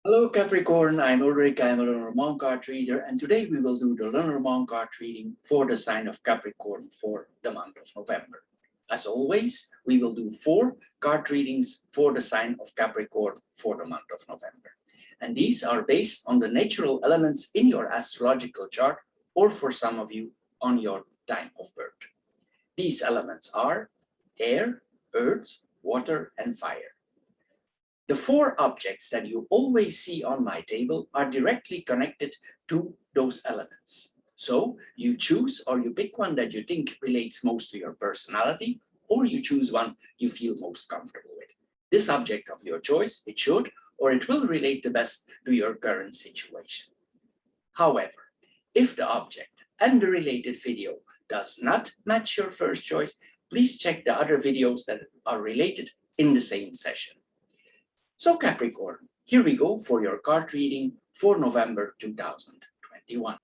Hello Capricorn, I'm Ulrich, I'm a Lenormand card reader, and today we will do the Lenormand card reading for the sign of Capricorn for the month of November. As always, we will do 4 card readings for the sign of Capricorn for the month of November. And these are based on the natural elements in your astrological chart, or for some of you, on your time of birth. These elements are air, earth, water, and fire. The 4 objects that you always see on my table are directly connected to those elements. So you choose or you pick one that you think relates most to your personality, or you choose one you feel most comfortable with. This object of your choice, it should or it will relate the best to your current situation. However, if the object and the related video does not match your first choice, please check the other videos that are related in the same session. So Capricorn, here we go for your card reading for November 2021.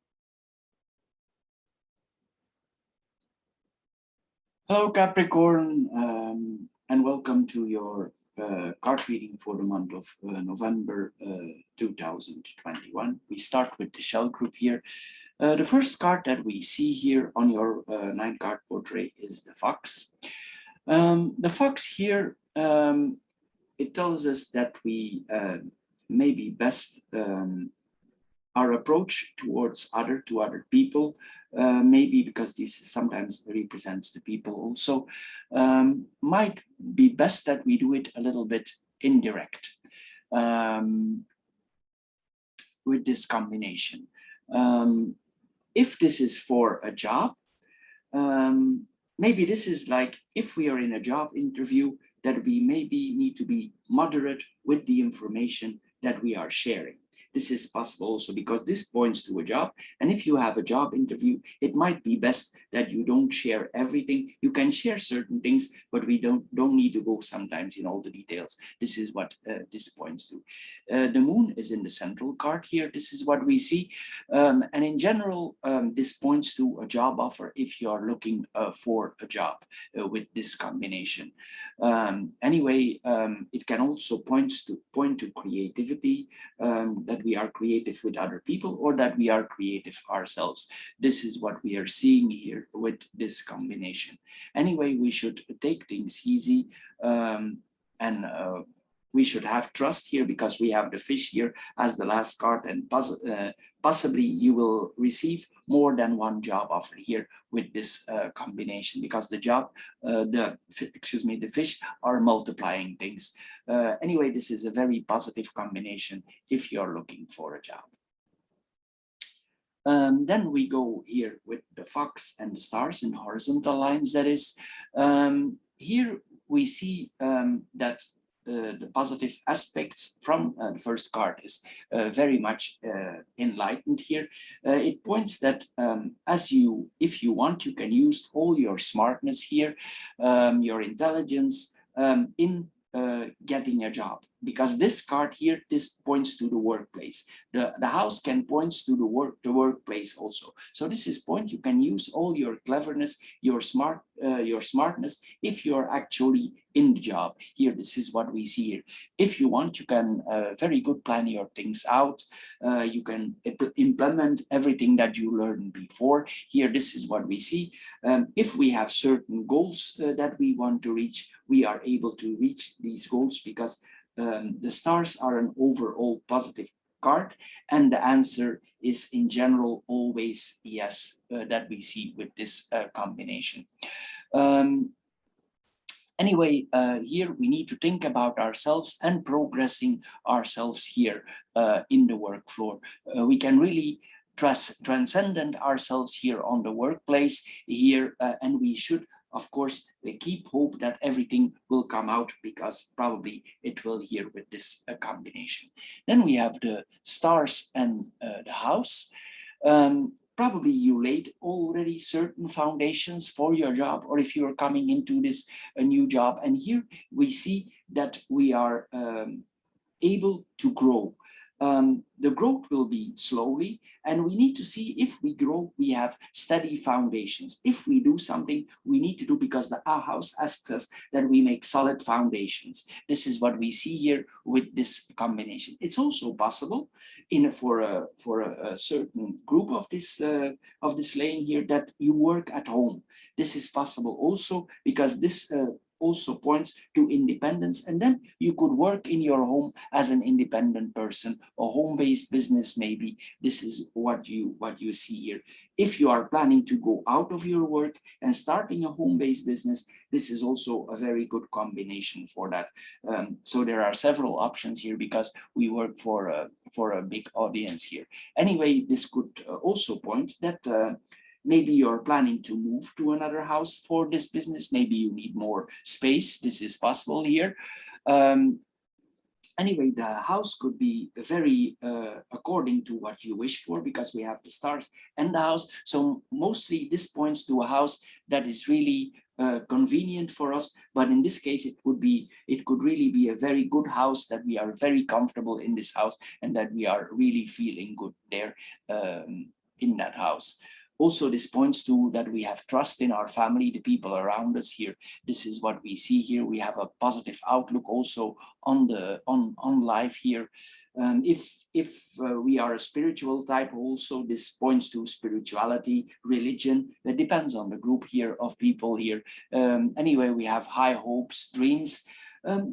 Hello Capricorn, and welcome to your card reading for the month of November 2021. We start with the shell group here. The first card that we see here on your 9-card portrait is the fox. The fox here, it tells us that we maybe best our approach towards other people, maybe because this sometimes represents the people also, might be best that we do it a little bit indirect with this combination. If this is for a job, maybe this is like if we are in a job interview, that we maybe need to be moderate with the information that we are sharing. This is possible also because this points to a job. And if you have a job interview, it might be best that you don't share everything. You can share certain things, but we don't need to go sometimes in all the details. This is what this points to. The moon is in the central card here. This is what we see. And in general, this points to a job offer if you are looking for a job with this combination. Anyway, it can also point to creativity, that we are creative with other people or that we are creative ourselves. This is what we are seeing here with this combination. Anyway, we should take things easy, and we should have trust here because we have the fish here as the last card, and possibly you will receive more than one job offer here with this combination, because the fish are multiplying things. Anyway, this is a very positive combination if you're looking for a job. Then we go here with the fox and the stars in horizontal lines, that is. Here we see that the positive aspects from the first card is very much enlightened here. It points that if you want, you can use all your smartness here, your intelligence in getting a job, because this card here, this points to the workplace. The house can point to the workplace also. So this is point you can use all your cleverness, your smartness if you're actually in the job. Here, this is what we see here. If you want, you can very good plan your things out. You can implement everything that you learned before. Here, this is what we see. If we have certain goals that we want to reach, we are able to reach these goals because the stars are an overall positive card, and the answer is in general always yes, that we see with this combination. Anyway, here we need to think about ourselves and progressing ourselves here in the work floor. We can really transcend ourselves here on the workplace here, and we should, of course, keep hope that everything will come out, because probably it will here with this combination. Then we have the stars and the house. Probably you laid already certain foundations for your job, or if you are coming into this a new job. And here we see that we are able to grow. the growth will be slowly, and we need to see if we grow, we have steady foundations. If we do something, we need to do, because the house asks us that we make solid foundations. This is what we see here with this combination. It's also possible for a certain group of this lane here that you work at home. This is possible also because this also points to independence, and then you could work in your home as an independent person, a home-based business maybe. This is what you see here. If you are planning to go out of your work and starting a home-based business, this is also a very good combination for that. So there are several options here because we work for a big audience here. Anyway, this could also point that maybe you're planning to move to another house for this business. Maybe you need more space. This is possible here. Anyway, the house could be very according to what you wish for, because we have the stars and the house. So mostly this points to a house that is really convenient for us. But in this case, it could really be a very good house, that we are very comfortable in this house and that we are really feeling good there in that house. Also, this points to that we have trust in our family, the people around us here. This is what we see here. We have a positive outlook also on life here. If we are a spiritual type, also this points to spirituality, religion. That depends on the group here of people here. Anyway, we have high hopes, dreams.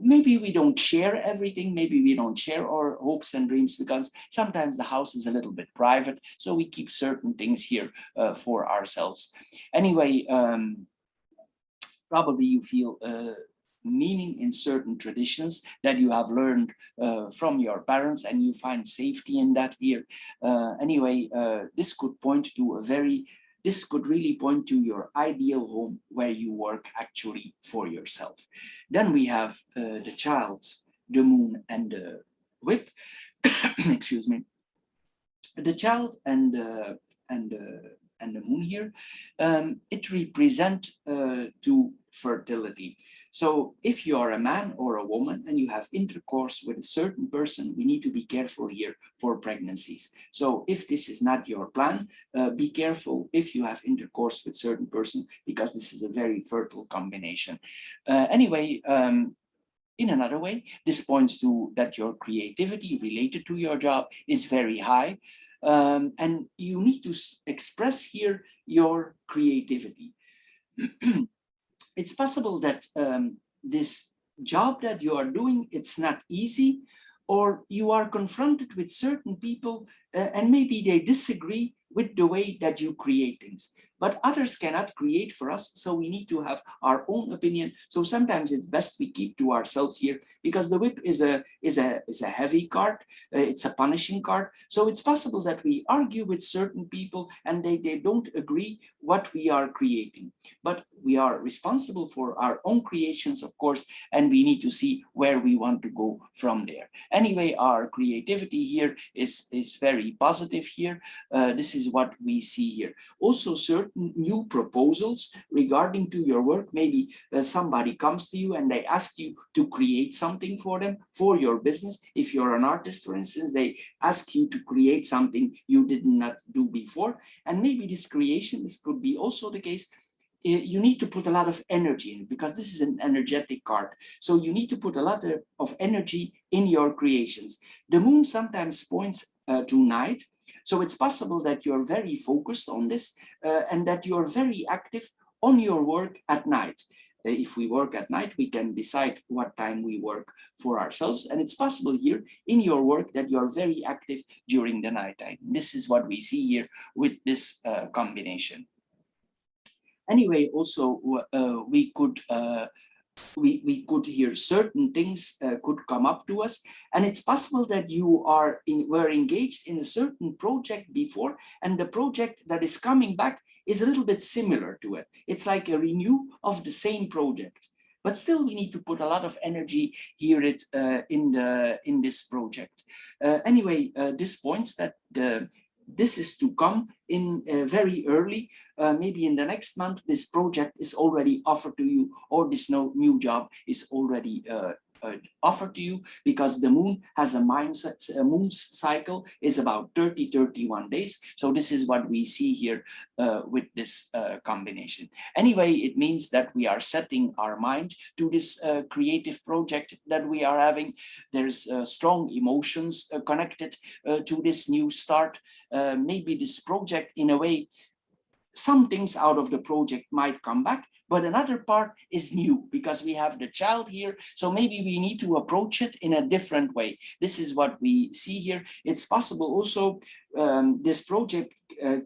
Maybe we don't share everything. Maybe we don't share our hopes and dreams, because sometimes the house is a little bit private. So we keep certain things here for ourselves. Anyway, probably you feel meaning in certain traditions that you have learned from your parents, and you find safety in that here. Anyway, this could point to this could really point to your ideal home where you work actually for yourself. Then we have the child, the moon, and the whip. Excuse me. The child and the moon here, it represents to fertility. So if you are a man or a woman and you have intercourse with a certain person, we need to be careful here for pregnancies. So if this is not your plan, be careful if you have intercourse with certain persons, because this is a very fertile combination. Anyway, in another way, this points to that your creativity related to your job is very high. And you need to express here your creativity. It's possible that this job that you are doing, it's not easy, or you are confronted with certain people and maybe they disagree with the way that you create things. But others cannot create for us, so we need to have our own opinion. So sometimes it's best we keep to ourselves here, because the whip is a heavy card, it's a punishing card. So it's possible that we argue with certain people and they don't agree what we are creating. But we are responsible for our own creations, of course, and we need to see where we want to go from there. Anyway, our creativity here is very positive here. This is what we see here. Also, certain new proposals regarding to your work. Maybe somebody comes to you and they ask you to create something for them, for your business. If you're an artist, for instance, they ask you to create something you did not do before. And maybe this creation, this could be also the case, you need to put a lot of energy in it, because this is an energetic card. So you need to put a lot of energy in your creations. The moon sometimes points to night. So it's possible that you're very focused on this and that you're very active on your work at night. If we work at night, we can decide what time we work for ourselves. And it's possible here in your work that you're very active during the nighttime. This is what we see here with this combination. Anyway, also we could hear certain things could come up to us, and it's possible that you were engaged in a certain project before, and the project that is coming back is a little bit similar to it. It's like a renew of the same project, but still we need to put a lot of energy here in this project. Anyway, this points that this is to come in very early, maybe in the next month. This project is already offered to you, or this new job is already offer to you, because the moon has a mindset, a moon cycle is about 31 days. So this is what we see here with this combination. Anyway, it means that we are setting our mind to this creative project that we are having. There's strong emotions connected to this new start. Maybe this project, in a way, some things out of the project might come back, but another part is new because we have the child here. So maybe we need to approach it in a different way. This is what we see here. It's possible also this project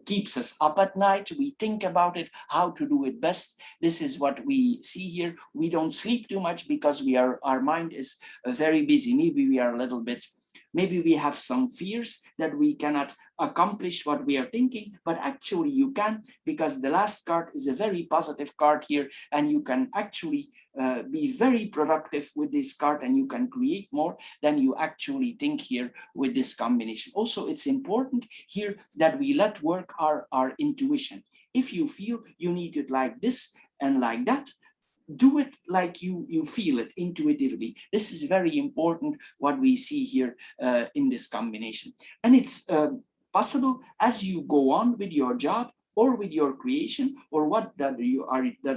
keeps us up at night. We think about it, how to do it best. This is what we see here. We don't sleep too much because our mind is very busy. Maybe we are a little bit, maybe we have some fears that we cannot accomplish what we are thinking, but actually you can, because the last card is a very positive card here, and you can actually be very productive with this card, and you can create more than you actually think here with this combination. Also, it's important here that we let work our intuition. If you feel you need it like this and like that, do it like you feel it intuitively. This is very important, what we see here in this combination. And it's possible as you go on with your job or with your creation, or what that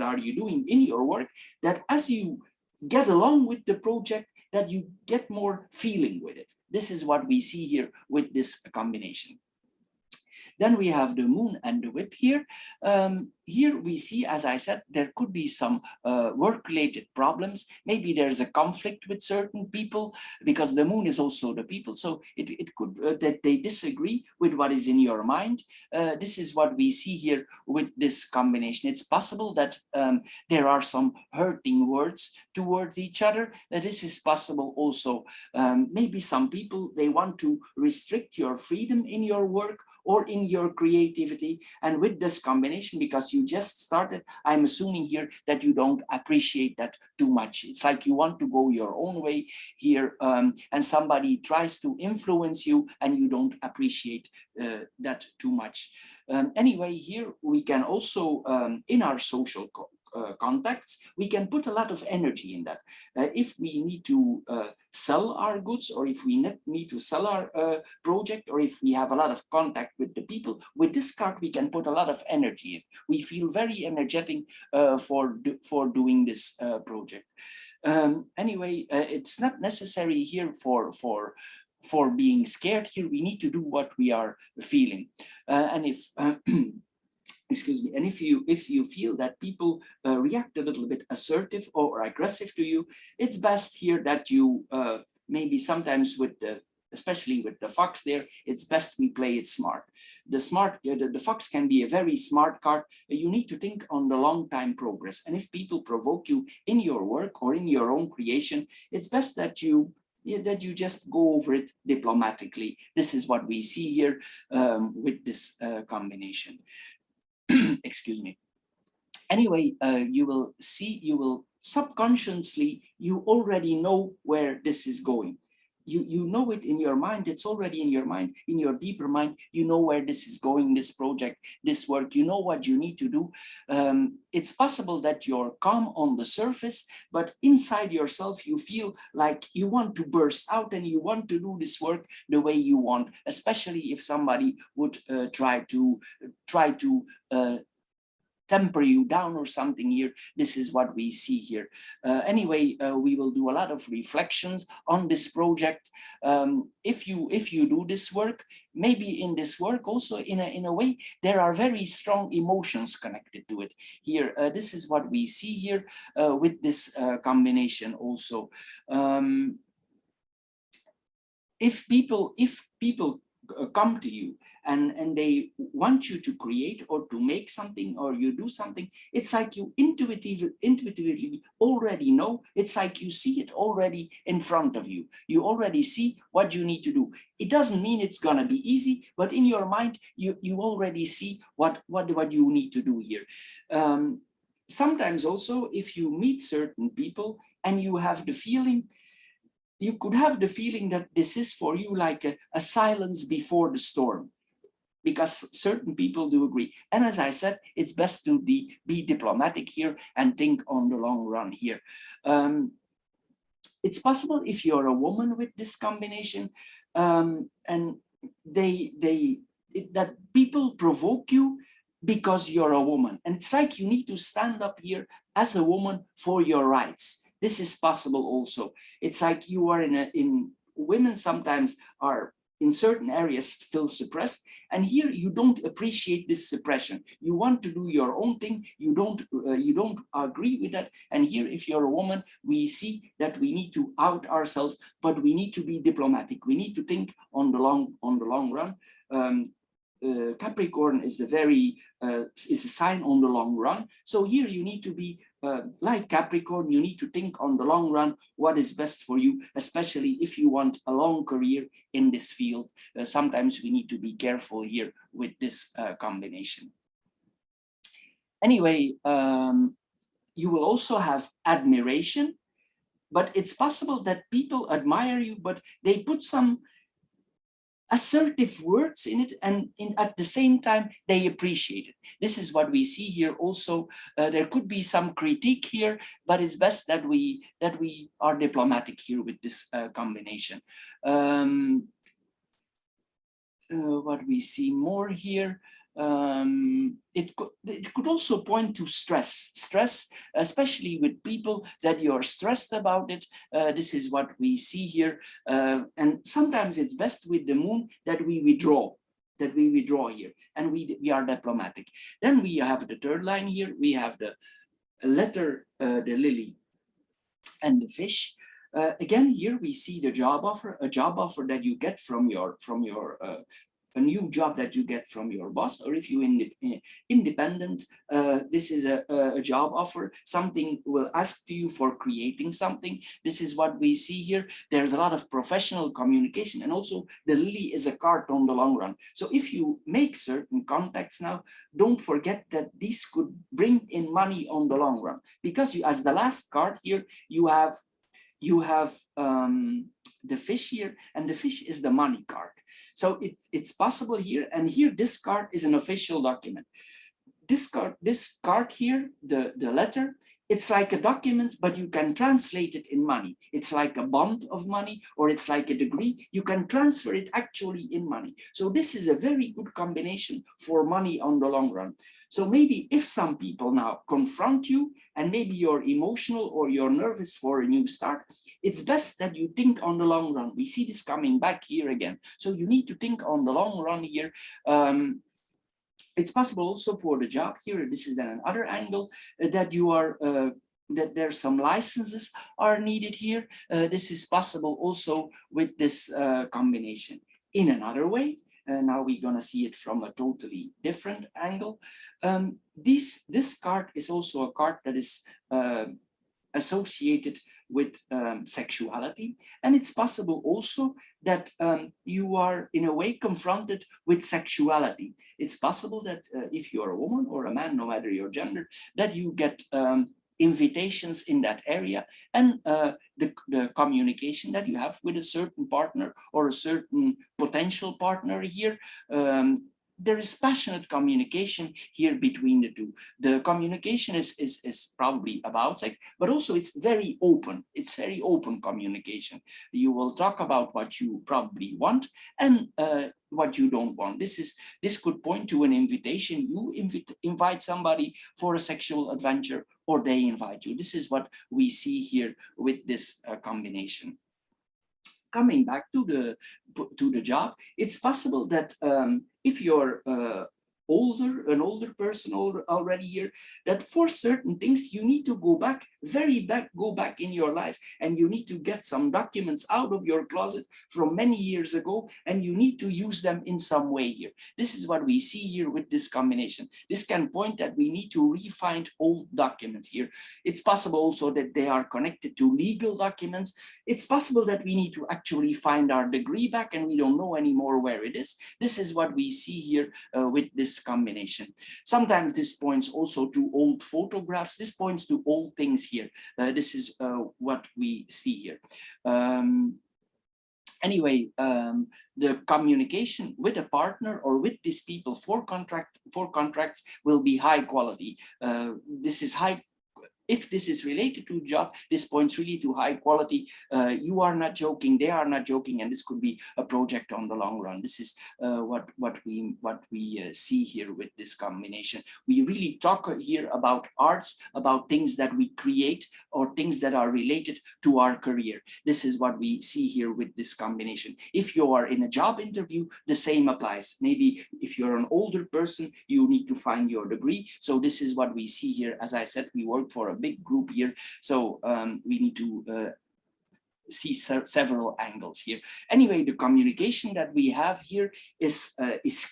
are you doing in your work, that as you get along with the project, that you get more feeling with it. This is what we see here with this combination. Then we have the moon and the whip here. Here we see, as I said, there could be some work-related problems. Maybe there's a conflict with certain people, because the moon is also the people. So it could that they disagree with what is in your mind. This is what we see here with this combination. It's possible that there are some hurting words towards each other. This is possible also. Maybe some people, they want to restrict your freedom in your work or in your creativity. And with this combination, because you just started, I'm assuming here that you don't appreciate that too much. It's like you want to go your own way here, and somebody tries to influence you, and you don't appreciate that too much. Anyway, here we can also, in our social contacts, we can put a lot of energy in that. If we need to sell our goods, or if we need to sell our project, or if we have a lot of contact with the people, with this card we can put a lot of energy in. We feel very energetic for doing this project. Anyway, it's not necessary here for being scared. Here we need to do what we are feeling, and if excuse me, and if you feel that people react a little bit assertive or aggressive to you, it's best here that you maybe sometimes especially with the fox there, it's best we play it smart. The fox can be a very smart card. You need to think on the long time progress. And if people provoke you in your work or in your own creation, it's best that you just go over it diplomatically. This is what we see here with this combination. Excuse me. Anyway, you will subconsciously, you already know where this is going. You know it in your mind. It's already in your mind, in your deeper mind. You know where this is going, this project, this work. You know what you need to do. It's possible that you're calm on the surface, but inside yourself you feel like you want to burst out and you want to do this work the way you want, especially if somebody would try to temper you down or something here. This is what we see here. Anyway, we will do a lot of reflections on this project. If you do this work, maybe in this work also in a way there are very strong emotions connected to it. Here, this is what we see here with this combination also. If people come to you and they want you to create or to make something, or you do something, it's like you intuitively already know. It's like you see it already in front of you. You already see what you need to do. It doesn't mean it's gonna be easy, but in your mind you already see what you need to do here. Sometimes also, if you meet certain people and you have the feeling, you could have the feeling that this is for you like a silence before the storm, because certain people do agree. And as I said, it's best to be diplomatic here and think on the long run here. It's possible if you're a woman with this combination, and that people provoke you because you're a woman. And it's like you need to stand up here as a woman for your rights. This is possible also. It's like you are in women sometimes are in certain areas still suppressed, and here you don't appreciate this suppression. You want to do your own thing. You don't agree with that. And here, if you're a woman, we see that we need to out ourselves, but we need to be diplomatic. We need to think on the long run. Capricorn is is a sign on the long run. So here you need to be like Capricorn. You need to think on the long run what is best for you, especially if you want a long career in this field. Sometimes we need to be careful here with this combination. Anyway, you will also have admiration, but it's possible that people admire you, but they put some assertive words in it, and at the same time they appreciate it. This is what we see here also. There could be some critique here, but it's best that we are diplomatic here with this combination. What we see more here, it could also point to stress, especially with people that you're stressed about it. This is what we see here, and sometimes it's best with the moon that we withdraw here, and we are diplomatic. Then we have the third line here. We have the letter, the lily, and the fish. Again, here we see the job offer, a job offer that you get from your a new job that you get from your boss, or if you're independent, this is a job offer. Something will ask you for creating something. This is what we see here. There's a lot of professional communication, and also the lily is a card on the long run. So if you make certain contacts now, don't forget that this could bring in money on the long run, because you, as the last card here, you have the fish here, and the fish is the money card. So it's possible here, and here this card is an official document. This card here, the letter, it's like a document, but you can translate it in money. It's like a bond of money, or it's like a degree. You can transfer it actually in money. So this is a very good combination for money on the long run. So maybe if some people now confront you, and maybe you're emotional or you're nervous for a new start, it's best that you think on the long run. We see this coming back here again. So you need to think on the long run here. It's possible also for the job here. This is then another angle, that you are that there's some licenses are needed here. This is possible also with this combination. In another way, now we're gonna see it from a totally different angle. This card is also a card that is associated with sexuality, and it's possible also that you are in a way confronted with sexuality. It's possible that if you're a woman or a man, no matter your gender, that you get invitations in that area, and the communication that you have with a certain partner or a certain potential partner here, there is passionate communication here between the two. The communication is probably about sex, but also it's very open. It's very open communication. You will talk about what you probably want and what you don't want. This could point to an invitation. You invite somebody for a sexual adventure, or they invite you. This is what we see here with this combination. Coming back to the job, it's possible that if you're an older person already here, that for certain things you need to go back in your life, and you need to get some documents out of your closet from many years ago, and you need to use them in some way here. This is what we see here with this combination. This can point that we need to re-find old documents here. It's possible also that they are connected to legal documents. It's possible that we need to actually find our degree back, and we don't know anymore where it is. This is what we see here with this combination. Sometimes this points also to old photographs. This points to old things here. This is what we see here. Anyway, the communication with a partner or with these people for contracts will be high quality. This is high. if this is related to job, this points really to high quality. You are not joking, they are not joking, and this could be a project on the long run. This is what we see here with this combination. We really talk here about arts, about things that we create or things that are related to our career. This is what we see here with this combination. If you are in a job interview, the same applies. Maybe if you're an older person, you need to find your degree. So this is what we see here. As I said, we work for a big group here. So we need to see several angles here. Anyway, the communication that we have here is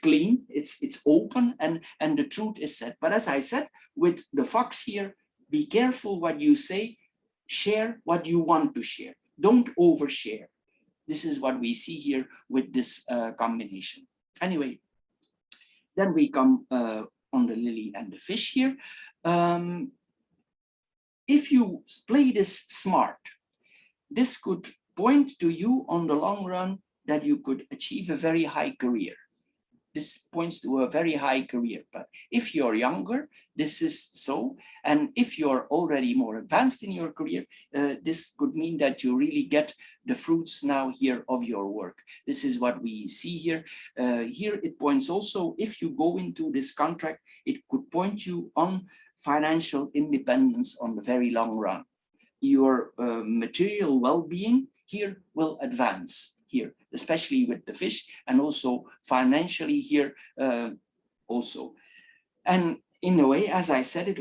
clean, it's open, and the truth is said. But as I said, with the fox here, be careful what you say, share what you want to share. Don't overshare. This is what we see here with this combination. Anyway, then we come on the lily and the fish here. If you play this smart, this could point to you on the long run that you could achieve a very high career. This points to a very high career. But if you're younger, this is so. And if you're already more advanced in your career, this could mean that you really get the fruits now here of your work. This is what we see here. Here it points also, if you go into this contract, it could point you on financial independence on the very long run. Your material well-being here will advance here, especially with the fish, and also financially here also. And in a way, as I said, it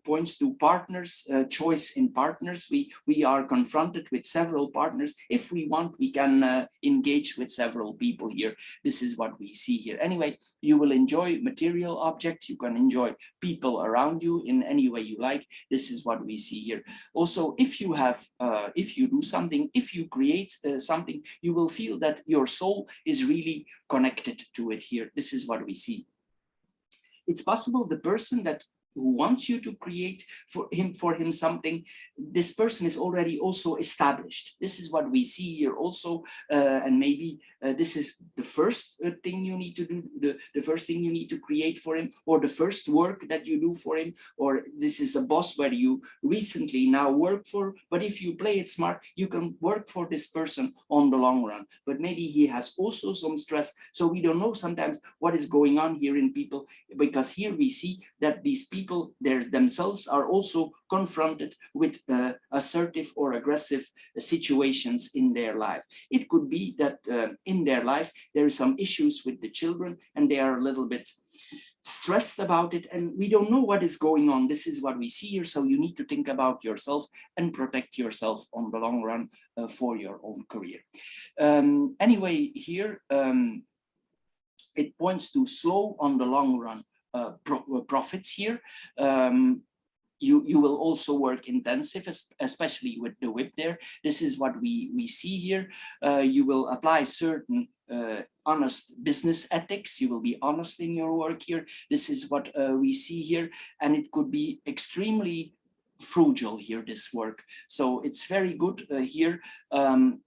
points to partners, choice in partners. We are confronted with several partners. If we want, we can engage with several people here. This is what we see here. Anyway, you will enjoy material objects. You can enjoy people around you in any way you like. This is what we see here. Also, if you have, if you do something, if you create something, you will feel that your soul is really connected to it here. This is what we see. It's possible the person who wants you to create for him something, this person is already also established. This is what we see here also, and maybe this is the first thing you need to do, the first thing you need to create for him, or the first work that you do for him, or this is a boss where you recently now work for. But if you play it smart, you can work for this person on the long run. But maybe he has also some stress, so we don't know sometimes what is going on here in people, because here we see that these people themselves are also confronted with assertive or aggressive situations in their life. It could be that in their life there are some issues with the children and they are a little bit stressed about it, and we don't know what is going on. This is what we see here. So you need to think about yourself and protect yourself on the long run for your own career. Anyway, here it points to slow on the long run profits here. You will also work intensive, especially with the whip there. This is what we see here. You will apply certain honest business ethics. You will be honest in your work here. This is what we see here. And it could be extremely frugal here, this work. So it's very good here.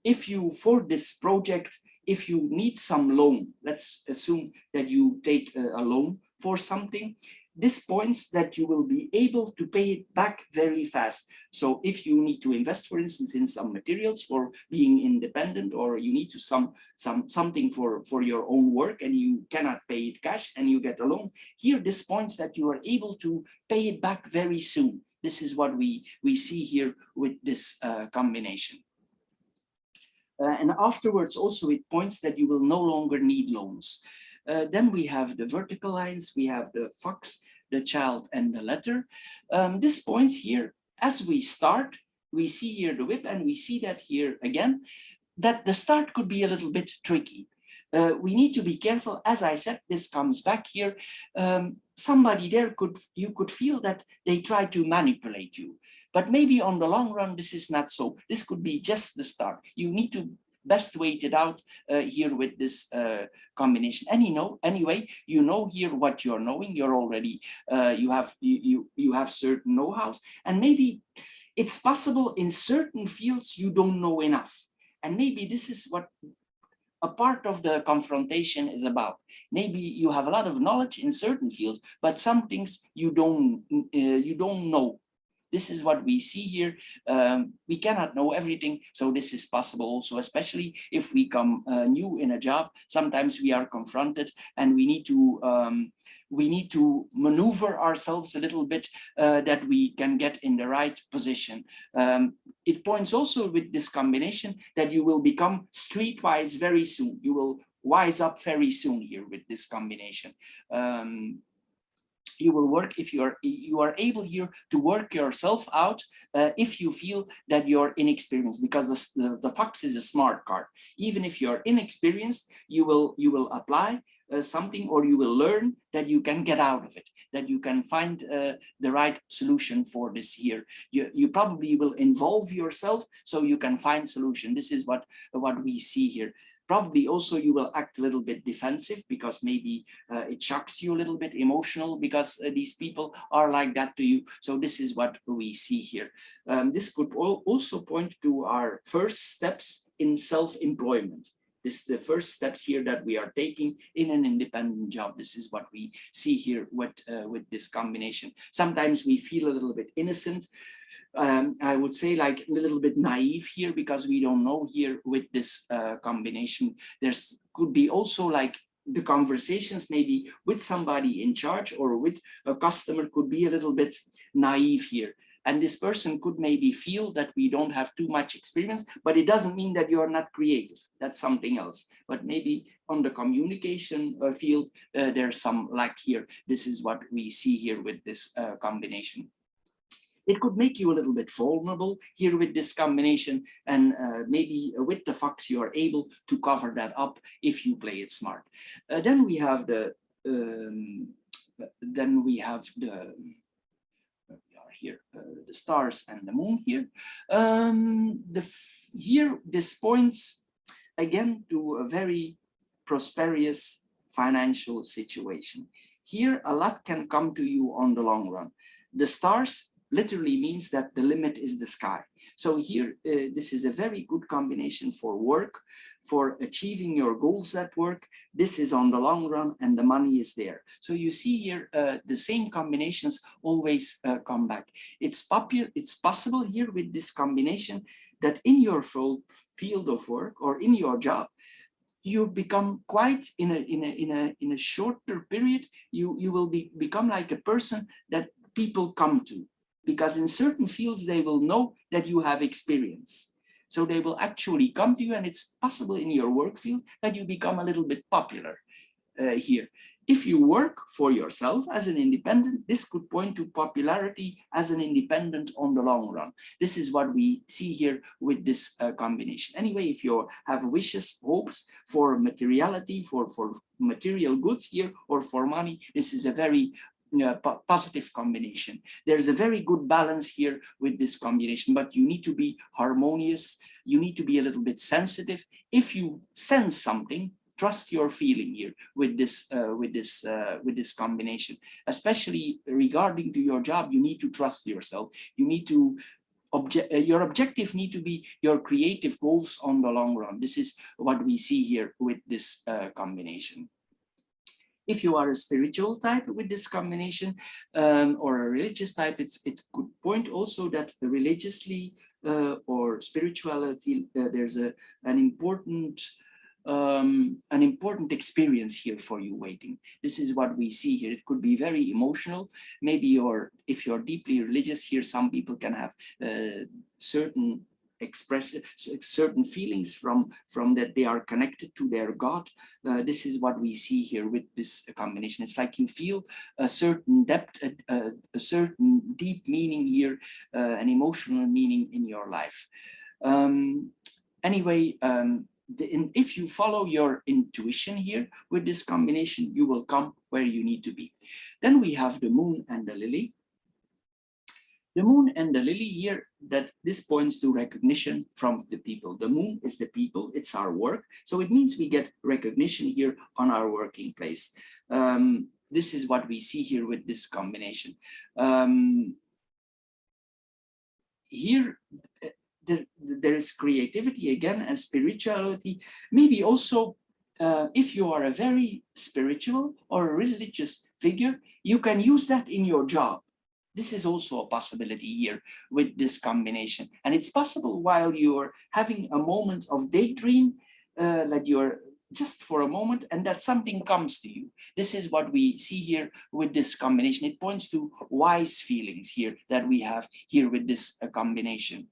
If you, for this project, if you need some loan, let's assume that you take a loan for something, this points that you will be able to pay it back very fast. So if you need to invest, for instance, in some materials for being independent, or you need to something for your own work and you cannot pay it cash and you get a loan, here this points that you are able to pay it back very soon. This is what we see here with this combination. And afterwards also it points that you will no longer need loans. Then we have the vertical lines, we have the fox, the child, and the letter. This points here, as we start, we see here the whip, and we see that here again, that the start could be a little bit tricky. We need to be careful. As I said, this comes back here. Somebody there you could feel that they try to manipulate you. But maybe on the long run, this is not so. This could be just the start. You need to best wait it out here with this combination. Anyway, you know here what you're knowing. You're already you have certain know-hows, and maybe it's possible in certain fields you don't know enough, and maybe this is what a part of the confrontation is about. Maybe you have a lot of knowledge in certain fields, but some things you don't know. This is what we see here. We cannot know everything, so this is possible also, especially if we come new in a job. Sometimes we are confronted and we need to maneuver ourselves a little bit that we can get in the right position. It points also with this combination that you will become streetwise very soon. You will wise up very soon here with this combination. You will work if you are able here to work yourself out if you feel that you're inexperienced, because the fox is a smart card. Even if you're inexperienced, you will apply something, or you will learn that you can get out of it, that you can find the right solution for this here. You probably will involve yourself so you can find solution. This is what we see here. Probably also you will act a little bit defensive, because maybe it shocks you a little bit, emotional, because these people are like that to you. So this is what we see here. This could also point to our first steps in self-employment. This is the first steps here that we are taking in an independent job. This is what we see here with this combination. Sometimes we feel a little bit innocent. I would say like a little bit naive here, because we don't know here with this combination. Could be also like the conversations maybe with somebody in charge or with a customer could be a little bit naive here. And this person could maybe feel that we don't have too much experience, but it doesn't mean that you're not creative. That's something else. But maybe on the communication field, there's some lack here. This is what we see here with this combination. It could make you a little bit vulnerable here with this combination, and maybe with the fox you are able to cover that up if you play it smart. Then we have the here the stars and the moon here. Here this points again to a very prosperous financial situation. Here a lot can come to you on the long run. The stars literally means that the limit is the sky. So here, this is a very good combination for work, for achieving your goals at work. This is on the long run and the money is there. So you see here, the same combinations always come back. It's possible here with this combination that in your field of work or in your job, you become quite in a shorter period, you will become like a person that people come to. Because in certain fields, they will know that you have experience. So they will actually come to you, and it's possible in your work field that you become a little bit popular here. If you work for yourself as an independent, this could point to popularity as an independent on the long run. This is what we see here with this combination. Anyway, if you have wishes, hopes for materiality, for material goods here, or for money, this is a very positive combination. There's a very good balance here with this combination, but you need to be harmonious. You need to be a little bit sensitive. If you sense something, trust your feeling here with this combination. Especially regarding to your job, you need to trust yourself. You need to your objective need to be your creative goals on the long run. This is what we see here with this combination. If you are a spiritual type with this combination or a religious type, it could point also that religiously or spirituality, there's an important experience here for you waiting. This is what we see here. It could be very emotional. Maybe if you're deeply religious here, some people can have certain expression, certain feelings from that they are connected to their God. This is what we see here with this combination. It's like you feel a certain depth, a certain deep meaning here, an emotional meaning in your life. Anyway, if you follow your intuition here with this combination, you will come where you need to be. Then we have the moon and the lily. The moon and the lily here, that this points to recognition from the people. The moon is the people, it's our work. So it means we get recognition here on our working place. This is what we see here with this combination. Here, there is creativity again and spirituality. Maybe also, if you are a very spiritual or a religious figure, you can use that in your job. This is also a possibility here with this combination. And it's possible while you're having a moment of daydream, that you're just for a moment, and that something comes to you. This is what we see here with this combination. It points to wise feelings here that we have here with this combination.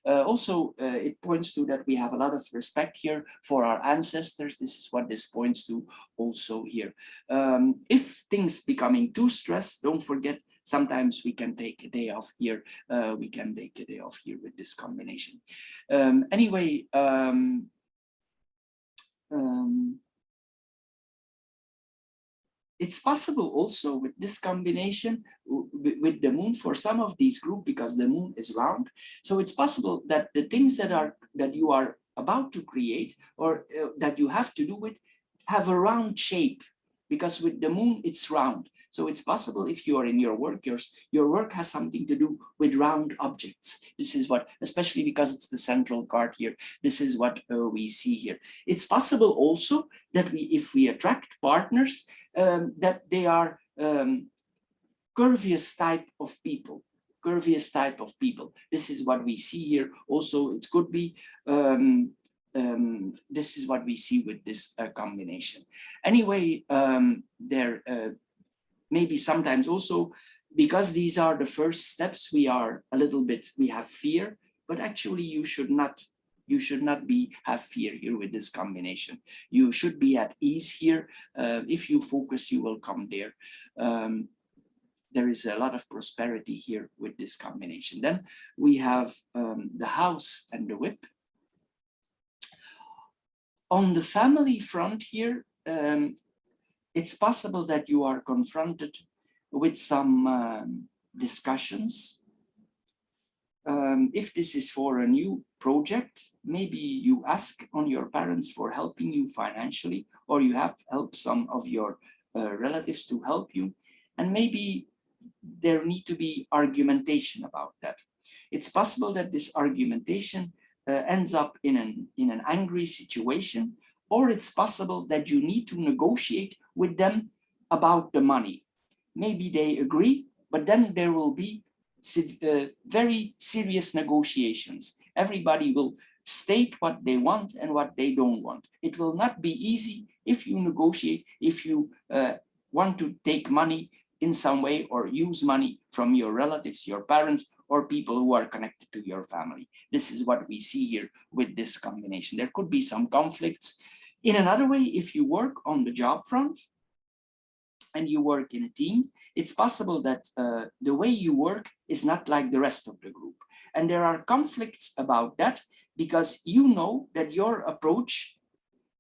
Also, it points to that we have a lot of respect here for our ancestors. This is what this points to also here. If things becoming too stressed, don't forget, sometimes we can take a day off here. We can take a day off here with this combination. Anyway, it's possible also with this combination with the moon for some of these groups, because the moon is round. So it's possible that the things that you are about to create or that you have to do with have a round shape, because with the moon it's round. So it's possible if you are in your work, your work has something to do with round objects. This is what, especially because it's the central card here, this is what we see here. It's possible also that if we attract partners, that they are curvious type of people. This is what we see here. Also, it could be this is what we see with this combination. Anyway, there maybe sometimes also, because these are the first steps, we have fear, but actually you should not have fear here with this combination. You should be at ease here. If you focus, you will come there. There is a lot of prosperity here with this combination. Then we have the house and the whip. On the family front here, it's possible that you are confronted with some discussions. If this is for a new project, maybe you ask on your parents for helping you financially, or you have helped some of your relatives to help you, and maybe there need to be argumentation about that. It's possible that this argumentation ends up in an angry situation, or it's possible that you need to negotiate with them about the money. Maybe they agree, but then there will be very serious negotiations. Everybody will state what they want and what they don't want. It will not be easy if you negotiate, if you want to take money in some way or use money from your relatives, your parents, or people who are connected to your family. This is what we see here with this combination. There could be some conflicts. In another way, if you work on the job front and you work in a team, it's possible that the way you work is not like the rest of the group. And there are conflicts about that, because you know that your approach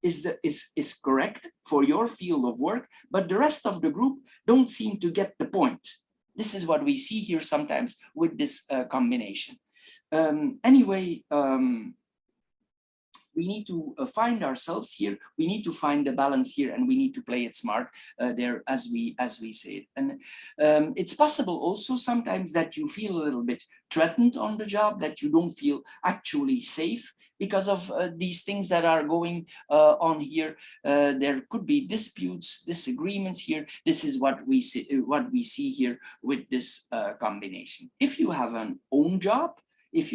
is correct for your field of work, but the rest of the group don't seem to get the point. This is what we see here sometimes with this combination. Anyway, we need to find ourselves here. We need to find the balance here, and we need to play it smart there, as we say it. And it's possible also sometimes that you feel a little bit threatened on the job, that you don't feel actually safe because of these things that are going on here. There could be disputes, disagreements here. This is what we see here with this combination. If you have an own job, if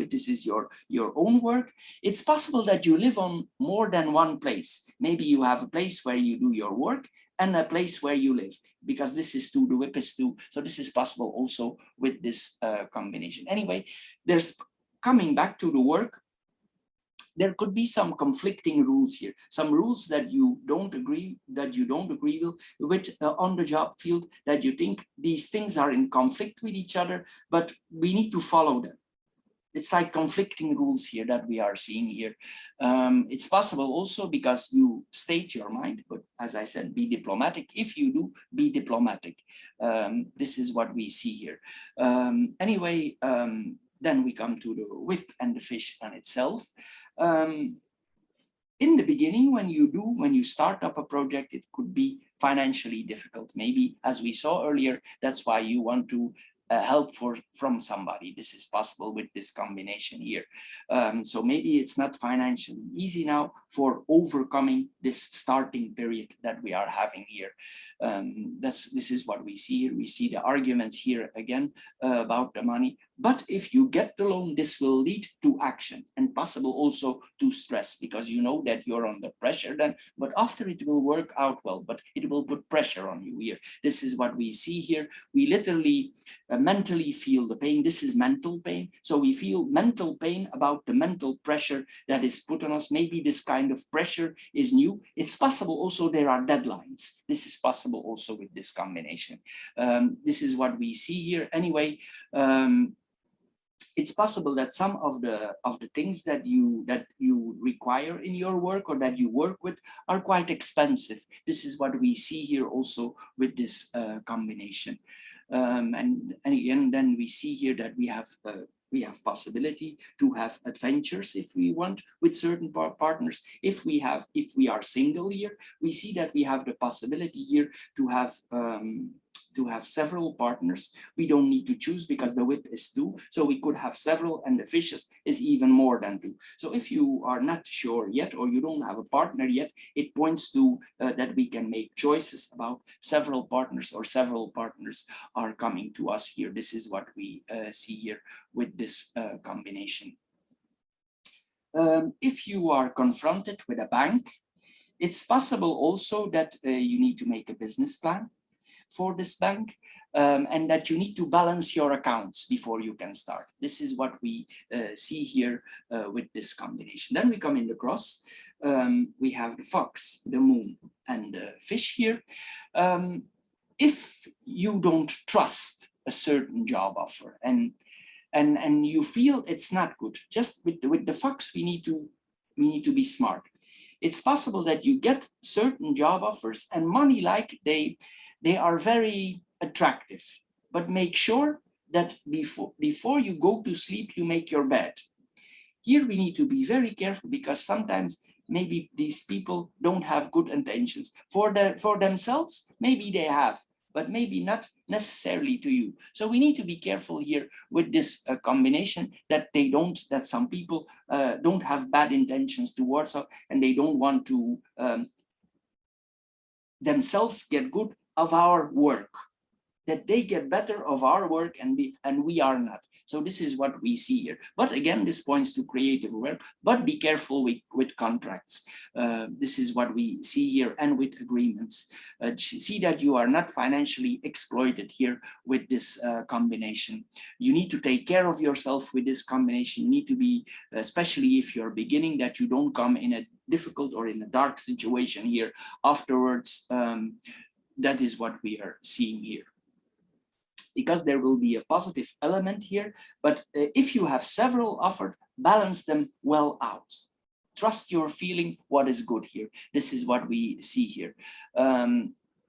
this is your own work, it's possible that you live on more than one place. Maybe you have a place where you do your work and a place where you live, because this is 2, the whip is 2. So this is possible also with this combination. Anyway, there's coming back to the work, there could be some conflicting rules here, some rules that you don't agree with on the job field, that you think these things are in conflict with each other, but we need to follow them. It's like conflicting rules here that we are seeing here. It's possible also because you state your mind, but as I said, be diplomatic. If you do, be diplomatic. This is what we see here. Anyway, then we come to the whip and the fish on itself. In the beginning, when you start up a project, it could be financially difficult. Maybe, as we saw earlier, that's why you want to help from somebody. This is possible with this combination here. So maybe it's not financially easy now for overcoming this starting period that we are having here. This is what we see here. We see the arguments here again about the money. But if you get the loan, this will lead to action and possible also to stress, because you know that you're under pressure then, but after it will work out well, but it will put pressure on you here. This is what we see here. We literally mentally feel the pain. This is mental pain. So we feel mental pain about the mental pressure that is put on us. Maybe this kind of pressure is new. It's possible also there are deadlines. This is possible also with this combination. This is what we see here. Anyway, it's possible that some of the things that you require in your work or that you work with are quite expensive. This is what we see here also with this combination. And again, then we see here that we have possibility to have adventures if we want with certain partners. If we are single here, we see that we have the possibility here to have several partners. We don't need to choose because the width is 2, so we could have several, and the fishes is even more than 2. So if you are not sure yet, or you don't have a partner yet, it points to that we can make choices about several partners, or several partners are coming to us here. This is what we see here with this combination. If you are confronted with a bank, it's possible also that you need to make a business plan for this bank, and that you need to balance your accounts before you can start. This is what we see here with this combination. Then we come in the cross. We have the fox, the moon, and the fish here. If you don't trust a certain job offer and you feel it's not good, just with the fox, we need to be smart. It's possible that you get certain job offers and money like they are very attractive, but make sure that before you go to sleep, you make your bed. Here we need to be very careful, because sometimes maybe these people don't have good intentions for themselves. Maybe they have, but maybe not necessarily to you. So we need to be careful here with this combination, that some people don't have bad intentions towards us, and they don't want to themselves get good of our work, that they get better of our work and we are not. So this is what we see here. But again, this points to creative work, but be careful with contracts. This is what we see here, and with agreements. See that you are not financially exploited here with this combination. You need to take care of yourself with this combination. You need to be, especially if you're beginning, that you don't come in a difficult or in a dark situation here afterwards. That is what we are seeing here, because there will be a positive element here. But if you have several offered, balance them well out. Trust your feeling what is good here. This is what we see here.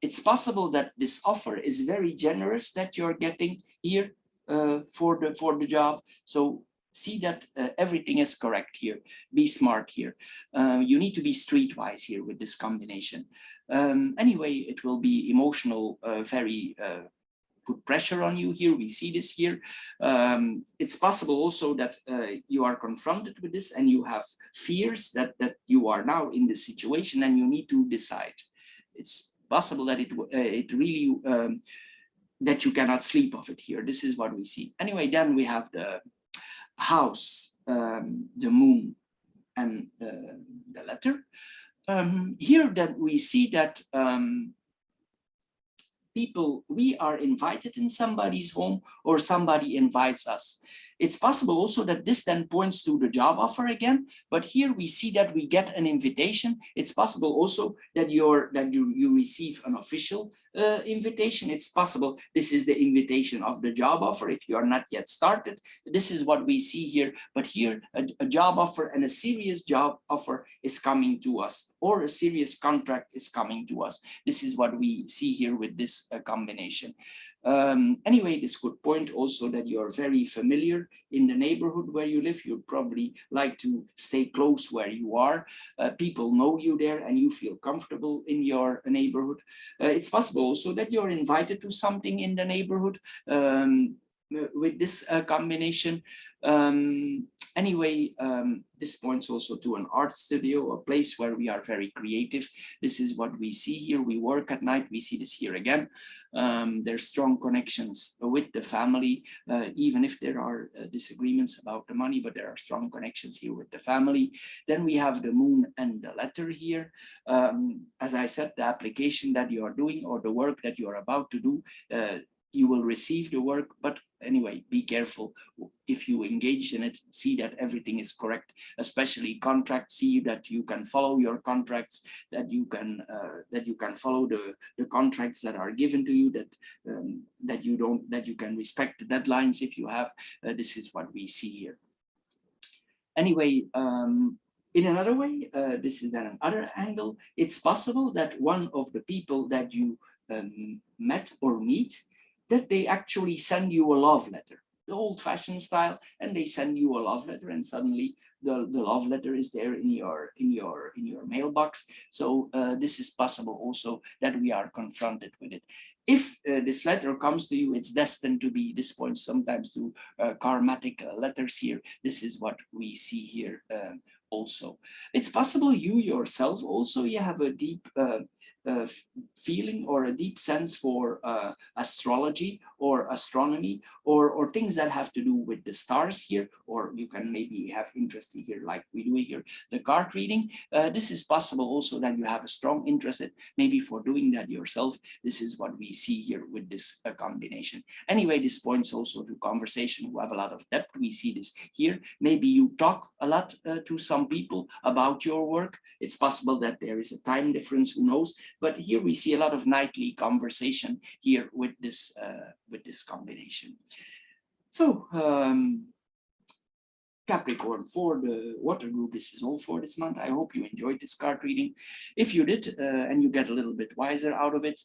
It's possible that this offer is very generous that you're getting here for the job. So see that everything is correct here. Be smart here. You need to be streetwise here with this combination. Anyway, it will be emotional, very put pressure on you here. We see this here. It's possible also that you are confronted with this and you have fears that you are now in this situation and you need to decide. It's possible that it really that you cannot sleep off it here. This is what we see. Anyway, then we have the house, the moon, and the letter. Here that we see that we are invited in somebody's home, or somebody invites us. It's possible also that this then points to the job offer again, but here we see that we get an invitation. It's possible also that you receive an official invitation. It's possible this is the invitation of the job offer if you are not yet started. This is what we see here, but here a job offer and a serious job offer is coming to us, or a serious contract is coming to us. This is what we see here with this combination. Anyway, this could point also that you're very familiar in the neighborhood where you live. You'd probably like to stay close where you are. People know you there and you feel comfortable in your neighborhood. It's possible also that you're invited to something in the neighborhood. with this combination. Anyway, this points also to an art studio, a place where we are very creative. This is what we see here. We work at night. We see this here again. There's strong connections with the family, even if there are disagreements about the money, but there are strong connections here with the family. Then we have the moon and the letter here. As I said, the application that you are doing or the work that you are about to do, you will receive the work, but anyway, be careful. If you engage in it, see that everything is correct, especially contracts. See that you can follow your contracts, that you can follow the contracts that are given to you, that you can respect the deadlines if you have. This is what we see here. Anyway, in another way, this is then another angle. It's possible that one of the people that you met or meet, that they actually send you a love letter, the old-fashioned style, and they send you a love letter, and suddenly the love letter is there in your mailbox. So this is possible also that we are confronted with it. If this letter comes to you, it's destined to be. This points sometimes to karmatic letters here. This is what we see here also. It's possible you yourself also, you have a deep feeling or a deep sense for astrology or astronomy or things that have to do with the stars here, or you can maybe have interest here like we do here, the card reading. This is possible also that you have a strong interest maybe for doing that yourself. This is what we see here with this combination. Anyway, this points also to conversation who have a lot of depth. We see this here. Maybe you talk a lot to some people about your work. It's possible that there is a time difference, who knows. But here we see a lot of nightly conversation here with this combination. So Capricorn, for the water group, this is all for this month. I hope you enjoyed this card reading. If you did and you get a little bit wiser out of it,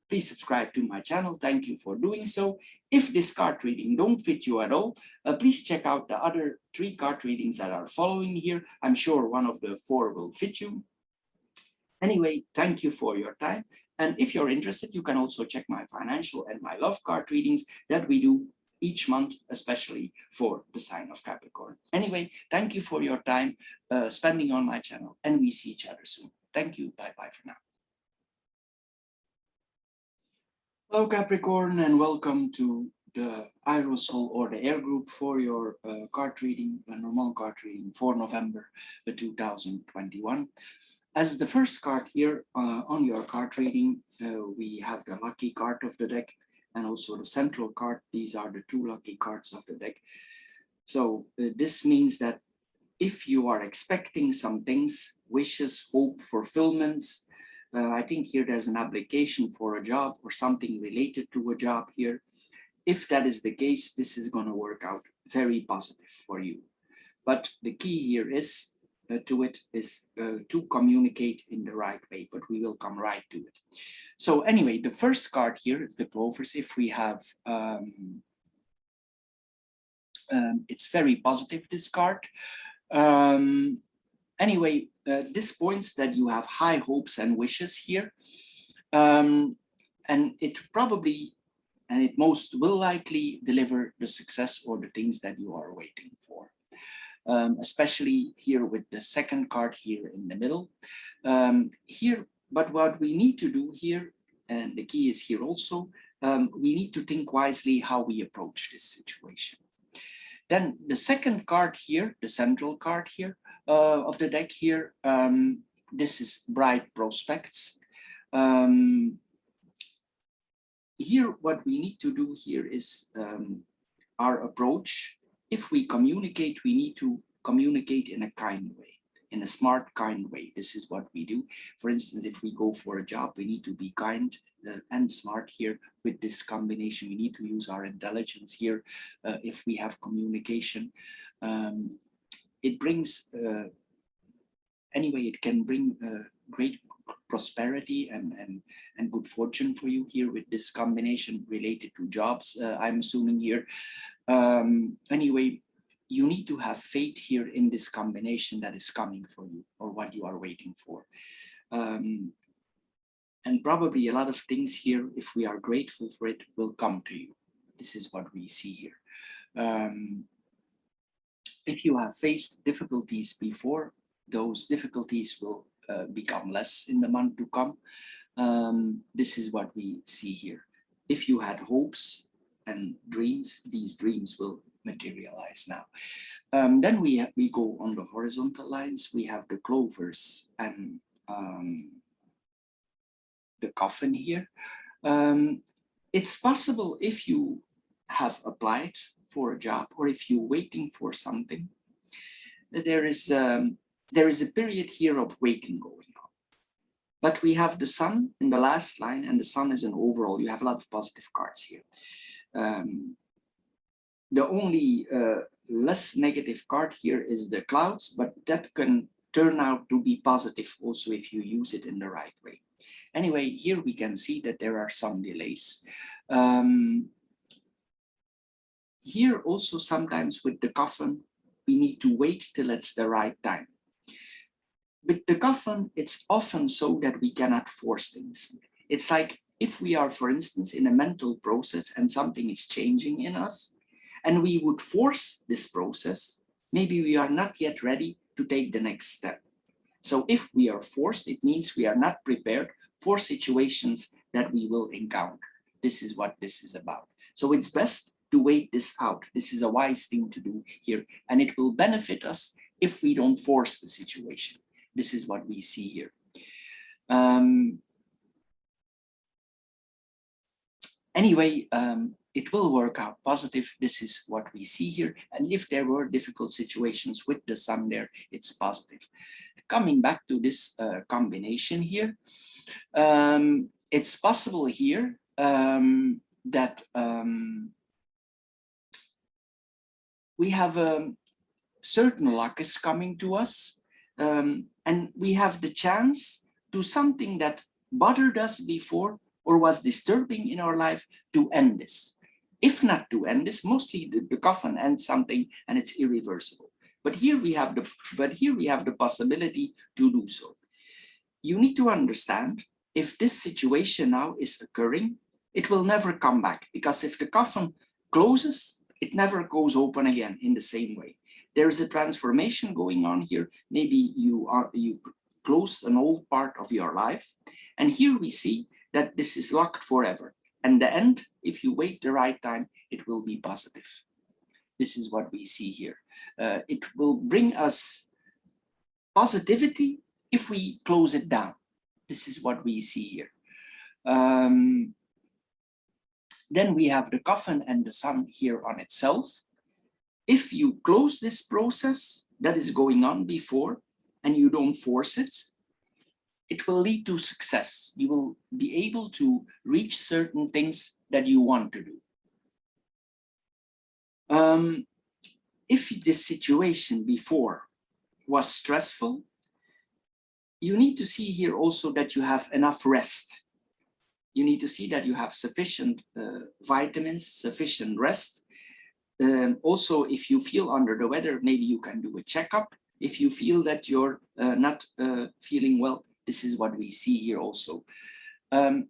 please subscribe to my channel. Thank you for doing so. If this card reading don't fit you at all, please check out the other 3 card readings that are following here. I'm sure one of the 4 will fit you. Anyway, thank you for your time. And if you're interested, you can also check my financial and my love card readings that we do each month, especially for the sign of Capricorn. Anyway, thank you for your time spending on my channel, and we see each other soon. Thank you. Bye-bye for now. Hello, Capricorn, and welcome to the Aerosol or the air group for your card reading, Lenormand card reading for November 2021. As the first card here on your card reading, we have the lucky card of the deck and also the central card. These are the 2 lucky cards of the deck. So this means that if you are expecting some things, wishes, hope, fulfillments, I think here there's an application for a job or something related to a job here. If that is the case, this is going to work out very positive for you. But the key here is to communicate in the right way, but we will come right to it. So anyway, the first card here is the Clovers. If we have, it's very positive, this card. Anyway, this points that you have high hopes and wishes here. And it probably, and it most will likely deliver the success or the things that you are waiting for. Especially here with the second card here in the middle. Here, but what we need to do here, and the key is here also, we need to think wisely how we approach this situation. Then the second card here, the central card here of the deck here, this is bright prospects. Here, what we need to do here is our approach. If we communicate, we need to communicate in a kind way, in a smart, kind way. This is what we do. For instance, if we go for a job, we need to be kind and smart here with this combination. We need to use our intelligence here. If we have communication, it brings, anyway, it can bring great prosperity and good fortune for you here with this combination related to jobs, I'm assuming here. Anyway, you need to have faith here in this combination that is coming for you or what you are waiting for. And probably a lot of things here, if we are grateful for it, will come to you. This is what we see here. If you have faced difficulties before, those difficulties will become less in the month to come. This is what we see here. If you had hopes and dreams, these dreams will materialize now. Then we go on the horizontal lines. We have the clovers and the coffin here. It's possible if you have applied for a job or if you're waiting for something, there is a period here of waiting going on. But we have the sun in the last line, and the sun is an overall. You have a lot of positive cards here. The only less negative card here is the clouds, but that can turn out to be positive also if you use it in the right way. Anyway, here we can see that there are some delays. Here also sometimes with the coffin, we need to wait till it's the right time. With the coffin, it's often so that we cannot force things. It's like if we are, for instance, in a mental process and something is changing in us, and we would force this process, maybe we are not yet ready to take the next step. So if we are forced, it means we are not prepared for situations that we will encounter. This is what this is about. So it's best to wait this out. This is a wise thing to do here, and it will benefit us if we don't force the situation. This is what we see here. Anyway, it will work out positive. This is what we see here. And if there were difficult situations with the sun there, it's positive. Coming back to this combination here, it's possible here that we have certain luck is coming to us, and we have the chance to something that bothered us before or was disturbing in our life to end this. If not to end this, mostly the coffin ends something and it's irreversible. But here we have the possibility to do so. You need to understand, if this situation now is occurring, it will never come back, because if the coffin closes, it never goes open again in the same way. There is a transformation going on here. Maybe you closed an old part of your life, and here we see that this is locked forever. And the end, if you wait the right time, it will be positive. This is what we see here. It will bring us positivity if we close it down. This is what we see here. Then we have the coffin and the sun here on itself. If you close this process that is going on before and you don't force it, it will lead to success. You will be able to reach certain things that you want to do. If this situation before was stressful, you need to see here also that you have enough rest. You need to see that you have sufficient vitamins, sufficient rest. Also, if you feel under the weather, maybe you can do a checkup. If you feel that you're not feeling well, this is what we see here also.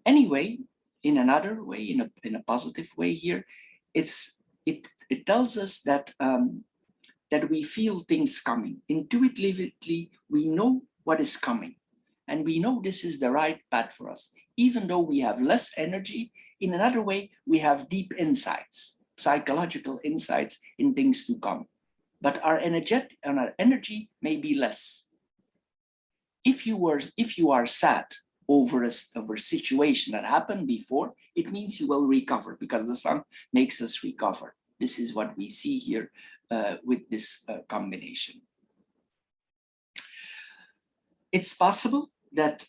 Anyway, in another way, in a positive way here, it tells us that that we feel things coming. Intuitively, we know what is coming, and we know this is the right path for us. Even though we have less energy, in another way, we have deep insights, psychological insights in things to come. But our energy may be less. If you are sad over a situation that happened before, it means you will recover, because the sun makes us recover. This is what we see here with this combination. It's possible that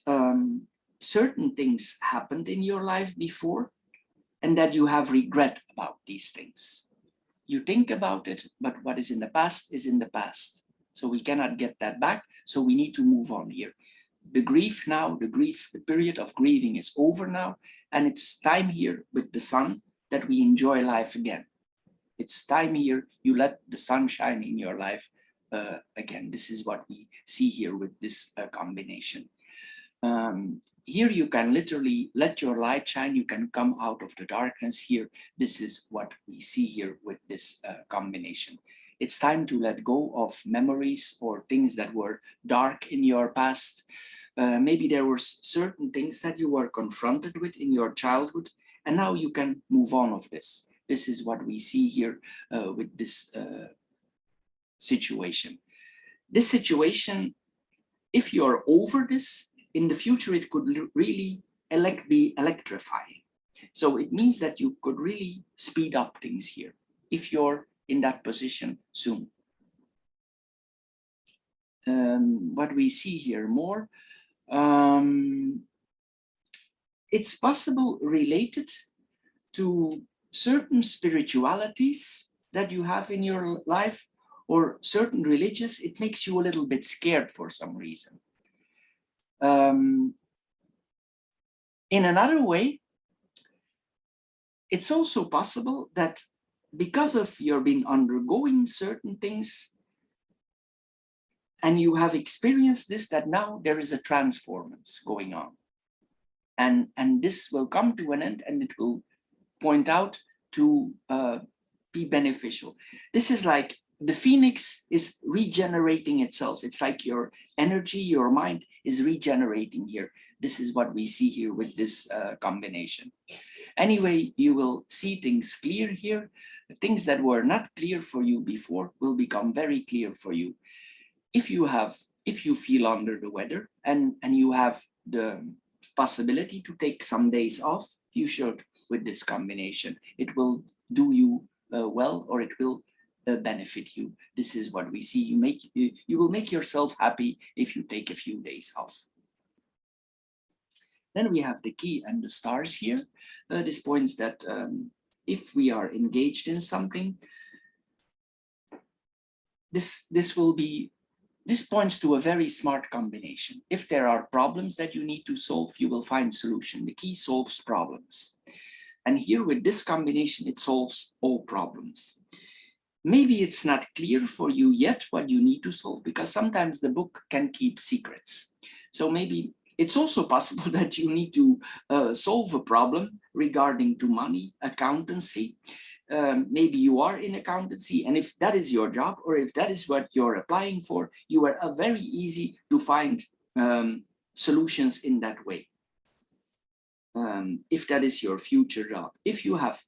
certain things happened in your life before and that you have regret about these things. You think about it, but what is in the past is in the past. So we cannot get that back. So we need to move on here. The grief now, the period of grieving is over now. And it's time here with the sun that we enjoy life again. It's time here you let the sun shine in your life again. This is what we see here with this combination. Here you can literally let your light shine. You can come out of the darkness here. This is what we see here with this combination. It's time to let go of memories or things that were dark in your past. Maybe there were certain things that you were confronted with in your childhood, and now you can move on of this. This is what we see here with this situation. This situation, if you're over this, in the future, it could really be electrifying. So it means that you could really speed up things here if you're in that position soon. What we see here more, it's possible related to certain spiritualities that you have in your life or certain religions. It makes you a little bit scared for some reason. In another way, it's also possible that because of you've been undergoing certain things and you have experienced this, that now there is a transformance going on. And this will come to an end and it will point out to be beneficial. This is like the phoenix is regenerating itself. It's like your energy, your mind is regenerating here. This is what we see here with this combination. Anyway, you will see things clear here. Things that were not clear for you before will become very clear for you. If you feel under the weather and you have the possibility to take some days off, you should with this combination. It will do you well, or it will benefit you. This is what we see. You will make yourself happy if you take a few days off. Then we have the key and the stars here. This points that if we are engaged in something, this points to a very smart combination. If there are problems that you need to solve, you will find solution. The key solves problems. And here with this combination, it solves all problems. Maybe it's not clear for you yet what you need to solve, because sometimes the book can keep secrets. So maybe it's also possible that you need to solve a problem regarding to money, accountancy. Maybe you are in accountancy, and if that is your job, or if that is what you're applying for, you are very easy to find solutions in that way. If that is your future job. If you have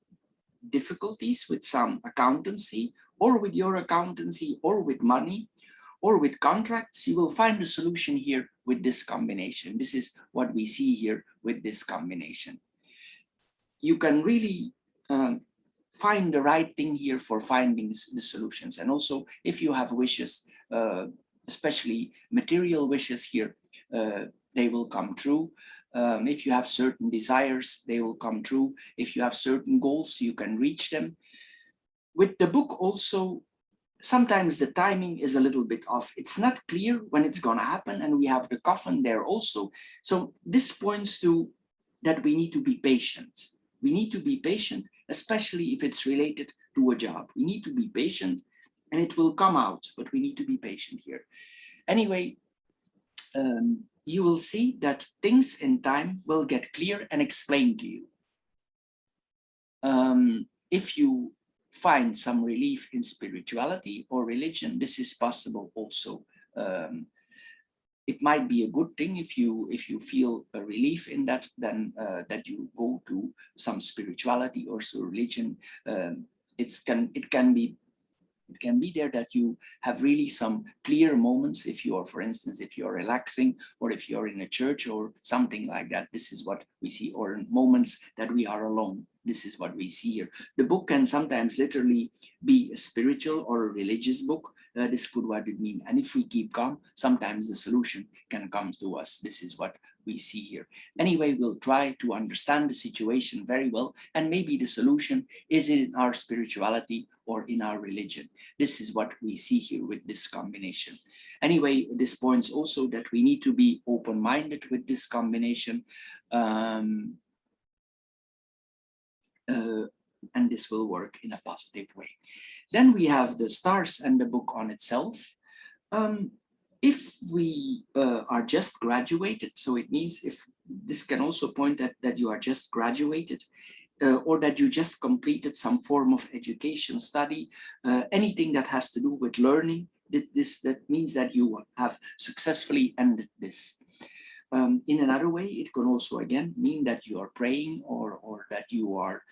difficulties with some accountancy, or with your accountancy, or with money, or with contracts, you will find a solution here with this combination. This is what we see here with this combination. You can really find the right thing here for finding the solutions. And also, if you have wishes, especially material wishes here, they will come true. If you have certain desires, they will come true. If you have certain goals, you can reach them. With the book also, sometimes the timing is a little bit off. It's not clear when it's going to happen, and we have the coffin there also. So this points to that we need to be patient. We need to be patient, especially if it's related to a job. We need to be patient, and it will come out, but we need to be patient here. Anyway, you will see that things in time will get clear and explained to you. If you find some relief in spirituality or religion, this is possible also. It might be a good thing if you feel a relief in that, then that you go to some spirituality or so religion. It can be there that you have really some clear moments if you are, for instance, if you're relaxing, or if you're in a church or something like that. This is what we see, or moments that we are alone. This is what we see here. The book can sometimes literally be a spiritual or a religious book. This could what it mean. And if we keep calm, sometimes the solution can come to us. This is what we see here. Anyway, we'll try to understand the situation very well, and maybe the solution is in our spirituality or in our religion. This is what we see here with this combination. Anyway, this points also that we need to be open-minded with this combination, and this will work in a positive way. Then we have the stars and the book on itself. If we are just graduated, so it means if this can also point at that you are just graduated, or that you just completed some form of education study, anything that has to do with learning, that means that you have successfully ended this. In another way, it can also again mean that you are praying, or that you are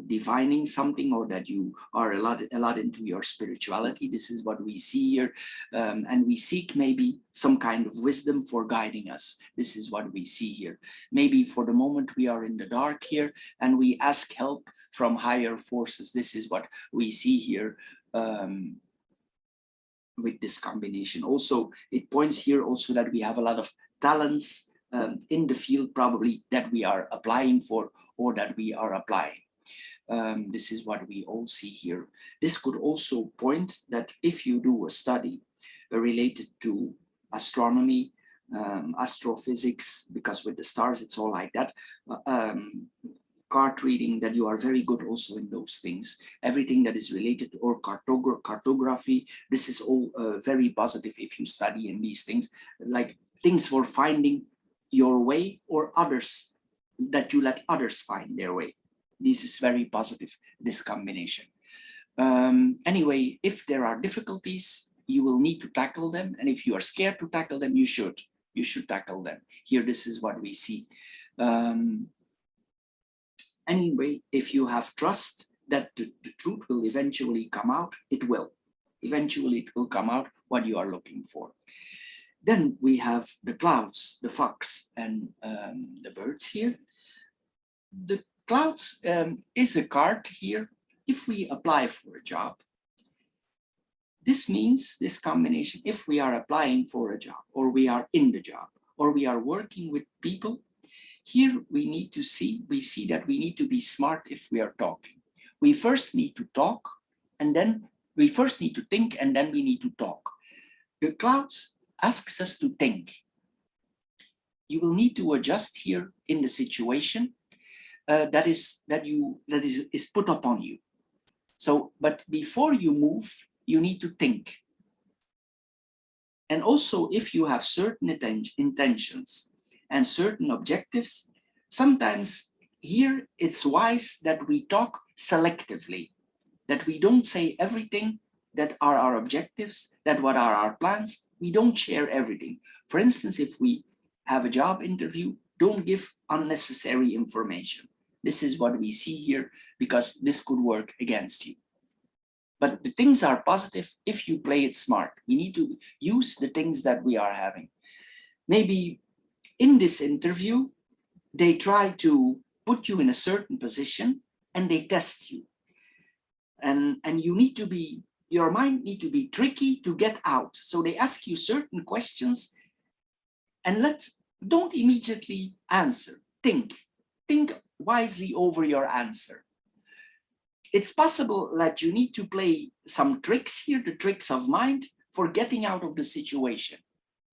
divining something, or that you are a lot into your spirituality. This is what we see here, and we seek maybe some kind of wisdom for guiding us. This is what we see here. Maybe for the moment we are in the dark here, and we ask help from higher forces. This is what we see here with this combination. Also, it points here also that we have a lot of talents in the field probably that we are applying for, or that we are applying. This is what we all see here. This could also point that if you do a study related to astronomy, astrophysics, because with the stars it's all like that, card reading, that you are very good also in those things. Everything that is related to, or cartography, this is all very positive if you study in these things, like things for finding your way, or others, that you let others find their way. This is very positive, this combination. Anyway, if there are difficulties, you will need to tackle them. And if you are scared to tackle them, you should tackle them. Here, this is what we see. Anyway, if you have trust that the truth will eventually come out, it will. Eventually, it will come out what you are looking for. Then we have the clouds, the fox, and the birds here. The clouds is a card here. If we apply for a job, this means, this combination, if we are applying for a job, or we are in the job, or we are working with people, here we need to see, we see that we need to be smart if we are talking. We first need to talk, and then we first need to think, and then we need to talk. The clouds asks us to think. You will need to adjust here in the situation that is put upon you. So, but before you move, you need to think. And also, if you have certain intentions and certain objectives, sometimes here it's wise that we talk selectively, that we don't say everything that are our objectives, that what are our plans. We don't share everything. For instance, if we have a job interview, don't give unnecessary information. This is what we see here, because this could work against you. But the things are positive if you play it smart. We need to use the things that we are having. Maybe in this interview, they try to put you in a certain position and they test you. And you need to be, your mind need to be tricky to get out. So they ask you certain questions, and don't immediately answer. Think wisely over your answer. It's possible that you need to play some tricks here, the tricks of mind, for getting out of the situation.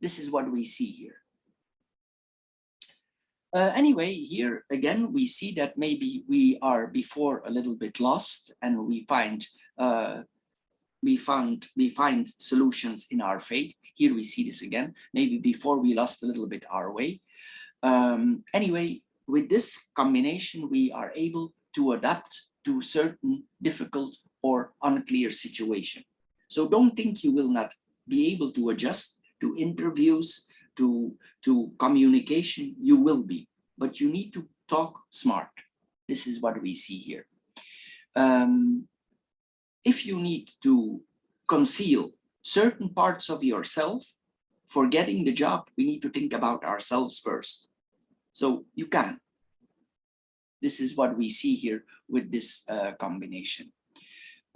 This is what we see here. Anyway, here again, we see that maybe we are before a little bit lost, and we find solutions in our faith. Here we see this again. Maybe before we lost a little bit our way. Anyway, with this combination, we are able to adapt to certain difficult or unclear situation. So don't think you will not be able to adjust to interviews, to communication. You will be, but you need to talk smart. This is what we see here. If you need to conceal certain parts of yourself for getting the job, we need to think about ourselves first. So you can. This is what we see here with this combination.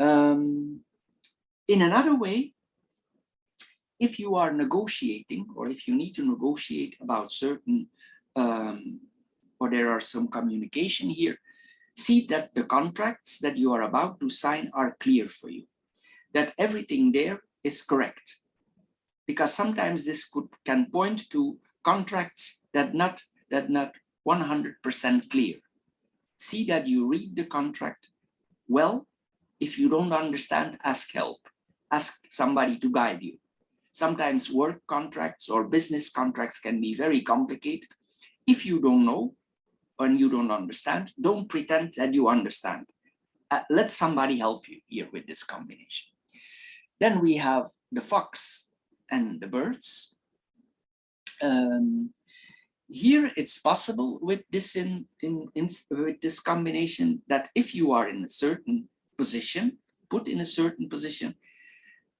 In another way, if you are negotiating, or if you need to negotiate about certain, or there are some communication here, see that the contracts that you are about to sign are clear for you, that everything there is correct. Because sometimes this can point to contracts that not 100% clear. See that you read the contract well. If you don't understand, ask help. Ask somebody to guide you. Sometimes work contracts or business contracts can be very complicated. If you don't know and you don't understand, don't pretend that you understand. Let somebody help you here with this combination. Then we have the fox and the birds. Here it's possible with this with this combination that if you are in a certain position, put in a certain position,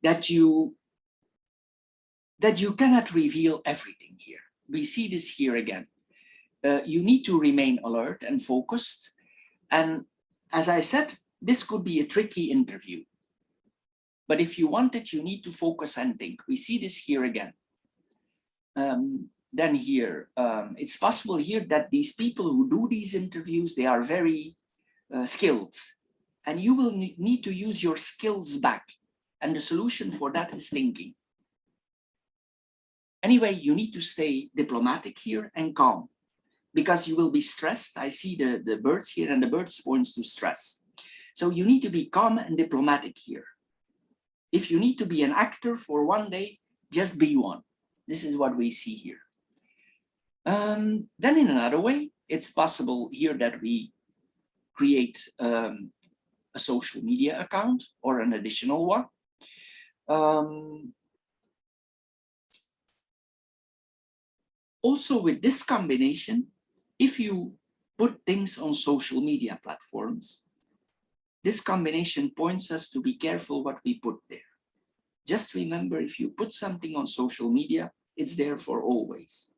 that you cannot reveal everything here. We see this here again. You need to remain alert and focused. And as I said, this could be a tricky interview. But if you want it, you need to focus and think. We see this here again. Then here, it's possible here that these people who do these interviews, they are very skilled. And you will need to use your skills back. And the solution for that is thinking. Anyway, you need to stay diplomatic here and calm, because you will be stressed. I see the birds here, and the birds points to stress. So you need to be calm and diplomatic here. If you need to be an actor for one day, just be one. This is what we see here. Then in another way, it's possible here that we create a social media account or an additional one. Also with this combination, if you put things on social media platforms, this combination points us to be careful what we put there. Just remember, if you put something on social media, it's there for always.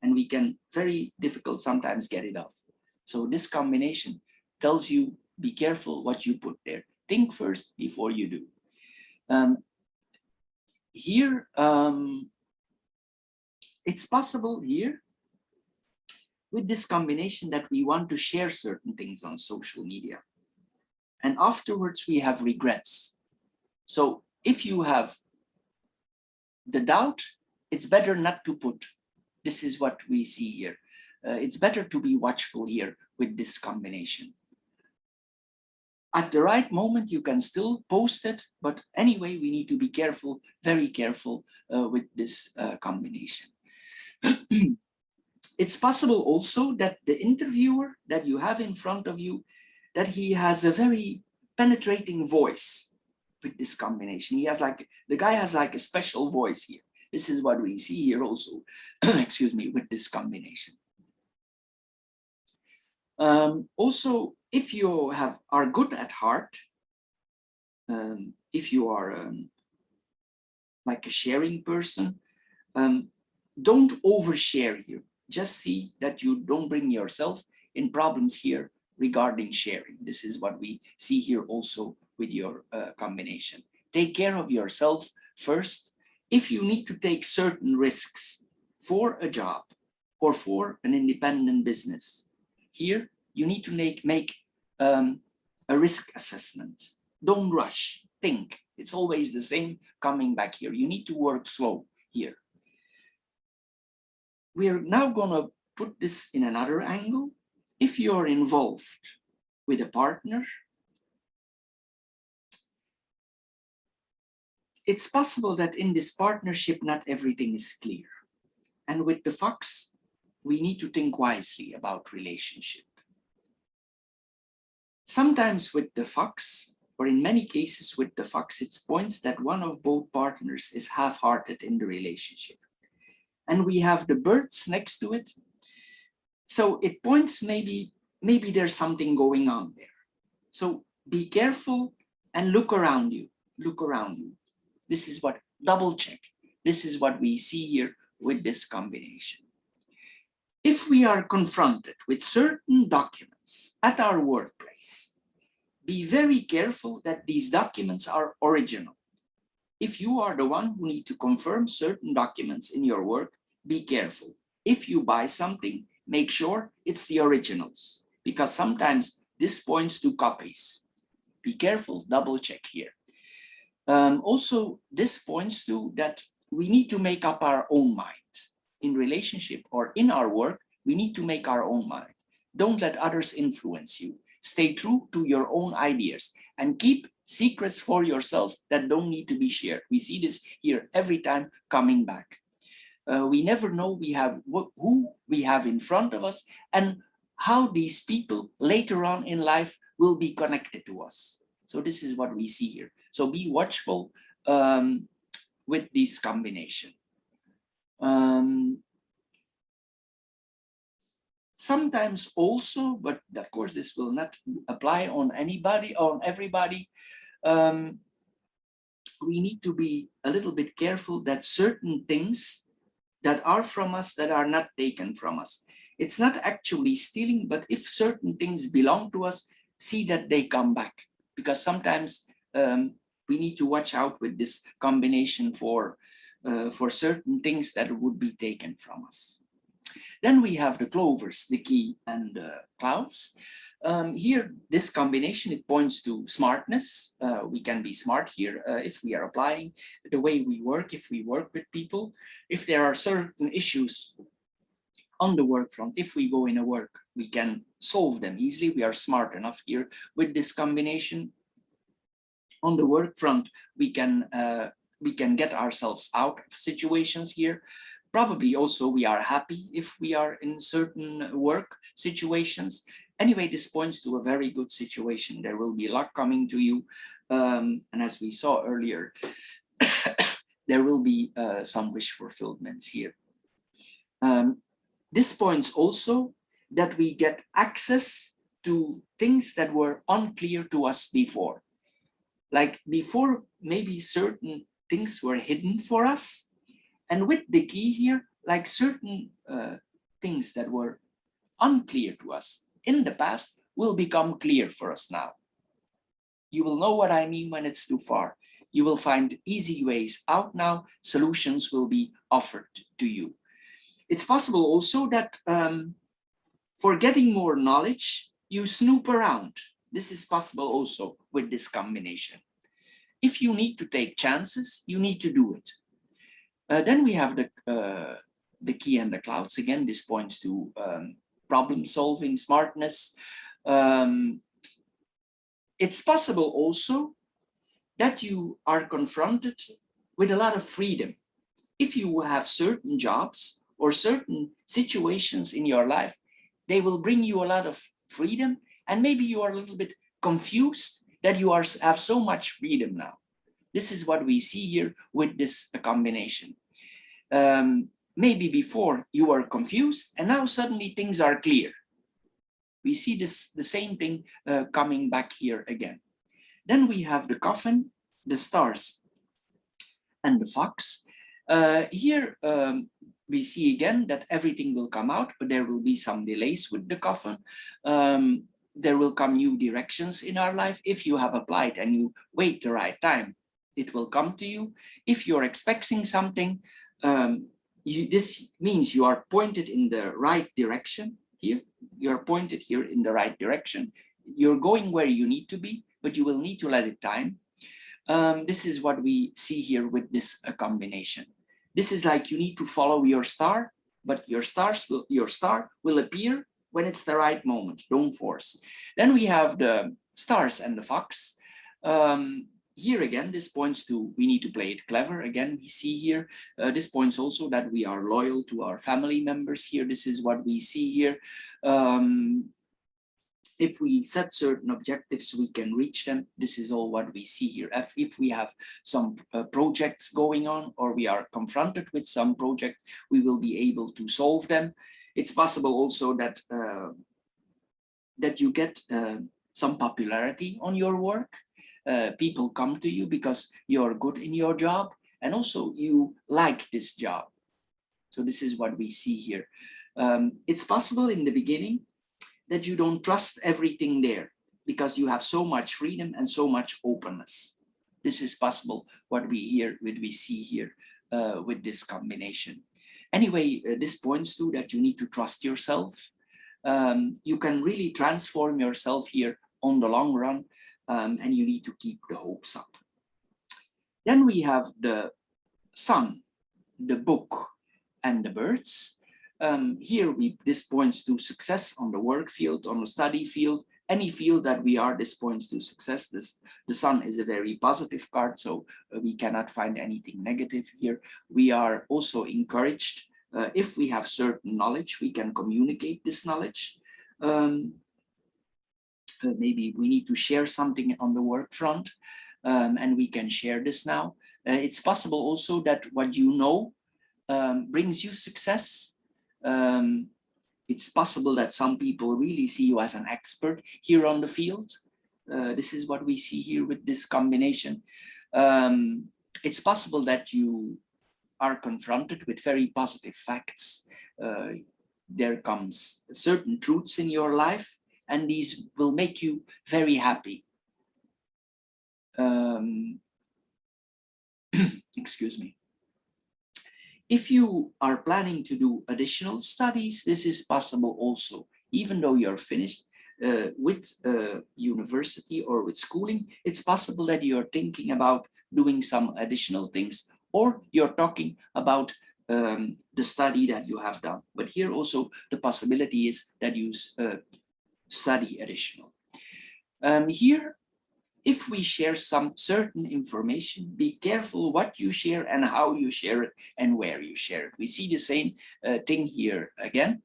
And we can very difficult sometimes get it off. So this combination tells you, be careful what you put there. Think first before you do. Here, it's possible here with this combination that we want to share certain things on social media. And afterwards we have regrets. So if you have the doubt, it's better not to put. This is what we see here. It's better to be watchful here with this combination. At the right moment, you can still post it, but anyway, we need to be careful, very careful with this combination. It's possible also that the interviewer that you have in front of you, that he has a very penetrating voice with this combination. He has like, the guy has like a special voice here. This is what we see here also, excuse me, with this combination. Also, if you are good at heart, if you are like a sharing person, don't overshare here. Just see that you don't bring yourself in problems here regarding sharing. This is what we see here also with your combination. Take care of yourself first. If you need to take certain risks for a job or for an independent business, here you need to make a risk assessment. Don't rush, think. It's always the same coming back here. You need to work slow here. We are now going to put this in another angle. If you're involved with a partner, it's possible that in this partnership, not everything is clear. And with the fox, we need to think wisely about relationship. Sometimes with the fox, or in many cases with the fox, it points that one of both partners is half-hearted in the relationship. And we have the birds next to it. So it points maybe there's something going on there. So be careful and look around you, look around you. This is what, double check. This is what we see here with this combination. If we are confronted with certain documents at our workplace, be very careful that these documents are original. If you are the one who need to confirm certain documents in your work, be careful. If you buy something, make sure it's the originals, because sometimes this points to copies. Be careful, double check here. Also, this points to that we need to make up our own mind. In relationship or in our work, we need to make our own mind. Don't let others influence you. Stay true to your own ideas and keep secrets for yourself that don't need to be shared. We see this here every time coming back. We never know who we have in front of us and how these people later on in life will be connected to us. So this is what we see here. So be watchful with this combination. Sometimes also, but of course this will not apply on anybody, on everybody, we need to be a little bit careful that certain things that are from us that are not taken from us. It's not actually stealing, but if certain things belong to us, see that they come back. Because sometimes we need to watch out with this combination for certain things that would be taken from us. Then we have the clovers, the key and the clouds. Here, this combination, it points to smartness. We can be smart here if we are applying the way we work, if we work with people. If there are certain issues on the work front, if we go in a work, we can solve them easily. We are smart enough here with this combination. On the work front, we can get ourselves out of situations here. Probably also we are happy if we are in certain work situations. Anyway, this points to a very good situation. There will be luck coming to you. And as we saw earlier, there will be some wish fulfillments here. This points also that we get access to things that were unclear to us before. Like before, maybe certain things were hidden for us. And with the key here, like certain things that were unclear to us in the past will become clear for us now. You will know what I mean when it's too far. You will find easy ways out now. Solutions will be offered to you. It's possible also that for getting more knowledge, you snoop around. This is possible also with this combination. If you need to take chances, you need to do it. Then we have the key and the clouds. Again, this points to problem solving, smartness. It's possible also that you are confronted with a lot of freedom. If you have certain jobs or certain situations in your life, they will bring you a lot of freedom, and maybe you are a little bit confused that you have so much freedom now. This is what we see here with this combination. Maybe before you were confused and now suddenly things are clear. We see the same thing coming back here again. Then we have the coffin, the stars, and the fox. Here we see again that everything will come out, but there will be some delays with the coffin. There will come new directions in our life. If you have applied and you wait the right time, it will come to you. If you're expecting something, this means you are pointed in the right direction here. You're pointed here in the right direction. You're going where you need to be, but you will need to let it time. This is what we see here with this combination. This is like you need to follow your star, but your star will appear when it's the right moment. Don't force. Then we have the stars and the fox. Here again, this points to we need to play it clever. Again, we see here, this points also that we are loyal to our family members here. This is what we see here. If we set certain objectives, we can reach them. This is all what we see here. If we have some projects going on, or we are confronted with some projects, we will be able to solve them. It's possible also that that you get some popularity on your work. People come to you because you're good in your job, and also you like this job. So this is what we see here. It's possible in the beginning that you don't trust everything there because you have so much freedom and so much openness. This is possible what we see here with this combination. Anyway, this points to that you need to trust yourself. You can really transform yourself here on the long run, and you need to keep the hopes up. Then we have the sun, the book, and the birds. Here this points to success on the work field, on the study field, any field that we are, this points to success. The sun is a very positive card, so we cannot find anything negative here. We are also encouraged. If we have certain knowledge, we can communicate this knowledge. Maybe we need to share something on the work front, and we can share this now. It's possible also that what you know brings you success. It's possible that some people really see you as an expert here on the field. This is what we see here with this combination. It's possible that you are confronted with very positive facts. There comes certain truths in your life, and these will make you very happy. Excuse me. If you are planning to do additional studies, this is possible also. Even though you're finished with university or with schooling, it's possible that you're thinking about doing some additional things, or you're talking about the study that you have done. But here also the possibility is that you study additional. Here, if we share some certain information, be careful what you share and how you share it and where you share it. We see the same thing here again.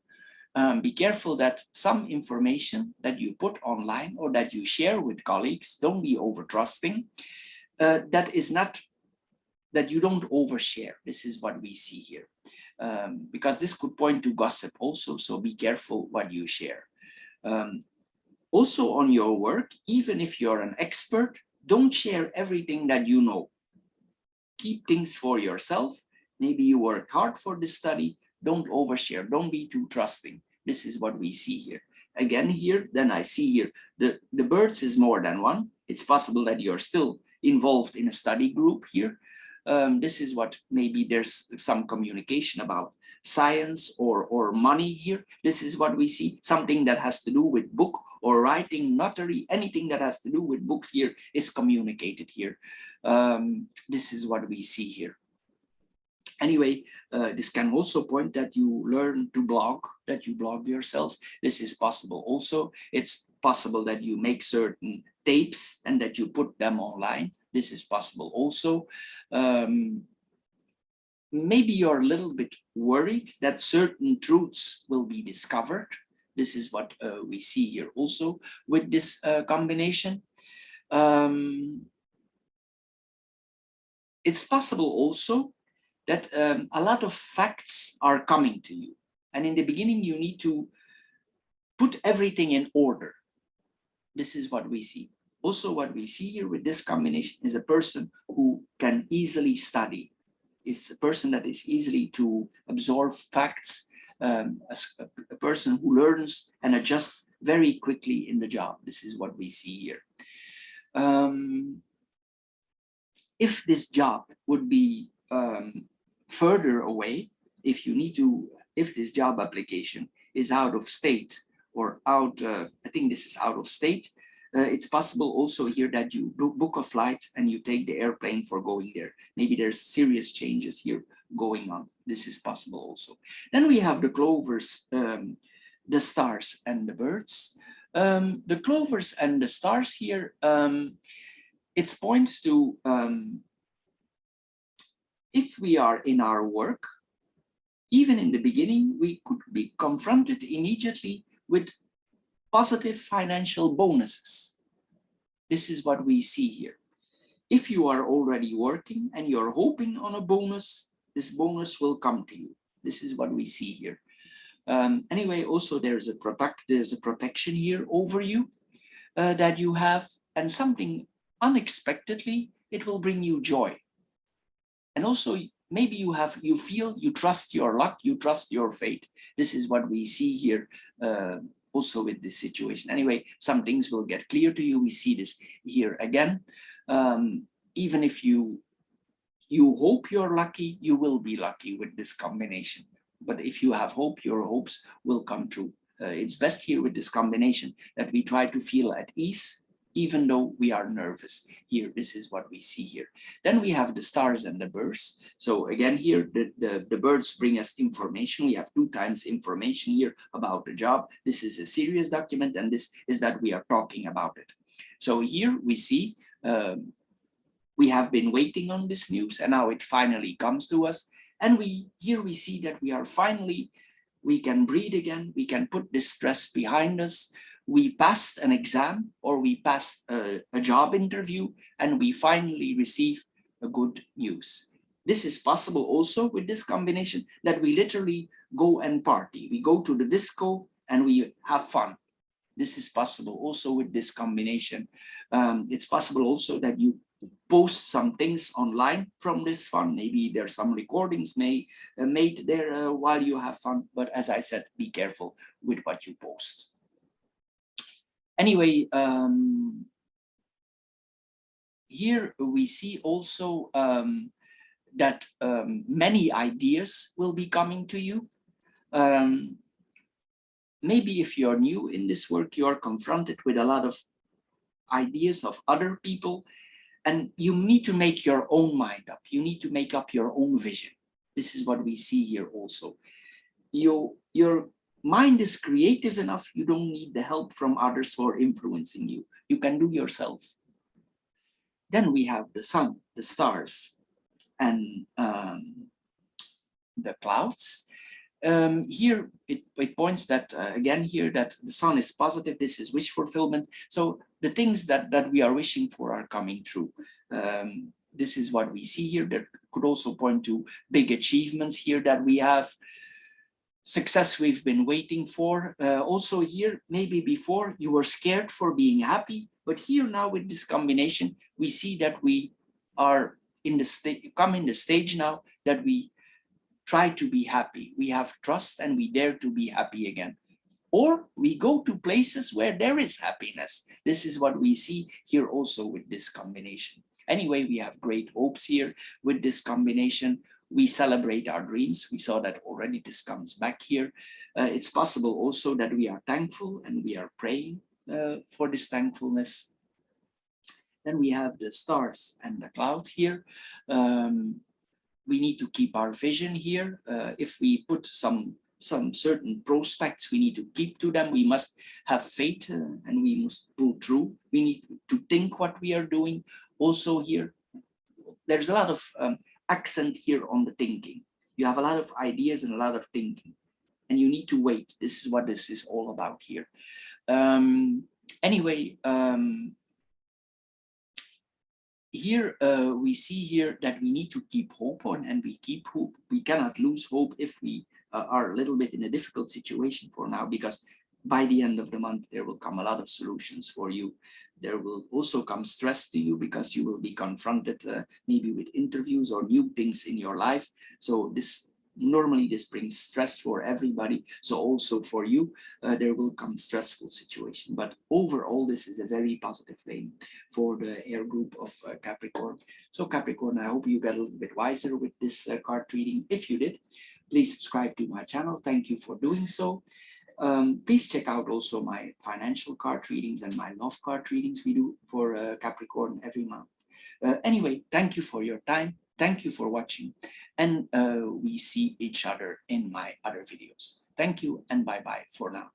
Be careful that some information that you put online or that you share with colleagues, don't be over trusting. That is not, that you don't overshare. This is what we see here. Because this could point to gossip also, so be careful what you share. Also on your work, even if you're an expert, don't share everything that you know. Keep things for yourself. Maybe you work hard for this study. Don't overshare. Don't be too trusting. This is what we see here. Again here, then I see here, the birds is more than one. It's possible that you're still involved in a study group here. This is what maybe there's some communication about science or money here. This is what we see. Something that has to do with book or writing, notary, anything that has to do with books here is communicated here. This is what we see here. Anyway, this can also point that you learn to blog, that you blog yourself. This is possible also. It's possible that you make certain tapes and that you put them online. This is possible also. Maybe you're a little bit worried that certain truths will be discovered. This is what we see here also with this combination. It's possible also that a lot of facts are coming to you. And in the beginning, you need to put everything in order. This is what we see. Also, what we see here with this combination is a person who can easily study. It's a person that is easily to absorb facts, a person who learns and adjusts very quickly in the job. This is what we see here. If this job would be further away, if this job application is out of state or out, I think this is out of state, it's possible also here that you book a flight and you take the airplane for going there. Maybe there's serious changes here going on. This is possible also. Then we have the clovers, the stars and the birds. The clovers and the stars here, it points to if we are in our work, even in the beginning, we could be confronted immediately with positive financial bonuses. This is what we see here. If you are already working and you're hoping on a bonus, this bonus will come to you. This is what we see here. Anyway, also there's a protection here over you that you have, and something unexpectedly, it will bring you joy. And also maybe you feel you trust your luck, you trust your fate. This is what we see here also with this situation. Anyway, some things will get clear to you. We see this here again. Even if you hope you're lucky, you will be lucky with this combination. But if you have hope, your hopes will come true. It's best here with this combination that we try to feel at ease even though we are nervous. Here, this is what we see here. Then we have the stars and the birds. So again, here, the birds bring us information. We have 2 times information here about the job. This is a serious document, and this is that we are talking about it. So here we see we have been waiting on this news, and now it finally comes to us. And here we see that we are finally, we can breathe again. We can put this stress behind us. We passed an exam, or we passed a job interview, and we finally receive a good news. This is possible also with this combination, that we literally go and party. We go to the disco and we have fun. This is possible also with this combination. It's possible also that you post some things online from this fun. Maybe there's some recordings made there while you have fun. But as I said, be careful with what you post. Anyway, here we see also that many ideas will be coming to you. Maybe if you're new in this work, you're confronted with a lot of ideas of other people, and you need to make your own mind up. You need to make up your own vision. This is what we see here also. Your mind is creative enough. You don't need the help from others for influencing you. You can do yourself. Then we have the sun, the stars, and the clouds. Here it points that again here that the sun is positive. This is wish fulfillment. So the things that we are wishing for are coming true. This is what we see here. That could also point to big achievements here that we have, success we've been waiting for. Also here, maybe before you were scared for being happy, but here now with this combination, we see that we are in the stage now that we try to be happy. We have trust and we dare to be happy again. Or we go to places where there is happiness. This is what we see here also with this combination. Anyway, we have great hopes here with this combination. We celebrate our dreams. We saw that already. This comes back here. It's possible also that we are thankful and we are praying for this thankfulness. Then we have the stars and the clouds here. We need to keep our vision here. If we put some certain prospects, we need to keep to them. We must have faith and we must pull through. We need to think what we are doing. Also here, there's a lot of accent here on the thinking. You have a lot of ideas and a lot of thinking, and you need to wait. This is what this is all about here. Anyway, here we see here that we need to keep hope on, and we keep hope. We cannot lose hope if we are a little bit in a difficult situation for now, because by the end of the month, there will come a lot of solutions for you. There will also come stress to you because you will be confronted maybe with interviews or new things in your life. So normally this brings stress for everybody. So also for you, there will come stressful situation. But overall, this is a very positive thing for the air group of Capricorn. So Capricorn, I hope you got a little bit wiser with this card reading. If you did, please subscribe to my channel. Thank you for doing so. Please check out also my financial card readings and my love card readings we do for Capricorn every month. Anyway, thank you for your time. Thank you for watching. And we see each other in my other videos. Thank you and bye-bye for now.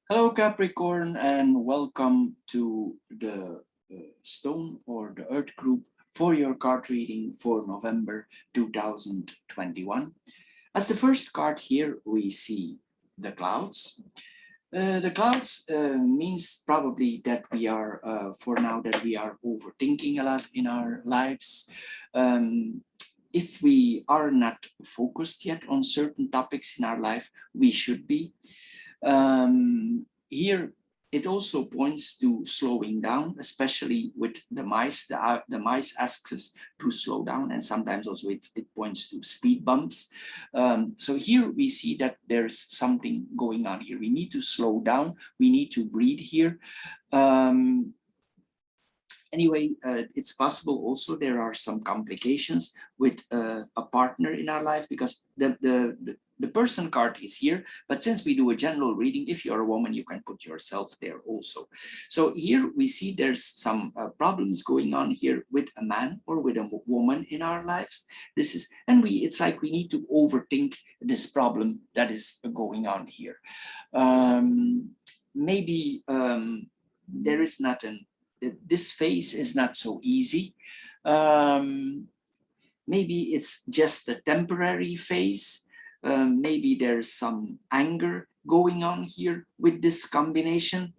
Hello Capricorn, and welcome to the stone or the earth group for your card reading for November 2021. As the first card here, we see the clouds. The clouds means probably that we are, for now, that we are overthinking a lot in our lives. If we are not focused yet on certain topics in our life, we should be. Here, it also points to slowing down, especially with the mice. The mice asks us to slow down, and sometimes also it points to speed bumps. So here we see that there's something going on here. We need to slow down. We need to breathe here. Anyway, it's possible also there are some complications with a partner in our life, because the person card is here, but since we do a general reading, if you're a woman, you can put yourself there also. So here we see there's some problems going on here with a man or with a woman in our lives. This is, and it's like we need to overthink this problem that is going on here. Maybe there is not this phase is not so easy. Maybe it's just a temporary phase. Maybe there's some anger going on here with this combination.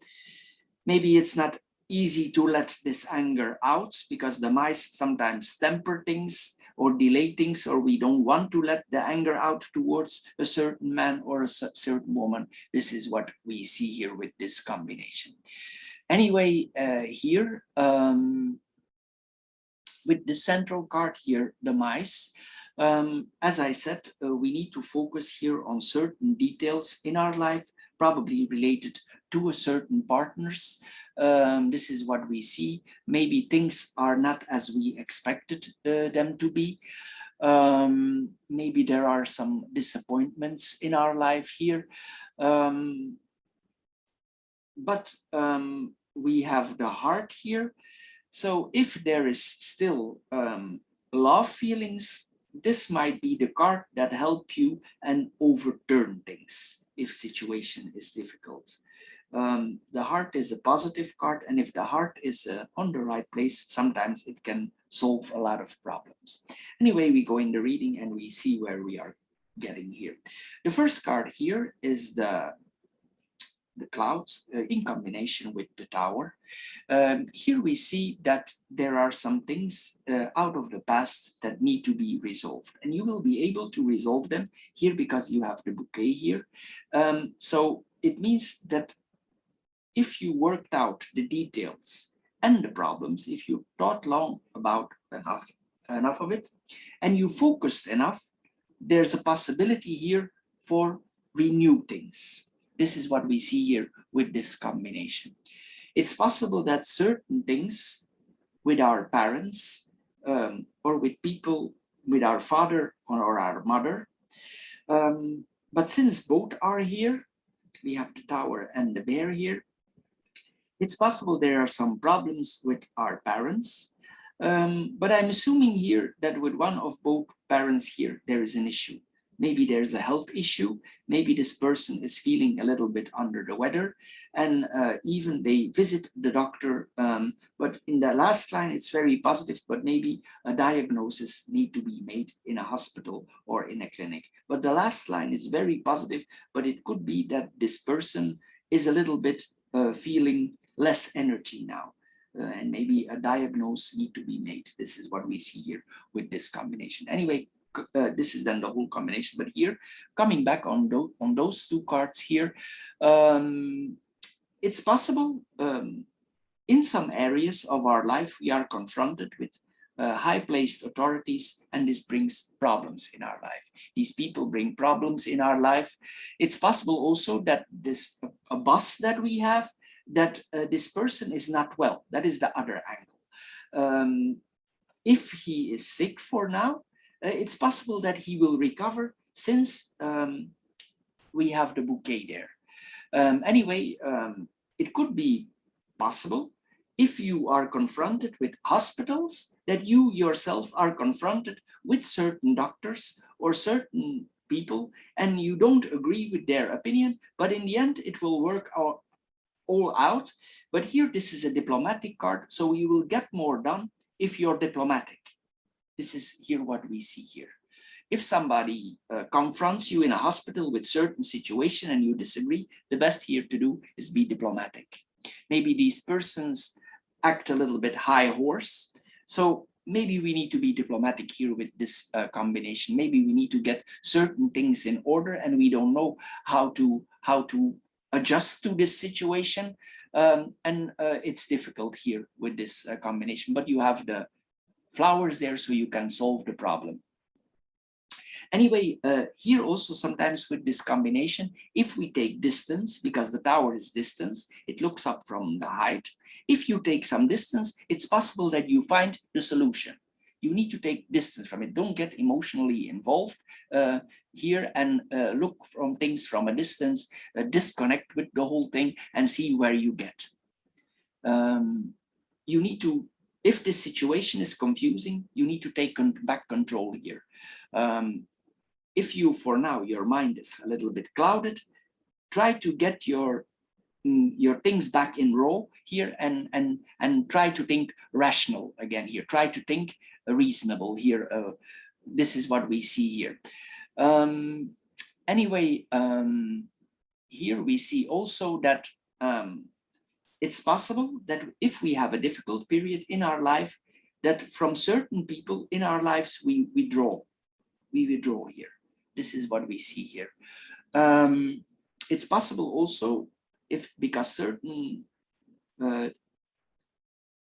Maybe it's not easy to let this anger out, because the mice sometimes temper things or delay things, or we don't want to let the anger out towards a certain man or a certain woman. This is what we see here with this combination. Anyway, here, with the central card here, the mice, as I said, we need to focus here on certain details in our life, probably related to a certain partners. This is what we see. Maybe things are not as we expected them to be. Maybe there are some disappointments in our life here. But we have the heart here. So if there is still love feelings, this might be the card that help you and overturn things if situation is difficult. The heart is a positive card, and if the heart is on the right place, sometimes it can solve a lot of problems. Anyway, we go in the reading and we see where we are getting here. The first card here is the clouds in combination with the tower. Here we see that there are some things out of the past that need to be resolved, and you will be able to resolve them here because you have the bouquet here. So it means that if you worked out the details and the problems, if you thought long about enough of it, and you focused enough, there's a possibility here for renew things. This is what we see here with this combination. It's possible that certain things with our parents or with people, with our father or our mother, but since both are here, we have the tower and the bear here, it's possible there are some problems with our parents, but I'm assuming here that with one of both parents here, there is an issue. Maybe there's a health issue. Maybe this person is feeling a little bit under the weather, and even they visit the doctor. But in the last line, it's very positive, but maybe a diagnosis need to be made in a hospital or in a clinic. But the last line is very positive, but it could be that this person is a little bit feeling less energy now. And maybe a diagnosis need to be made. This is what we see here with this combination. Anyway, this is then the whole combination, but here, coming back on those two cards here, it's possible in some areas of our life we are confronted with high-placed authorities, and this brings problems in our life. These people bring problems in our life. It's possible also that a boss that we have, that this person is not well. That is the other angle. If he is sick for now, it's possible that he will recover, since we have the bouquet there. Anyway, it could be possible if you are confronted with hospitals, that you yourself are confronted with certain doctors or certain people, and you don't agree with their opinion, but in the end it will work all out. But here, this is a diplomatic card, so you will get more done if you're diplomatic. This is here what we see here. If somebody confronts you in a hospital with certain situation and you disagree, the best here to do is be diplomatic. Maybe these persons act a little bit high horse. So maybe we need to be diplomatic here with this combination. Maybe we need to get certain things in order, and we don't know how to adjust to this situation. And it's difficult here with this combination, but you have the flowers there, so you can solve the problem. Anyway, here also sometimes with this combination, if we take distance, because the tower is distance, it looks up from the height. If you take some distance, it's possible that you find the solution. You need to take distance from it. Don't get emotionally involved here and look from things from a distance, disconnect with the whole thing and see where you get. You need to, if this situation is confusing, you need to take back control here. If you, for now, your mind is a little bit clouded, try to get your things back in row here and try to think rational again here. Try to think reasonable here. This is what we see here. Anyway, here we see also that it's possible that if we have a difficult period in our life, that from certain people in our lives, we withdraw here. This is what we see here. It's possible also if, because certain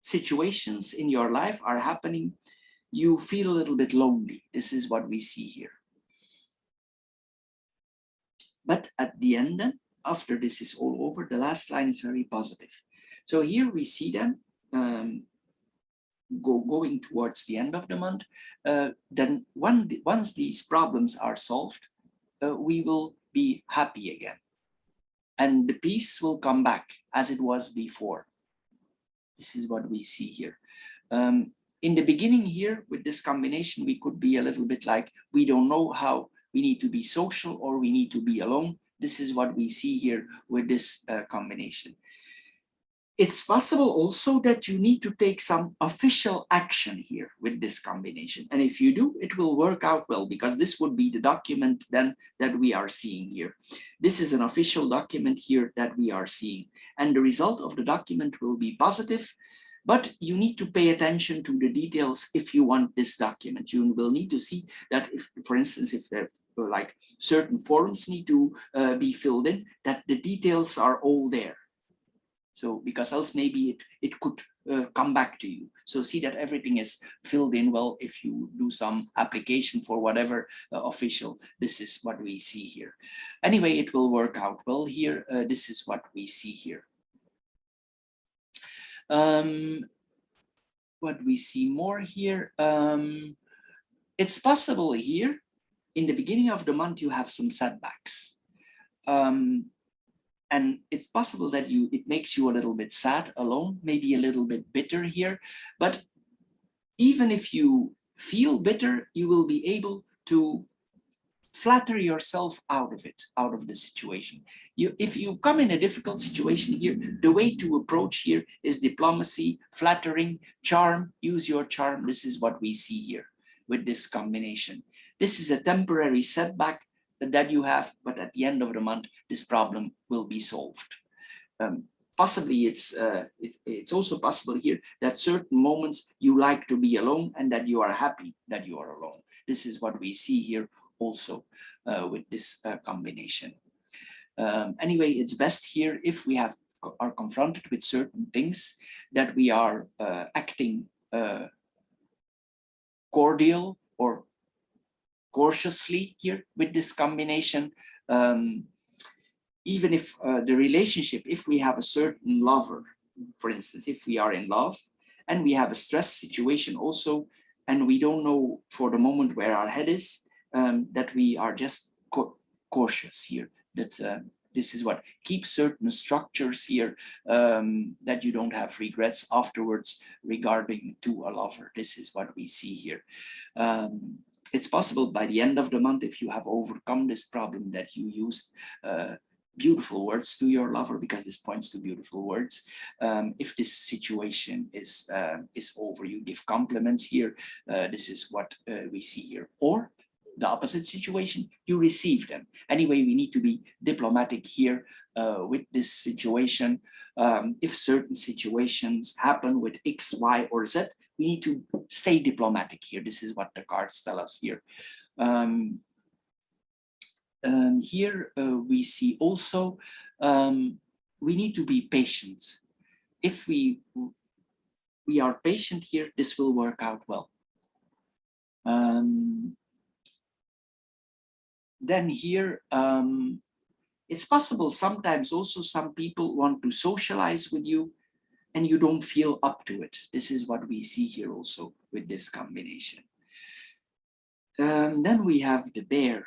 situations in your life are happening, you feel a little bit lonely. This is what we see here. But at the end, then, after this is all over, the last line is very positive. So here we see them going towards the end of the month. Then once these problems are solved, we will be happy again. And the peace will come back as it was before. This is what we see here. In the beginning here, with this combination, we could be a little bit like, we don't know how we need to be social or we need to be alone. This is what we see here with this combination. It's possible also that you need to take some official action here with this combination. And if you do, it will work out well, because this would be the document then that we are seeing here. This is an official document here that we are seeing. And the result of the document will be positive, but you need to pay attention to the details if you want this document. You will need to see that if, for instance, if there like certain forms need to be filled in, that the details are all there. So because else maybe it could come back to you. So see that everything is filled in well if you do some application for whatever official. This is what we see here. Anyway, it will work out well here. This is what we see here. What we see more here, it's possible here in the beginning of the month you have some setbacks. And it's possible that it makes you a little bit sad, alone, maybe a little bit bitter here. But even if you feel bitter, you will be able to flatter yourself out of it, out of the situation. If you come in a difficult situation here, the way to approach here is diplomacy, flattering, charm, use your charm. This is what we see here with this combination. This is a temporary setback that you have, but at the end of the month, this problem will be solved. Possibly it's also possible here that certain moments you like to be alone and that you are happy that you are alone. This is what we see here also with this combination. Anyway, it's best here if we are confronted with certain things that we are acting cordial or cautiously here with this combination. Even if the relationship, if we have a certain lover, for instance, if we are in love and we have a stress situation also, and we don't know for the moment where our head is, that we are just cautious here, that this is what keeps certain structures here, that you don't have regrets afterwards regarding to a lover. This is what we see here. It's possible by the end of the month, if you have overcome this problem, that you used beautiful words to your lover, because this points to beautiful words. If this situation is over, you give compliments here. This is what we see here. Or the opposite situation, you receive them. Anyway, we need to be diplomatic here with this situation. If certain situations happen with X, Y, or Z, we need to stay diplomatic here. This is what the cards tell us here. Here we see also we need to be patient. If we are patient here, this will work out well. Then here, it's possible sometimes also some people want to socialize with you and you don't feel up to it. This is what we see here also with this combination. Then we have the bear,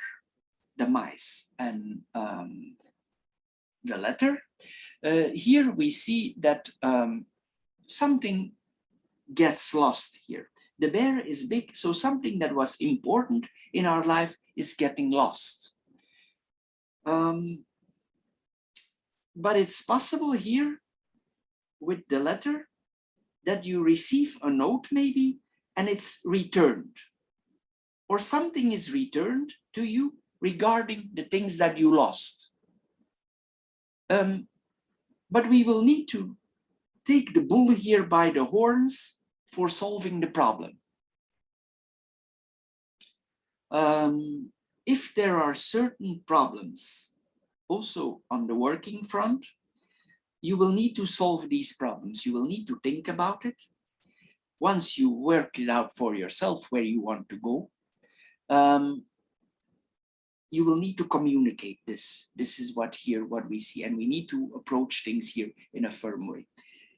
the mice, and the letter. Here we see that something gets lost here. The bear is big, so something that was important in our life is getting lost. But it's possible here with the letter that you receive a note maybe and it's returned, or something is returned to you regarding the things that you lost. But we will need to take the bull here by the horns for solving the problem. If there are certain problems also on the working front, you will need to solve these problems. You will need to think about it. Once you work it out for yourself where you want to go, you will need to communicate this. This is what we see, and we need to approach things here in a firm way.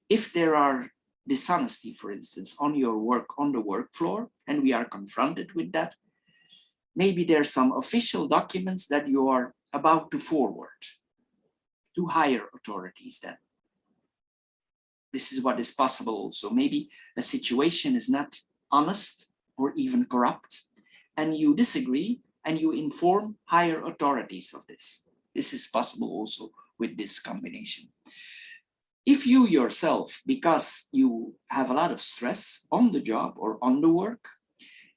If there are dishonesty, for instance, on your work, on the work floor, and we are confronted with that, maybe there's some official documents that you are about to forward to higher authorities then. This is what is possible also. Maybe a situation is not honest or even corrupt, and you disagree and you inform higher authorities of this. This is possible also with this combination. If you yourself, because you have a lot of stress on the job or on the work,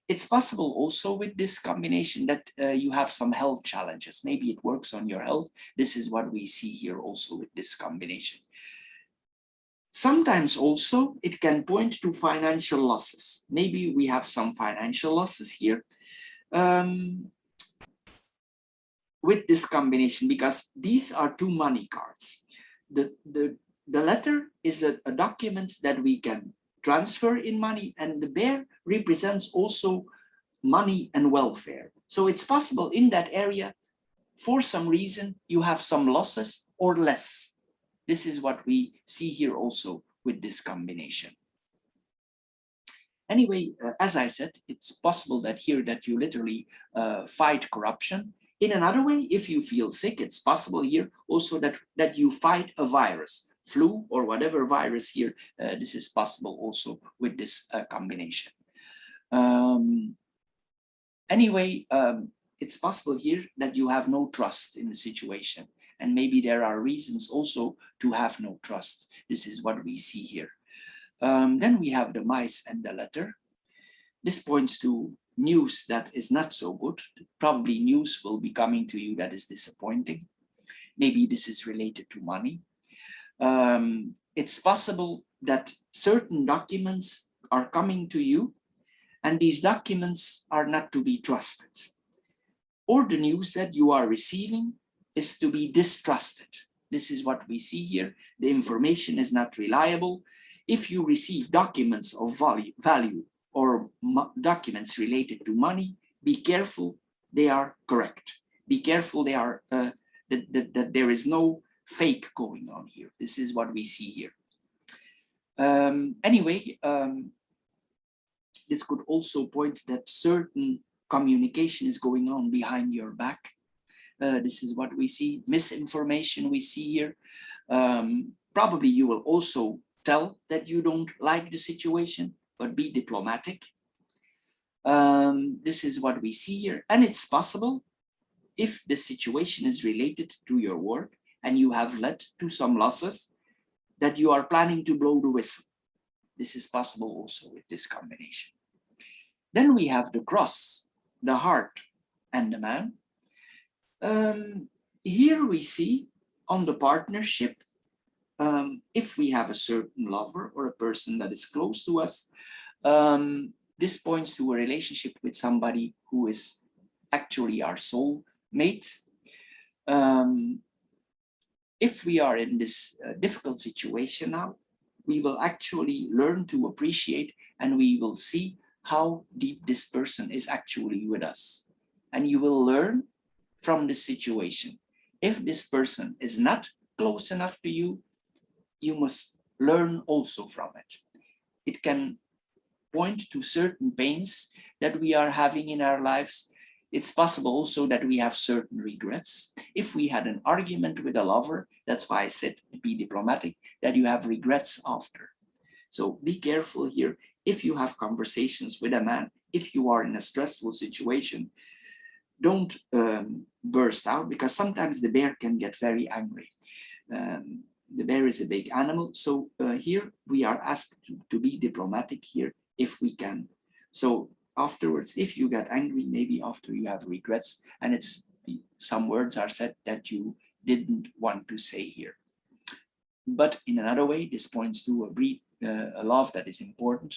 it's possible also with this combination that you have some health challenges. Maybe it works on your health. This is what we see here also with this combination. Sometimes also it can point to financial losses. Maybe we have some financial losses here with this combination, because these are two money cards. The letter is a document that we can transfer in money, and the bear represents also money and welfare. So it's possible in that area, for some reason, you have some losses or less. This is what we see here also with this combination. Anyway, as I said, it's possible that here that you literally fight corruption. In another way, if you feel sick, it's possible here also that you fight a virus, flu or whatever virus here. This is possible also with this combination. Anyway, it's possible here that you have no trust in the situation. And maybe there are reasons also to have no trust. This is what we see here. Then we have the mice and the letter. This points to news that is not so good. Probably news will be coming to you that is disappointing. Maybe this is related to money. It's possible that certain documents are coming to you and these documents are not to be trusted. Or the news that you are receiving is to be distrusted. This is what we see here. The information is not reliable. If you receive documents of value or documents related to money, be careful, they are correct. Be careful, they are that there is no fake going on here. This is what we see here. Anyway, this could also point that certain communication is going on behind your back. This is what we see. Misinformation we see here. Probably you will also tell that you don't like the situation, but be diplomatic. This is what we see here. And it's possible, if the situation is related to your work and you have led to some losses, that you are planning to blow the whistle. This is possible also with this combination. Then we have the cross, the heart, and the man. Here we see on the partnership, if we have a certain lover or a person that is close to us, this points to a relationship with somebody who is actually our soul mate. If we are in this difficult situation now, we will actually learn to appreciate, and we will see how deep this person is actually with us. And you will learn from this situation. If this person is not close enough to you, you must learn also from it. It can point to certain pains that we are having in our lives. It's possible also that we have certain regrets. If we had an argument with a lover, that's why I said be diplomatic, that you have regrets after. So be careful here. If you have conversations with a man, if you are in a stressful situation, don't burst out, because sometimes the bear can get very angry. The bear is a big animal. So here we are asked to be diplomatic here if we can. So afterwards, if you get angry, maybe after you have regrets, and some words are said that you didn't want to say here. But in another way, this points to a love that is important,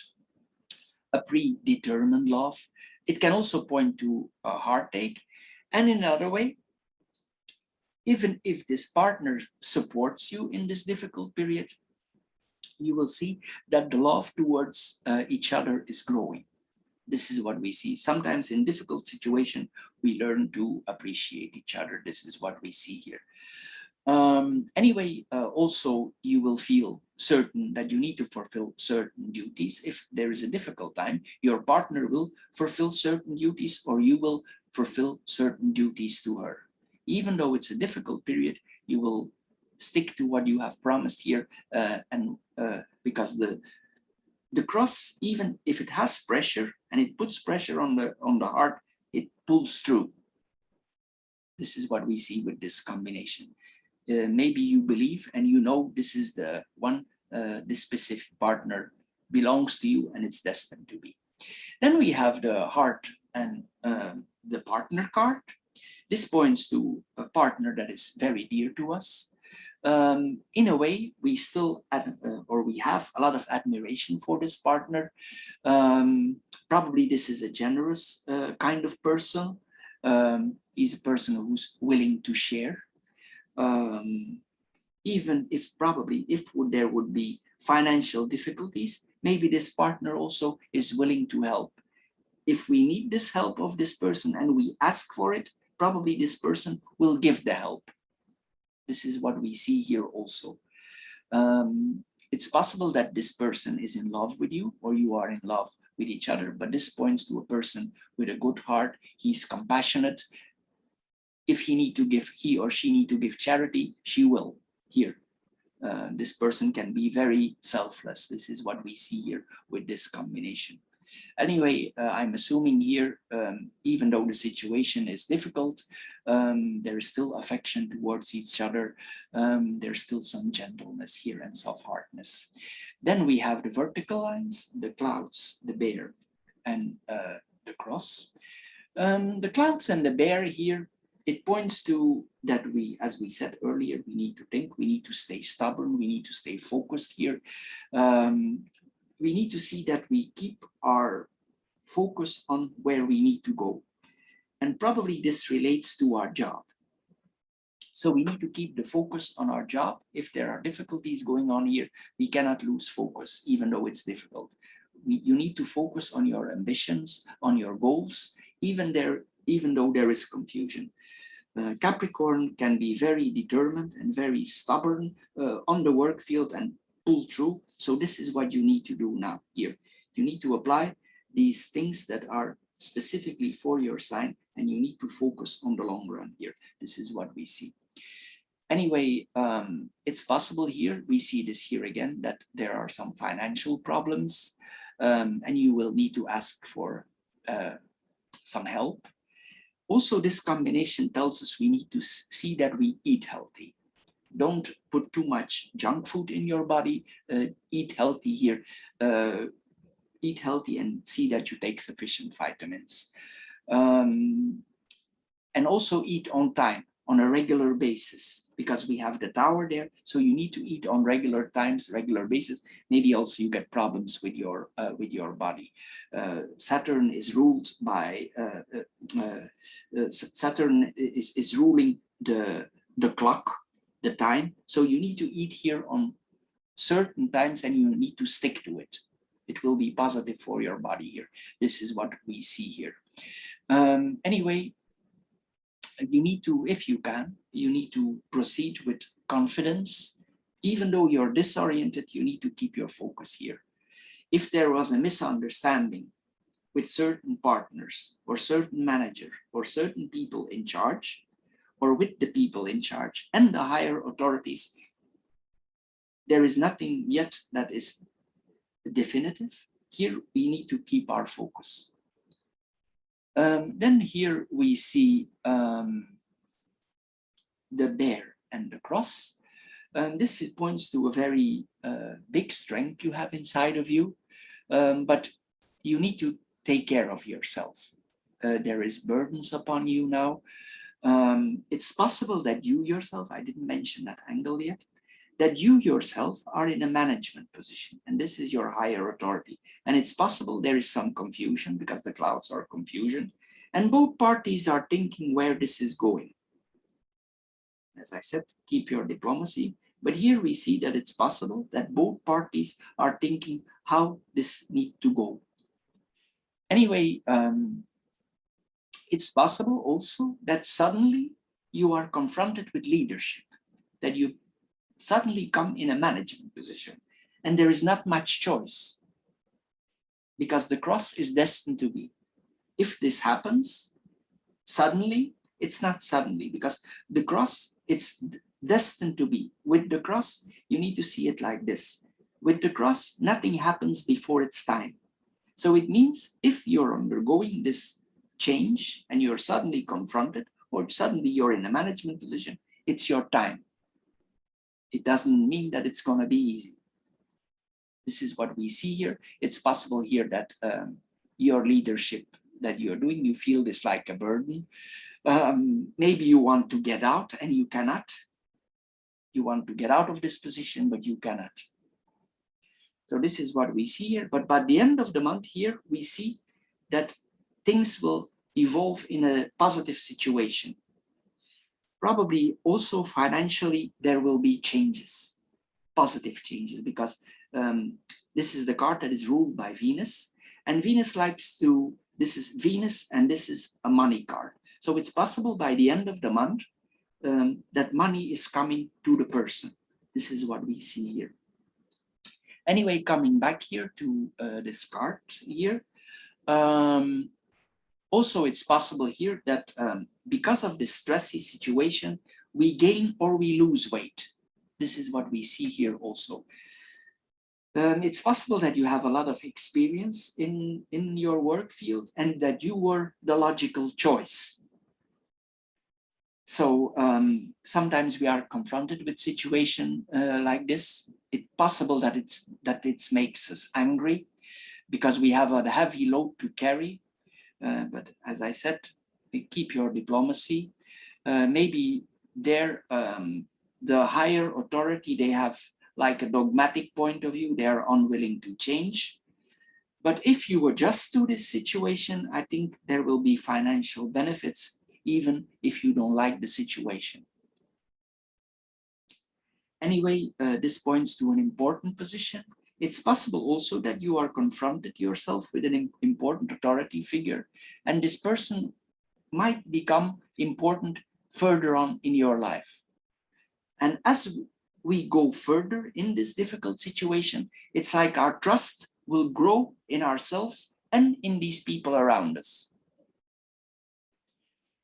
a predetermined love. It can also point to a heartache. And in another way, even if this partner supports you in this difficult period, you will see that the love towards each other is growing. This is what we see. Sometimes in difficult situations, we learn to appreciate each other. This is what we see here. Anyway, also you will feel certain that you need to fulfill certain duties. If there is a difficult time, your partner will fulfill certain duties, or you will fulfill certain duties to her. Even though it's a difficult period, you will stick to what you have promised here, because the cross, even if it has pressure and it puts pressure on the heart, it pulls through. This is what we see with this combination. Maybe you believe and you know this is the one, this specific partner belongs to you and it's destined to be. Then we have the heart and the partner card. This points to a partner that is very dear to us. In a way, we still we have a lot of admiration for this partner. Probably this is a generous kind of person. He's a person who's willing to share. Even if there would be financial difficulties, maybe this partner also is willing to help. If we need this help of this person and we ask for it, probably this person will give the help. This is what we see here also. It's possible that this person is in love with you, or you are in love with each other, but this points to a person with a good heart. He's compassionate. If he or she need to give charity, she will. Here, this person can be very selfless. This is what we see here with this combination. Anyway, I'm assuming here, even though the situation is difficult, there is still affection towards each other. There's still some gentleness here and soft-heartedness. Then we have the vertical lines, the clouds, the bear, and the cross. The clouds and the bear here, it points to that we, as we said earlier, we need to think, we need to stay stubborn, we need to stay focused here. We need to see that we keep our focus on where we need to go. And probably this relates to our job. So we need to keep the focus on our job. If there are difficulties going on here, we cannot lose focus, even though it's difficult. You need to focus on your ambitions, on your goals, even though there is confusion. Capricorn can be very determined and very stubborn on the work field and pull through. So this is what you need to do now here. You need to apply these things that are specifically for your sign, and you need to focus on the long run here. This is what we see. Anyway, it's possible here, we see this here again, that there are some financial problems, and you will need to ask for some help. Also, this combination tells us we need to see that we eat healthy. Don't put too much junk food in your body. Eat healthy here. Eat healthy and see that you take sufficient vitamins. And also eat on time, on a regular basis, because we have the tower there. So you need to eat on regular times, regular basis. Maybe also you get problems with your body. Saturn is ruled by Saturn is ruling the clock, the time. So you need to eat here on certain times, and you need to stick to it. It will be positive for your body here. This is what we see here. Anyway, you need to, if you can, you need to proceed with confidence. Even though you're disoriented, you need to keep your focus here. If there was a misunderstanding with certain partners or certain manager or certain people in charge, or with the people in charge and the higher authorities, there is nothing yet that is definitive. Here we need to keep our focus. Then here we see the bear and the cross. This points to a very big strength you have inside of you, but you need to take care of yourself. There is burdens upon you now. It's possible that you yourself, I didn't mention that angle yet, that you yourself are in a management position, and this is your higher authority. And it's possible there is some confusion because the clouds are confusion, and both parties are thinking where this is going. As I said, keep your diplomacy. But here we see that it's possible that both parties are thinking how this needs to go. Anyway, it's possible also that suddenly you are confronted with leadership, that you suddenly come in a management position and there is not much choice because the cross is destined to be. If this happens suddenly, it's not suddenly because the cross, it's destined to be. With the cross, you need to see it like this. With the cross, nothing happens before its time. So it means if you're undergoing this change and you're suddenly confronted or suddenly you're in a management position, it's your time. It doesn't mean that it's going to be easy. This is what we see here. It's possible here that your leadership that you're doing, you feel this like a burden. Maybe you want to get out and you cannot. You want to get out of this position, but you cannot. So this is what we see here. But by the end of the month here, we see that things will evolve in a positive situation. Probably also financially, there will be changes, positive changes, because this is the card that is ruled by Venus. And Venus likes to, this is Venus and this is a money card. So it's possible by the end of the month that money is coming to the person. This is what we see here. Anyway, coming back here to this card here, also it's possible here that because of this stressy situation, we gain or we lose weight. This is what we see here also. It's possible that you have a lot of experience in your work field and that you were the logical choice. So sometimes we are confronted with situation like this. It's possible that it makes us angry because we have a heavy load to carry. But as I said, keep your diplomacy. Maybe there, the higher authority, they have like a dogmatic point of view. They are unwilling to change. But if you adjust to this situation, I think there will be financial benefits, even if you don't like the situation. Anyway, this points to an important position. It's possible also that you are confronted yourself with an important authority figure, and this person might become important further on in your life. And as we go further in this difficult situation, it's like our trust will grow in ourselves and in these people around us.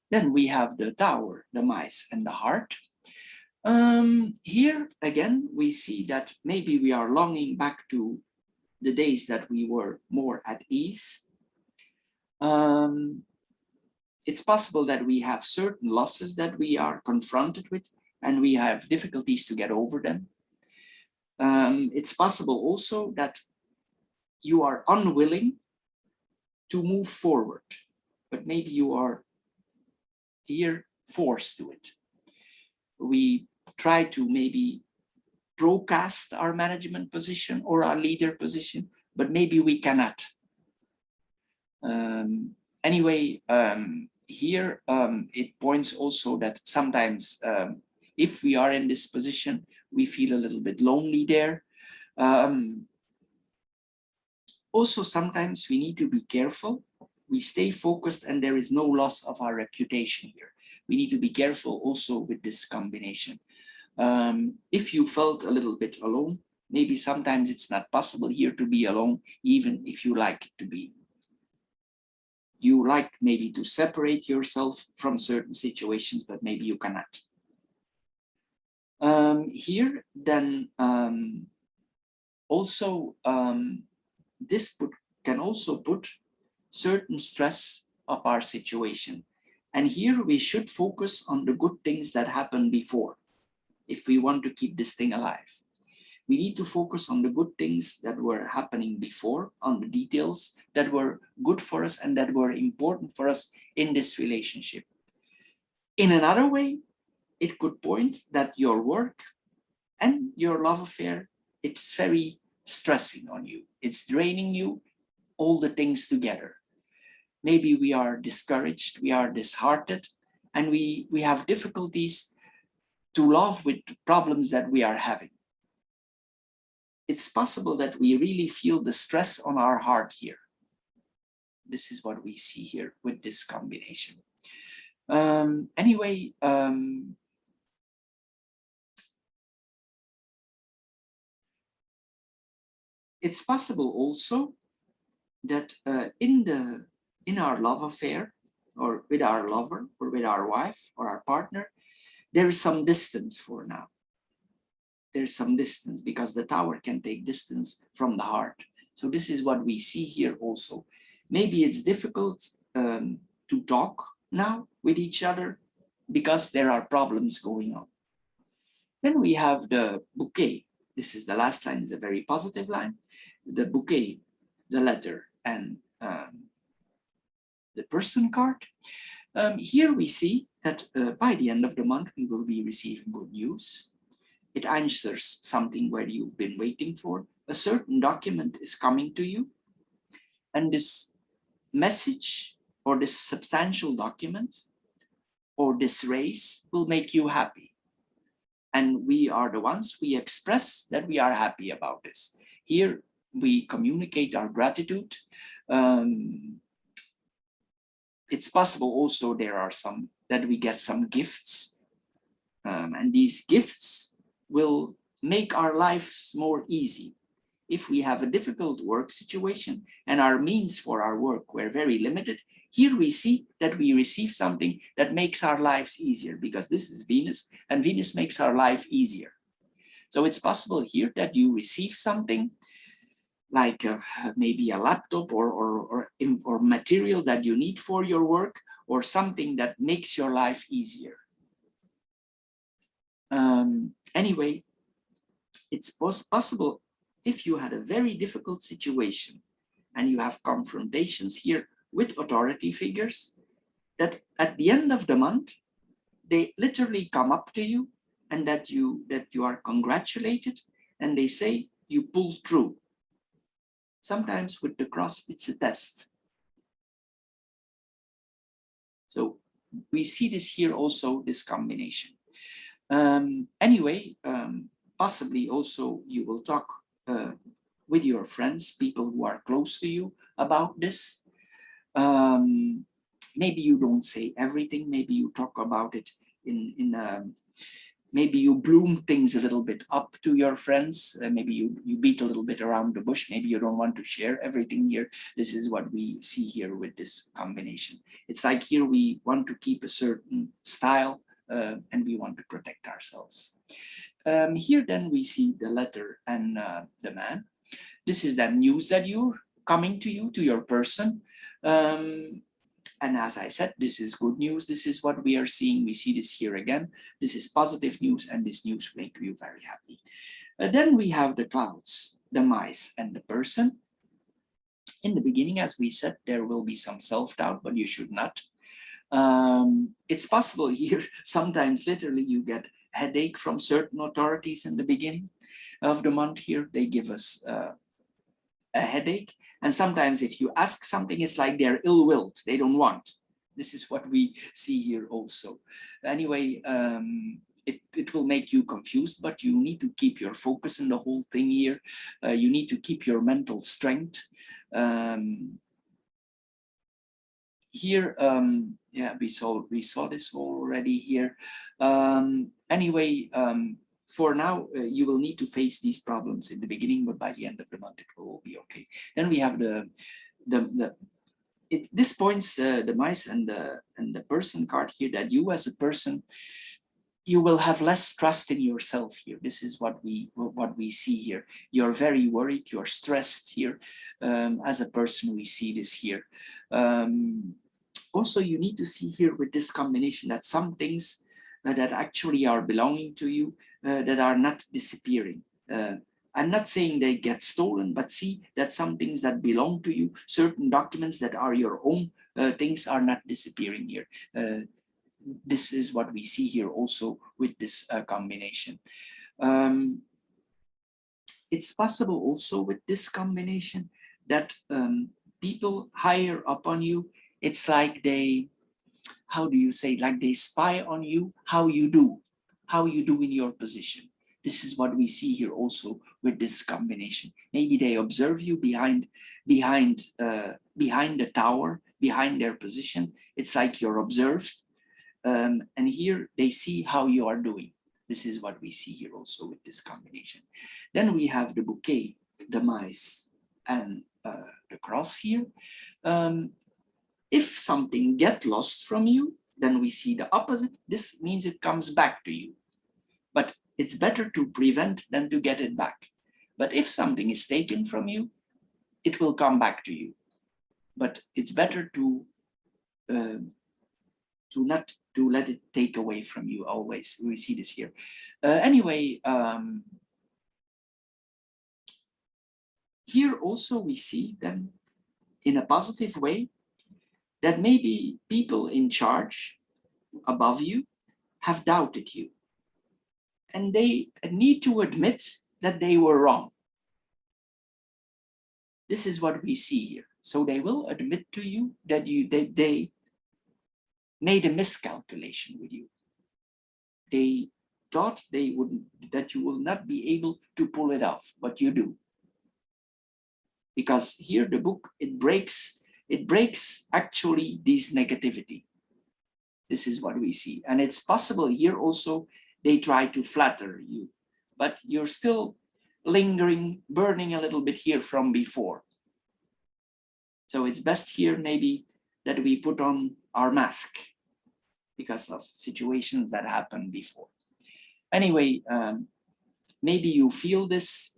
Then we have the Tower, the Mice, and the Heart. Here again, we see that maybe we are longing back to the days that we were more at ease. It's possible that we have certain losses that we are confronted with and we have difficulties to get over them. It's possible also that you are unwilling to move forward, but maybe you are here forced to it. We try to maybe broadcast our management position or our leader position, but maybe we cannot. Anyway, here it points also that sometimes if we are in this position, we feel a little bit lonely there. Also, sometimes we need to be careful we stay focused and there is no loss of our reputation here. We need to be careful also with this combination. If you felt a little bit alone, maybe sometimes it's not possible here to be alone, even if you like to be. You like maybe to separate yourself from certain situations, but maybe you cannot. Here, then also this can also put certain stress of our situation. And here we should focus on the good things that happened before. If we want to keep this thing alive, we need to focus on the good things that were happening before, on the details that were good for us and that were important for us in this relationship. In another way, it could point that your work and your love affair, it's very stressing on you. It's draining you, all the things together. Maybe we are discouraged, we are disheartened, and we have difficulties to love with problems that we are having. It's possible that we really feel the stress on our heart here. This is what we see here with this combination. Anyway, it's possible also that in our love affair, or with our lover, or with our wife, or our partner, there is some distance for now. There's some distance because the tower can take distance from the heart. So this is what we see here also. Maybe it's difficult to talk now with each other because there are problems going on. Then we have the bouquet. This is the last line, it's a very positive line. The bouquet, the letter, and the person card. Here we see that by the end of the month, we will be receiving good news. It answers something where you've been waiting for. A certain document is coming to you. And this message or this substantial document or this raise will make you happy. And we are the ones, we express that we are happy about this. Here we communicate our gratitude. It's possible also there are some that we get some gifts. And these gifts will make our lives more easy. If we have a difficult work situation and our means for our work were very limited, here we see that we receive something that makes our lives easier, because this is Venus and Venus makes our life easier. So it's possible here that you receive something like maybe a laptop or material that you need for your work, or something that makes your life easier. Anyway, it's possible if you had a very difficult situation and you have confrontations here with authority figures, that at the end of the month, they literally come up to you and that you are congratulated and they say you pulled through. Sometimes with the cross, it's a test. So we see this here also, this combination. Anyway, possibly also you will talk with your friends, people who are close to you about this. Maybe you don't say everything, maybe you talk about it maybe you bloom things a little bit up to your friends. Maybe you beat a little bit around the bush. Maybe you don't want to share everything here. This is what we see here with this combination. It's like here we want to keep a certain style and we want to protect ourselves. Here then we see the letter and the man. This is that news that you're coming to you, to your person. And as I said, this is good news. This is what we are seeing. We see this here again. This is positive news, and this news will make you very happy. Then we have the clouds, the mice, and the person. In the beginning, as we said, there will be some self-doubt, but you should not. It's possible here, sometimes literally you get headache from certain authorities in the beginning of the month here. They give us a headache. And sometimes if you ask something, it's like they're ill-willed, they don't want. This is what we see here also. Anyway, it will make you confused, but you need to keep your focus in the whole thing here. You need to keep your mental strength. here, yeah, we saw this already here. Anyway, for now, you will need to face these problems in the beginning, but by the end of the month, it will all be okay. Then we have this points the mice and the person card here, that you as a person, you will have less trust in yourself here. This is what we see here. You're very worried, you're stressed here. As a person, we see this here. Also, you need to see here with this combination that some things that actually are belonging to you, that are not disappearing. I'm not saying they get stolen, but see that some things that belong to you, certain documents that are your own things, are not disappearing here. This is what we see here also with this combination. It's possible also with this combination that people higher up on you, it's like they, how do you say, like they spy on you, how you do in your position. This is what we see here also with this combination. Maybe they observe you behind the tower, behind their position. It's like you're observed. And here they see how you are doing. This is what we see here also with this combination. Then we have the bouquet, the mice, and the cross here. If something gets lost from you, then we see the opposite. This means it comes back to you. But it's better to prevent than to get it back. But if something is taken from you, it will come back to you. But it's better to not to let it take away from you always. We see this here. Anyway, here also we see then in a positive way that maybe people in charge above you have doubted you. And they need to admit that they were wrong. This is what we see here. So they will admit to you that they made a miscalculation with you. They thought that you will not be able to pull it off, but you do. Because here the book, it breaks actually this negativity. This is what we see. And it's possible here also they try to flatter you, but you're still lingering, burning a little bit here from before. So it's best here maybe that we put on our mask because of situations that happened before. Anyway, maybe you feel this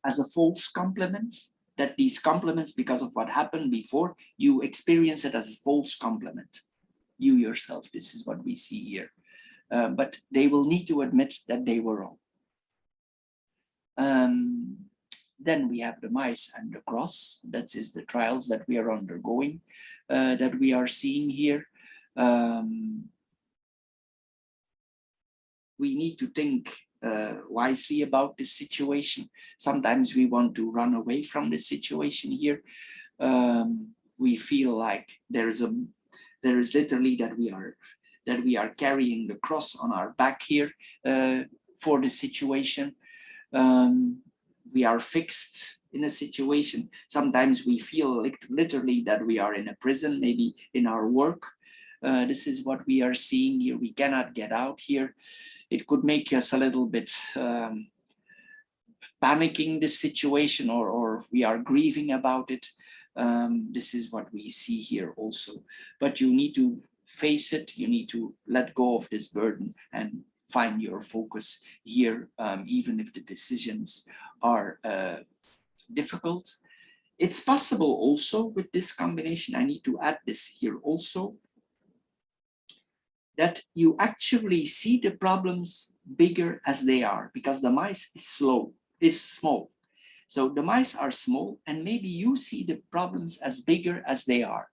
as a false compliment, that these compliments, because of what happened before, you experience it as a false compliment. You yourself, this is what we see here. But they will need to admit that they were wrong. Then we have the mice and the cross. That is the trials that we are undergoing, that we are seeing here. We need to think wisely about this situation. Sometimes we want to run away from the situation here. We feel like there is literally that we are carrying the cross on our back here for the situation. We are fixed in a situation. Sometimes we feel literally that we are in a prison, maybe in our work. This is what we are seeing here. We cannot get out here. It could make us a little bit panicking this situation, or we are grieving about it. This is what we see here also. But you need to face it. You need to let go of this burden and find your focus here, even if the decisions are difficult. It's possible also with this combination, I need to add this here also, that you actually see the problems bigger as they are, because the mice is small. So the mice are small, and maybe you see the problems as bigger as they are.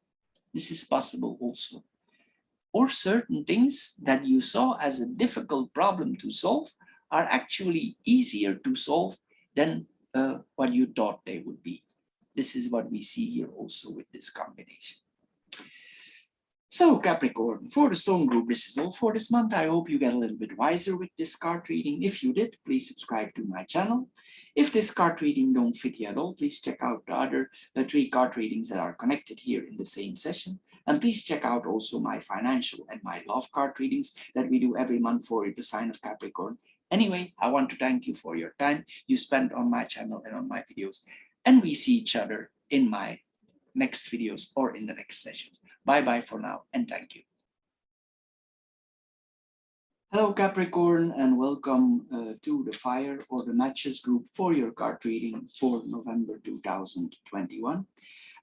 This is possible also. Or certain things that you saw as a difficult problem to solve are actually easier to solve than what you thought they would be. This is what we see here also with this combination. So Capricorn, for the Stone Group, this is all for this month. I hope you get a little bit wiser with this card reading. If you did, please subscribe to my channel. If this card reading don't fit you at all, please check out the other 3 card readings that are connected here in the same session. And please check out also my financial and my love card readings that we do every month for the sign of Capricorn. Anyway, I want to thank you for your time you spent on my channel and on my videos. And we see each other in my next videos or in the next sessions. Bye-bye for now, and thank you. Hello Capricorn, and welcome to the Fire or the Matches group for your card reading for November 2021.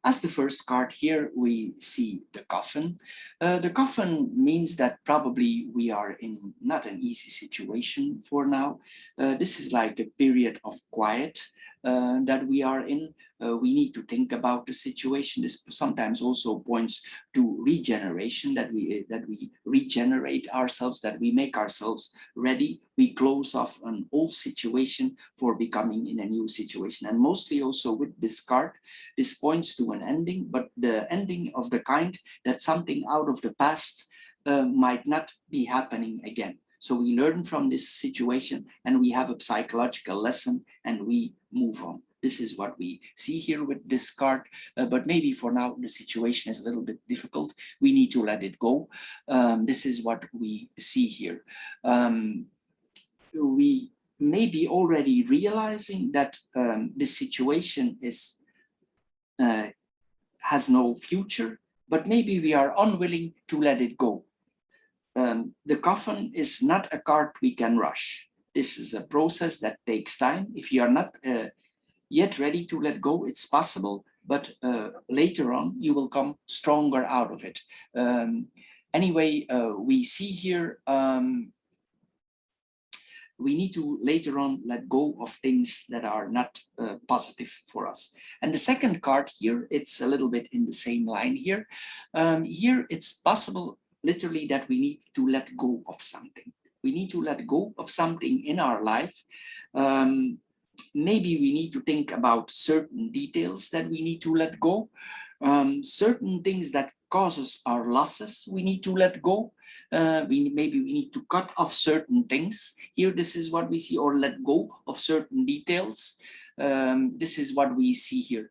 As the first card here, we see the Coffin. The Coffin means that probably we are in not an easy situation for now. This is like the period of quiet that we are in. We need to think about the situation. This sometimes also points to regeneration, that we regenerate ourselves, that we make ourselves ready. We close off an old situation for becoming in a new situation. And mostly also with this card, this points to an ending, but the ending of the kind that something out of the past might not be happening again. So we learn from this situation and we have a psychological lesson and we move on. This is what we see here with this card, but maybe for now the situation is a little bit difficult. We need to let it go. This is what we see here. We may be already realizing that this situation is has no future, but maybe we are unwilling to let it go. The Coffin is not a card we can rush. This is a process that takes time. If you are not yet ready to let go, it's possible, but later on you will come stronger out of it. Anyway, we see here we need to later on let go of things that are not positive for us. And the second card here, it's a little bit in the same line here. Here it's possible literally that we need to let go of something. We need to let go of something in our life. Maybe we need to think about certain details that we need to let go. Certain things that causes our losses, we need to let go. Maybe we need to cut off certain things. Here, this is what we see, or let go of certain details. This is what we see here.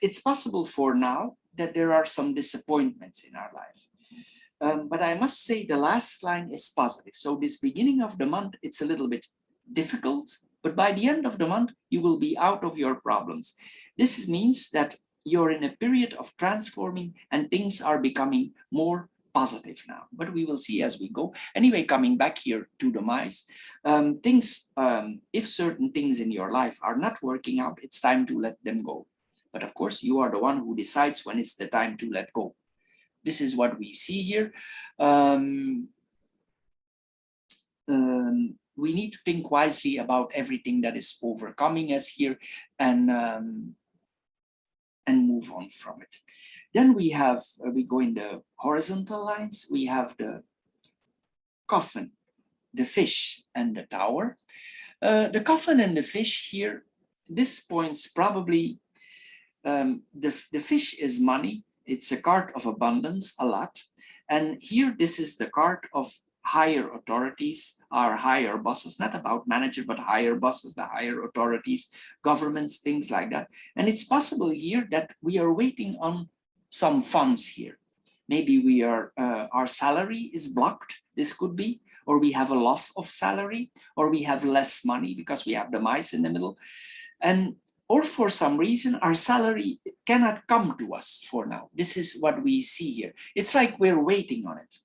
It's possible for now that there are some disappointments in our life. But I must say the last line is positive. So this beginning of the month, it's a little bit difficult, but by the end of the month, you will be out of your problems. This means that you're in a period of transforming and things are becoming more positive now, but we will see as we go. Anyway, coming back here to the mice, if certain things in your life are not working out, it's time to let them go. But of course, you are the one who decides when it's the time to let go. This is what we see here. We need to think wisely about everything that is overcoming us here and move on from it. Then we go in the horizontal lines. We have the Coffin, the fish, and the tower. The Coffin and the fish here, this points probably, the fish is money. It's a card of abundance, a lot. And here, this is the card of higher authorities, our higher bosses, not about manager, but higher bosses, the higher authorities, governments, things like that. And it's possible here that we are waiting on some funds here. Maybe we are, our salary is blocked, this could be, or we have a loss of salary, or we have less money because we have the mice in the middle. Or for some reason, our salary cannot come to us for now. This is what we see here. It's like we're waiting on it.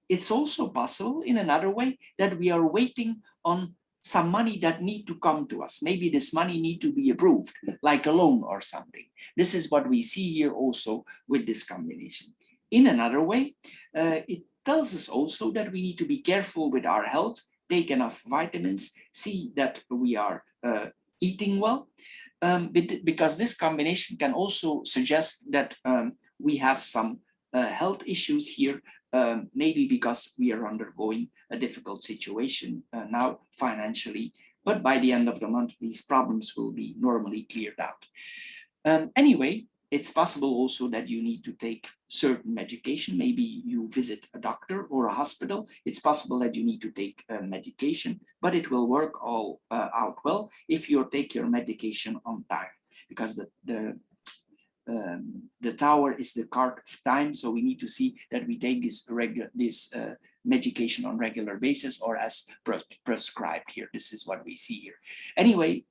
It's also possible in another way that we are waiting on some money that need to come to us. Maybe this money need to be approved, like a loan or something. This is what we see here also with this combination. In another way, it tells us also that we need to be careful with our health, take enough vitamins, see that we are eating well, because this combination can also suggest that we have some health issues here, maybe because we are undergoing a difficult situation now financially, but by the end of the month, these problems will be normally cleared out. Anyway, It's possible also that you need to take certain medication. Maybe you visit a doctor or a hospital. It's possible that you need to take medication, but it will work all out well if you take your medication on time, because the tower is the card of time. So we need to see that we take this medication on regular basis or as prescribed here. This is what we see here. Anyway,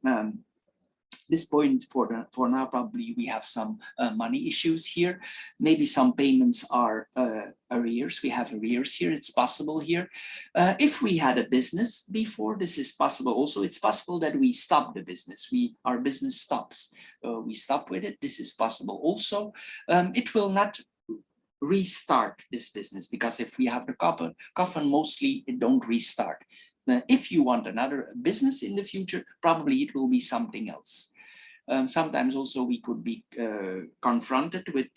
this point for now, probably we have some money issues here. Maybe some payments are arrears. We have arrears here. It's possible here. If we had a business before, this is possible also. It's possible that we stop the business. Our business stops. We stop with it. This is possible also. It will not restart this business, because if we have the coffin, mostly it don't restart. If you want another business in the future, probably it will be something else. Sometimes also we could be confronted with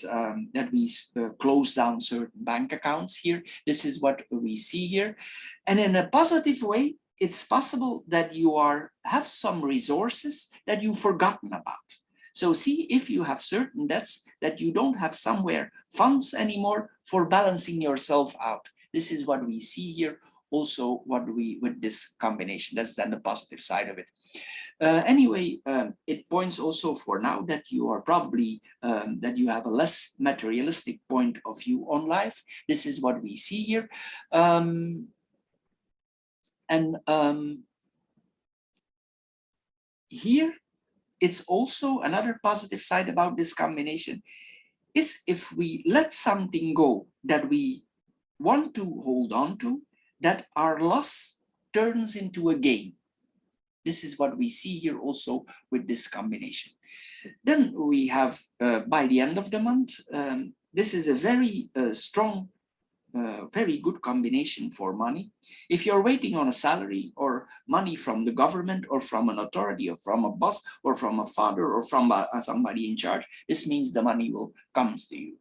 that we close down certain bank accounts here. This is what we see here. And in a positive way, it's possible that you have some resources that you've forgotten about. So see if you have certain debts that you don't have somewhere funds anymore for balancing yourself out. This is what we see here. Also with this combination, that's then the positive side of it. Anyway, it points also for now that you are probably that you have a less materialistic point of view on life. This is what we see here. Here it's also another positive side about this combination is if we let something go that we want to hold on to, that our loss turns into a gain. This is what we see here also with this combination. Then we have, by the end of the month, this is a very strong, very good combination for money. If you're waiting on a salary or money from the government or from an authority or from a boss or from a father or from somebody in charge, this means the money will come to you.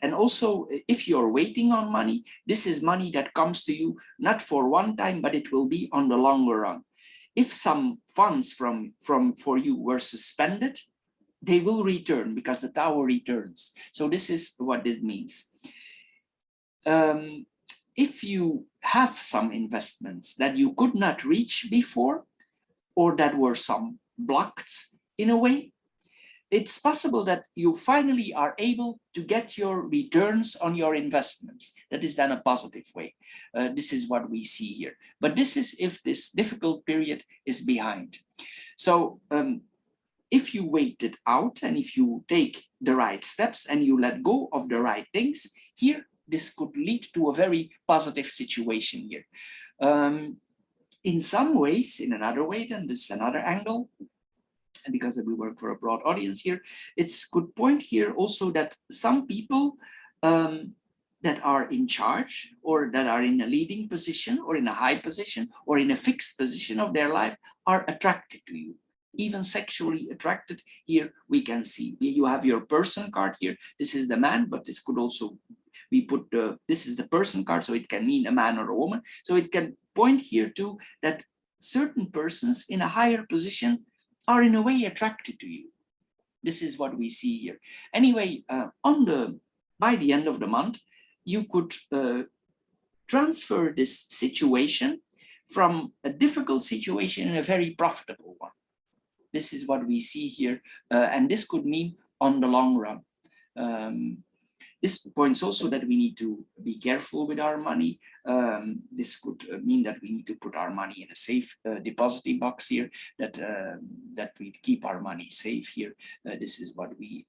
And also, if you're waiting on money, this is money that comes to you not for one time, but it will be on the longer run. If some funds for you were suspended, they will return because the tower returns. So this is what it means. If you have some investments that you could not reach before, or that were some blocked in a way, it's possible that you finally are able to get your returns on your investments. That is then a positive way. This is what we see here. But this is if this difficult period is behind. So if you wait it out and if you take the right steps and you let go of the right things, here, this could lead to a very positive situation here. In some ways, in another way, then this is another angle, because we work for a broad audience here, it's good point here also that some people that are in charge or that are in a leading position or in a high position or in a fixed position of their life are attracted to you, even sexually attracted. Here we can see you have your person card here. This is the man, but this could also we put this is the person card, so it can mean a man or a woman. So it can point here to that certain persons in a higher position are in a way attracted to you. This is what we see here. Anyway, by the end of the month, you could transfer this situation from a difficult situation in a very profitable one. This is what we see here, and this could mean on the long run. This points also that we need to be careful with our money. This could mean that we need to put our money in a safe depositing box here, that we keep our money safe here. This is what we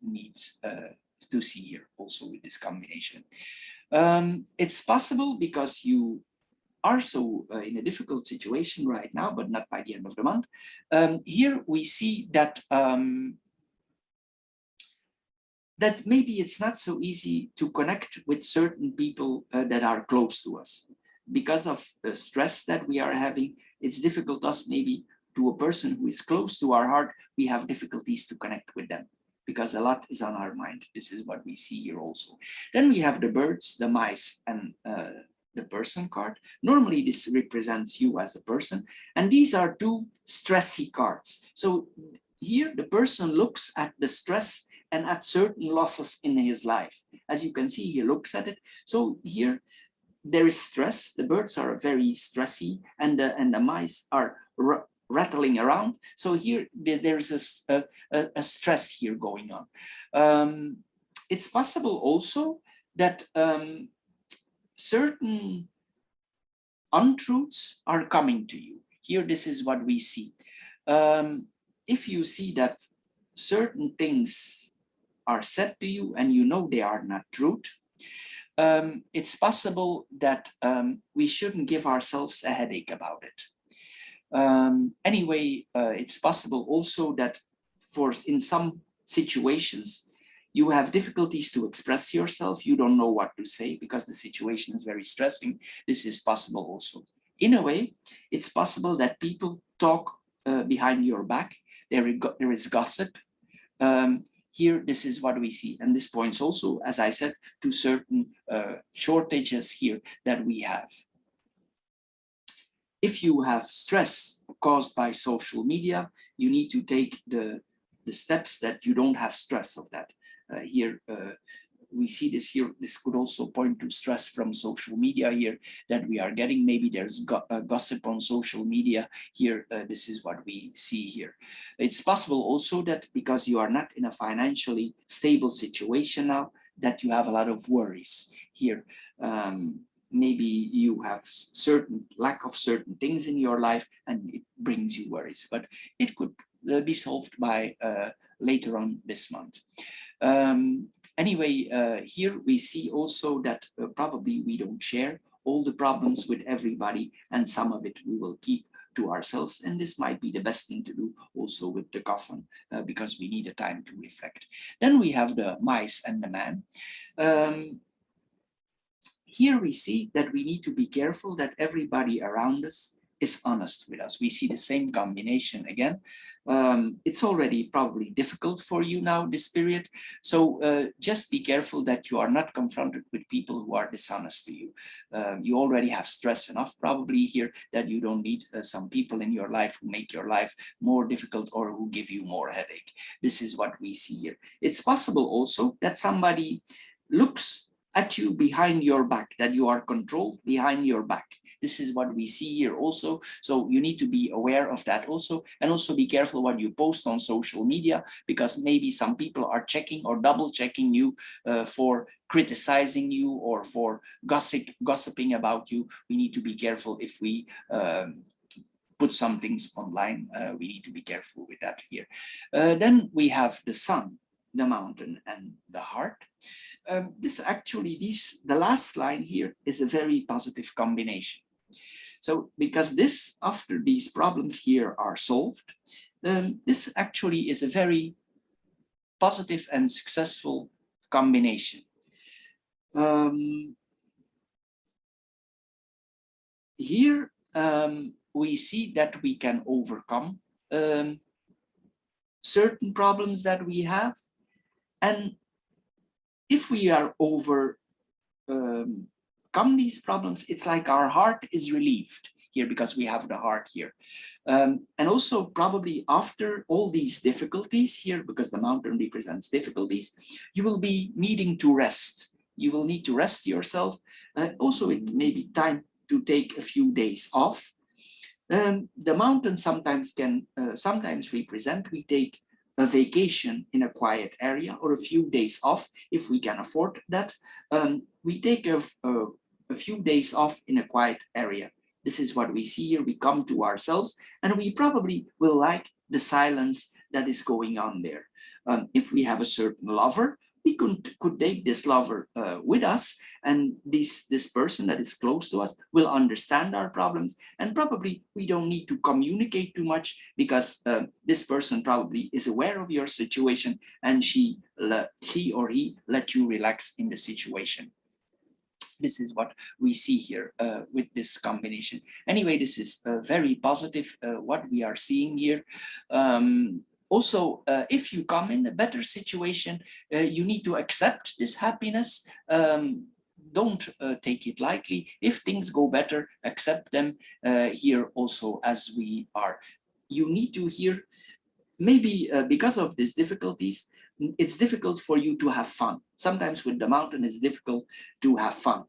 need to see here also with this combination. It's possible because you are so in a difficult situation right now, but not by the end of the month. Here we see that that maybe it's not so easy to connect with certain people that are close to us. Because of the stress that we are having, it's difficult us maybe to a person who is close to our heart, we have difficulties to connect with them because a lot is on our mind. This is what we see here also. Then we have the birds, the mice, and the person card. Normally this represents you as a person, and these are two stressy cards. So here the person looks at the stress and at certain losses in his life. As you can see, he looks at it. So here there is stress. The birds are very stressy, and the mice are rattling around. So here there's a stress here going on. It's possible also that certain untruths are coming to you. Here, this is what we see. If you see that certain things are said to you and you know they are not truth, it's possible that we shouldn't give ourselves a headache about it. Anyway, it's possible also that in some situations, you have difficulties to express yourself. You don't know what to say because the situation is very stressing. This is possible also. In a way, it's possible that people talk behind your back. There is gossip. Here, this is what we see. And this points also, as I said, to certain shortages here that we have. If you have stress caused by social media, you need to take the steps that you don't have stress of that. Here, we see this here. This could also point to stress from social media here that we are getting. Maybe there's gossip on social media here. This is what we see here. It's possible also that because you are not in a financially stable situation now, that you have a lot of worries here. Maybe you have certain lack of certain things in your life and it brings you worries, but it could be solved by later on this month. Anyway, here we see also that probably we don't share all the problems with everybody, and some of it we will keep to ourselves. And this might be the best thing to do also with the coffin, because we need a time to reflect. Then we have the mice and the man. Here we see that we need to be careful that everybody around us is honest with us. We see the same combination again. It's already probably difficult for you now, this period. So just be careful that you are not confronted with people who are dishonest to you. You already have stress enough probably here that you don't need some people in your life who make your life more difficult or who give you more headache. This is what we see here. It's possible also that somebody looks at you behind your back, that you are controlled behind your back. This is what we see here also. So you need to be aware of that also, and also be careful what you post on social media, because maybe some people are checking or double checking you for criticizing you or for gossiping about you. We need to be careful if we put some things online. We need to be careful with that here. Then we have the sun, the mountain, and the heart. The last line here is a very positive combination. So because after these problems here are solved, this actually is a very positive and successful combination. Here we see that we can overcome certain problems that we have, and if we are overcome these problems, it's like our heart is relieved here because we have the heart here. And also probably after all these difficulties here, because the mountain represents difficulties, you will be needing to rest. You will need to rest yourself. Also, it may be time to take a few days off. The mountain sometimes represent we take a vacation in a quiet area or a few days off if we can afford that. We take a few days off in a quiet area. This is what we see here. We come to ourselves, and we probably will like the silence that is going on there. If we have a certain lover, we could take this lover with us, and this person that is close to us will understand our problems, and probably we don't need to communicate too much because this person probably is aware of your situation, and she or he let you relax in the situation. This is what we see here with this combination. Anyway, this is very positive what we are seeing here. Also, if you come in a better situation, you need to accept this happiness. Don't take it lightly. If things go better, accept them here also as we are. You need to maybe because of these difficulties, it's difficult for you to have fun. Sometimes with the mountain, it's difficult to have fun.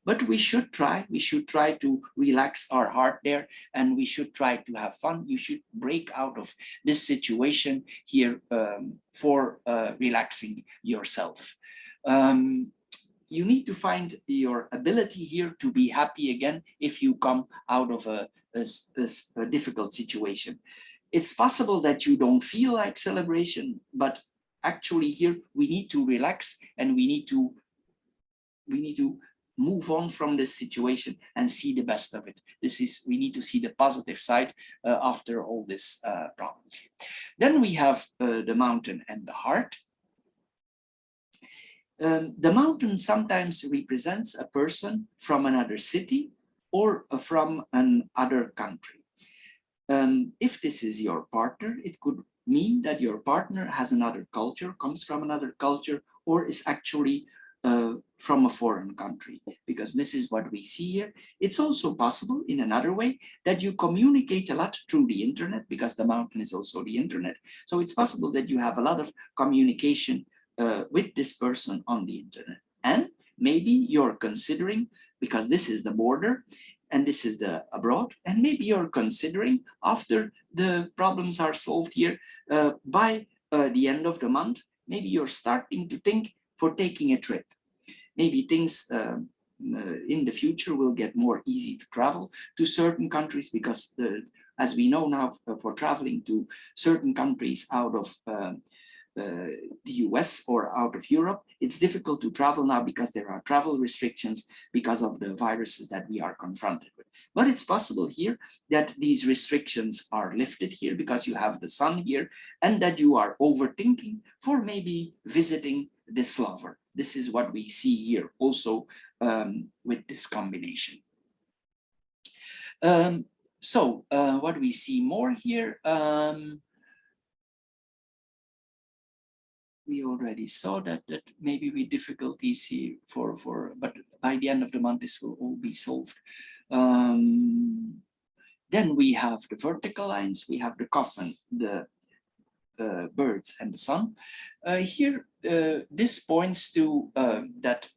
But we should try to relax our heart there, and we should try to have fun. You should break out of this situation here for relaxing yourself. You need to find your ability here to be happy again if you come out of a difficult situation. It's possible that you don't feel like celebration, but actually here we need to relax, and we need to move on from this situation and see the best of it. We need to see the positive side after all these problems. Then we have the mountain and the heart. The mountain sometimes represents a person from another city or from another country. If this is your partner, it could mean that your partner has another culture, comes from another culture, or is actually from a foreign country, because this is what we see here. It's also possible in another way that you communicate a lot through the internet, because the mountain is also the internet. So it's possible that you have a lot of communication with this person on the internet. And maybe you're considering, because this is the border and this is the abroad, and maybe you're considering, after the problems are solved here, by the end of the month, maybe you're starting to think for taking a trip. Maybe things in the future will get more easy to travel to certain countries, because as we know now, for traveling to certain countries out of the US or out of Europe, it's difficult to travel now because there are travel restrictions because of the viruses that we are confronted with. But it's possible here that these restrictions are lifted here because you have the sun here, and that you are overthinking for maybe visiting this lover. This is what we see here also with this combination. What we see more here, we already saw that maybe with difficulties here but by the end of the month this will all be solved. Then we have the vertical lines, we have the coffin, the birds and the sun. Here this points to that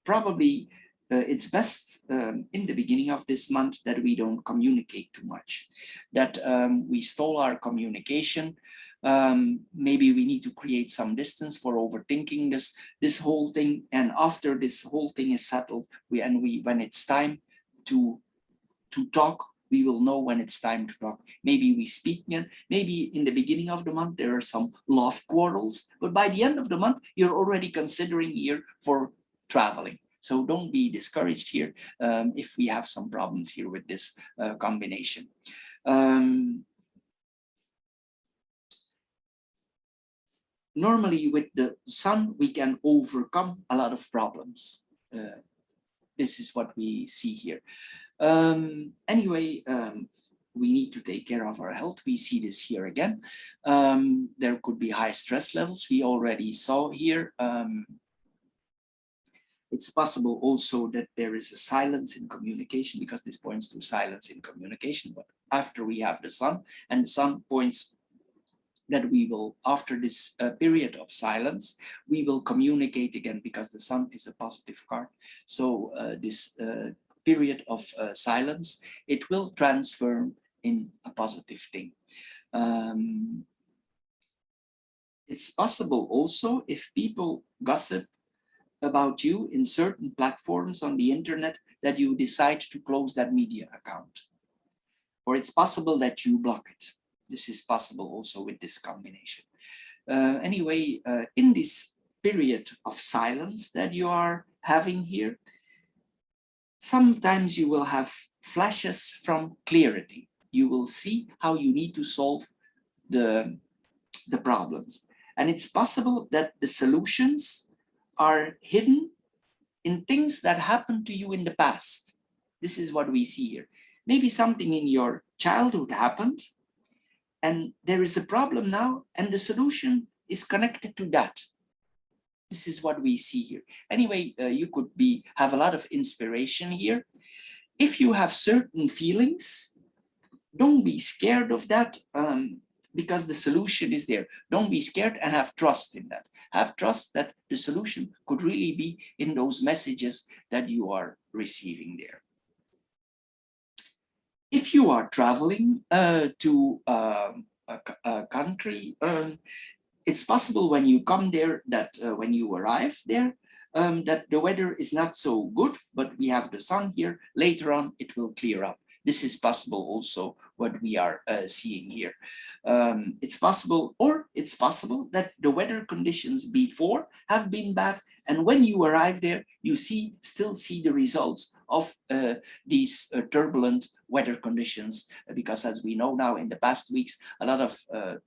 probably it's best in the beginning of this month that we don't communicate too much, that we stall our communication. Maybe we need to create some distance for overthinking this whole thing, and after this whole thing is settled, when it's time to talk, we will know when it's time to talk. Maybe we speak again. Maybe in the beginning of the month there are some love quarrels, but by the end of the month you're already considering here for traveling. So don't be discouraged here if we have some problems here with this combination. Normally with the sun, we can overcome a lot of problems. This is what we see here. Anyway, we need to take care of our health. We see this here again. There could be high stress levels. We already saw here. It's possible also that there is a silence in communication, because this points to silence in communication. But after we have the sun, and the sun points that we will, after this period of silence, we will communicate again, because the sun is a positive card. So this period of silence, it will transform in a positive thing. It's possible also, if people gossip about you in certain platforms on the internet, that you decide to close that media account. Or it's possible that you block it. This is possible also with this combination. Anyway, in this period of silence that you are having here, sometimes you will have flashes from clarity. You will see how you need to solve the problems. And it's possible that the solutions are hidden in things that happened to you in the past. This is what we see here. Maybe something in your childhood happened, and there is a problem now, and the solution is connected to that. This is what we see here. Anyway, you could have a lot of inspiration here. If you have certain feelings, don't be scared of that. because the solution is there. Don't be scared and have trust in that. Have trust that the solution could really be in those messages that you are receiving there. If you are traveling to a country, it's possible when you come there that when you arrive there, that the weather is not so good, but we have the sun here. Later on, it will clear up. This is possible also what we are seeing here. It's possible, or it's possible that the weather conditions before have been bad, and when you arrive there, you still see the results of these turbulent weather conditions, because as we know now, in the past weeks, a lot of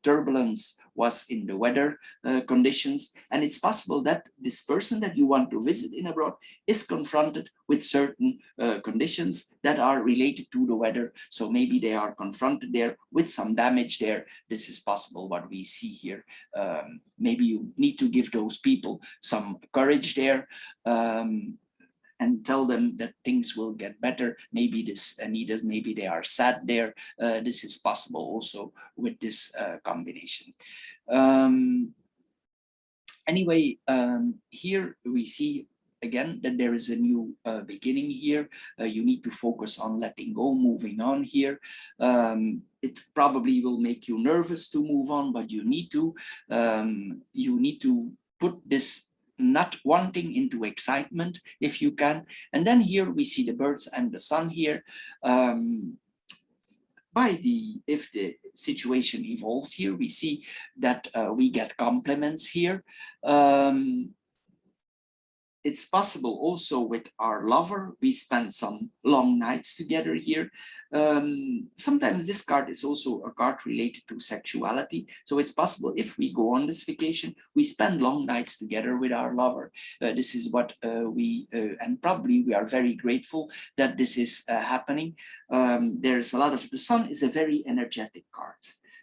turbulence was in the weather conditions, and it's possible that this person that you want to visit in abroad is confronted with certain conditions that are related to the weather. So maybe they are confronted there with some damage there. This is possible what we see here. Maybe you need to give those people some courage there, and tell them that things will get better. Maybe maybe they are sad there. This is possible also with this combination. Anyway, here we see again that there is a new beginning here. You need to focus on letting go, moving on here. It probably will make you nervous to move on, but you need to put this not wanting into excitement if you can. And then here we see the birds and the sun here. If the situation evolves here, we see that we get compliments here. It's possible also with our lover, we spend some long nights together here. Sometimes this card is also a card related to sexuality. So it's possible if we go on this vacation, we spend long nights together with our lover. This is what and probably we are very grateful that this is happening. There's a lot of, the sun is a very energetic card.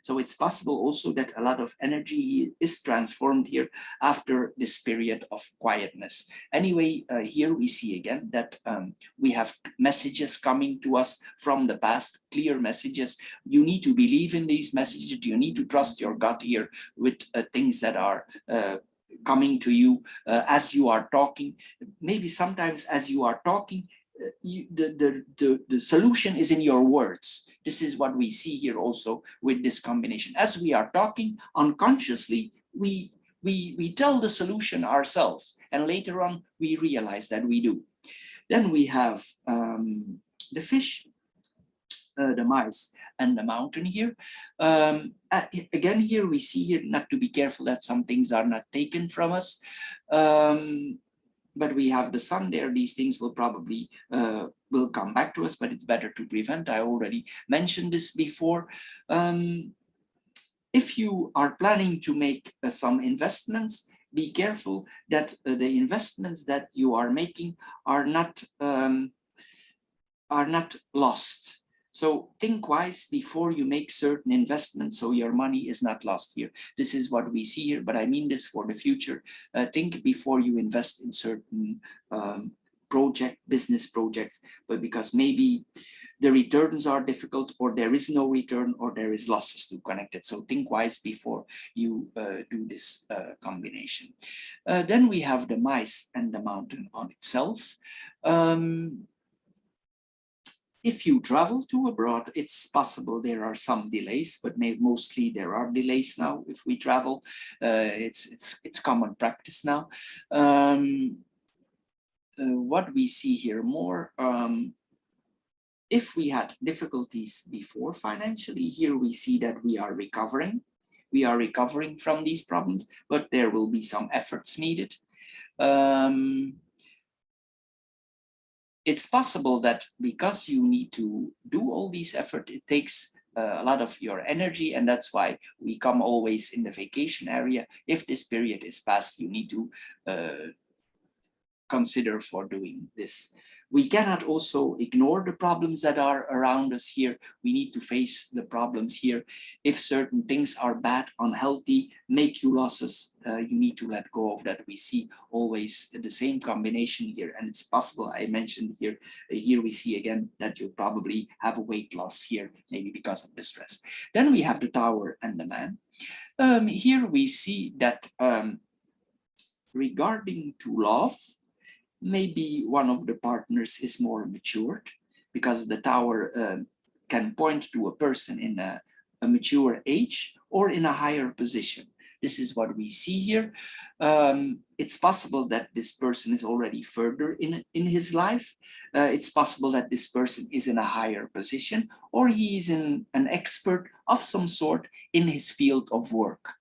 So it's possible also that a lot of energy is transformed here after this period of quietness. Anyway, here we see again that we have messages coming to us from the past, clear messages. You need to believe in these messages. You need to trust your gut here with things that are coming to you as you are talking. Maybe sometimes as you are talking, the solution is in your words. This is what we see here also with this combination. As we are talking unconsciously, we tell the solution ourselves, and later on we realize that we do. Then we have the fish, the mice, and the mountain here. Again, here we see here not to be careful that some things are not taken from us. But we have the sun there. These things will probably will come back to us, but it's better to prevent. I already mentioned this before. If you are planning to make some investments, be careful that the investments that you are making are not lost. So think wise before you make certain investments so your money is not lost here. This is what we see here, but I mean this for the future. Think before you invest in certain business projects, but because maybe the returns are difficult, or there is no return, or there is losses to connect it. So think wise before you do this combination. Then we have the mice and the mountain on itself. If you travel to abroad, it's possible there are some delays, but mostly there are delays now. If we travel, it's common practice now. What we see here more, if we had difficulties before financially, here we see that we are recovering. We are recovering from these problems, but there will be some efforts needed. It's possible that because you need to do all these efforts, it takes a lot of your energy, and that's why we come always in the vacation area. If this period is past, you need to consider for doing this. We cannot also ignore the problems that are around us here. We need to face the problems here. If certain things are bad, unhealthy, make you losses, you need to let go of that. We see always the same combination here, and it's possible, I mentioned here, here we see again that you probably have a weight loss here, maybe because of the stress. Then we have the Tower and the Man. Here we see that regarding to love, maybe one of the partners is more matured, because the Tower can point to a person in a mature age or in a higher position. This is what we see here. It's possible that this person is already further in his life. It's possible that this person is in a higher position, or he is an expert of some sort in his field of work.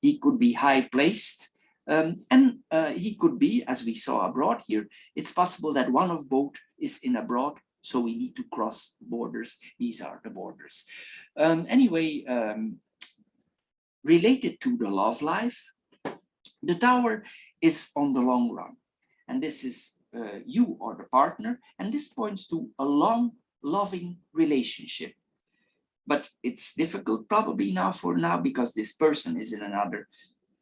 He could be high placed, and he could be, as we saw abroad here, it's possible that one of both is in abroad, so we need to cross borders. These are the borders. Anyway, related to the love life, the Tower is on the long run, and this is you or the partner, and this points to a long, loving relationship. But it's difficult probably now for now, because this person is in another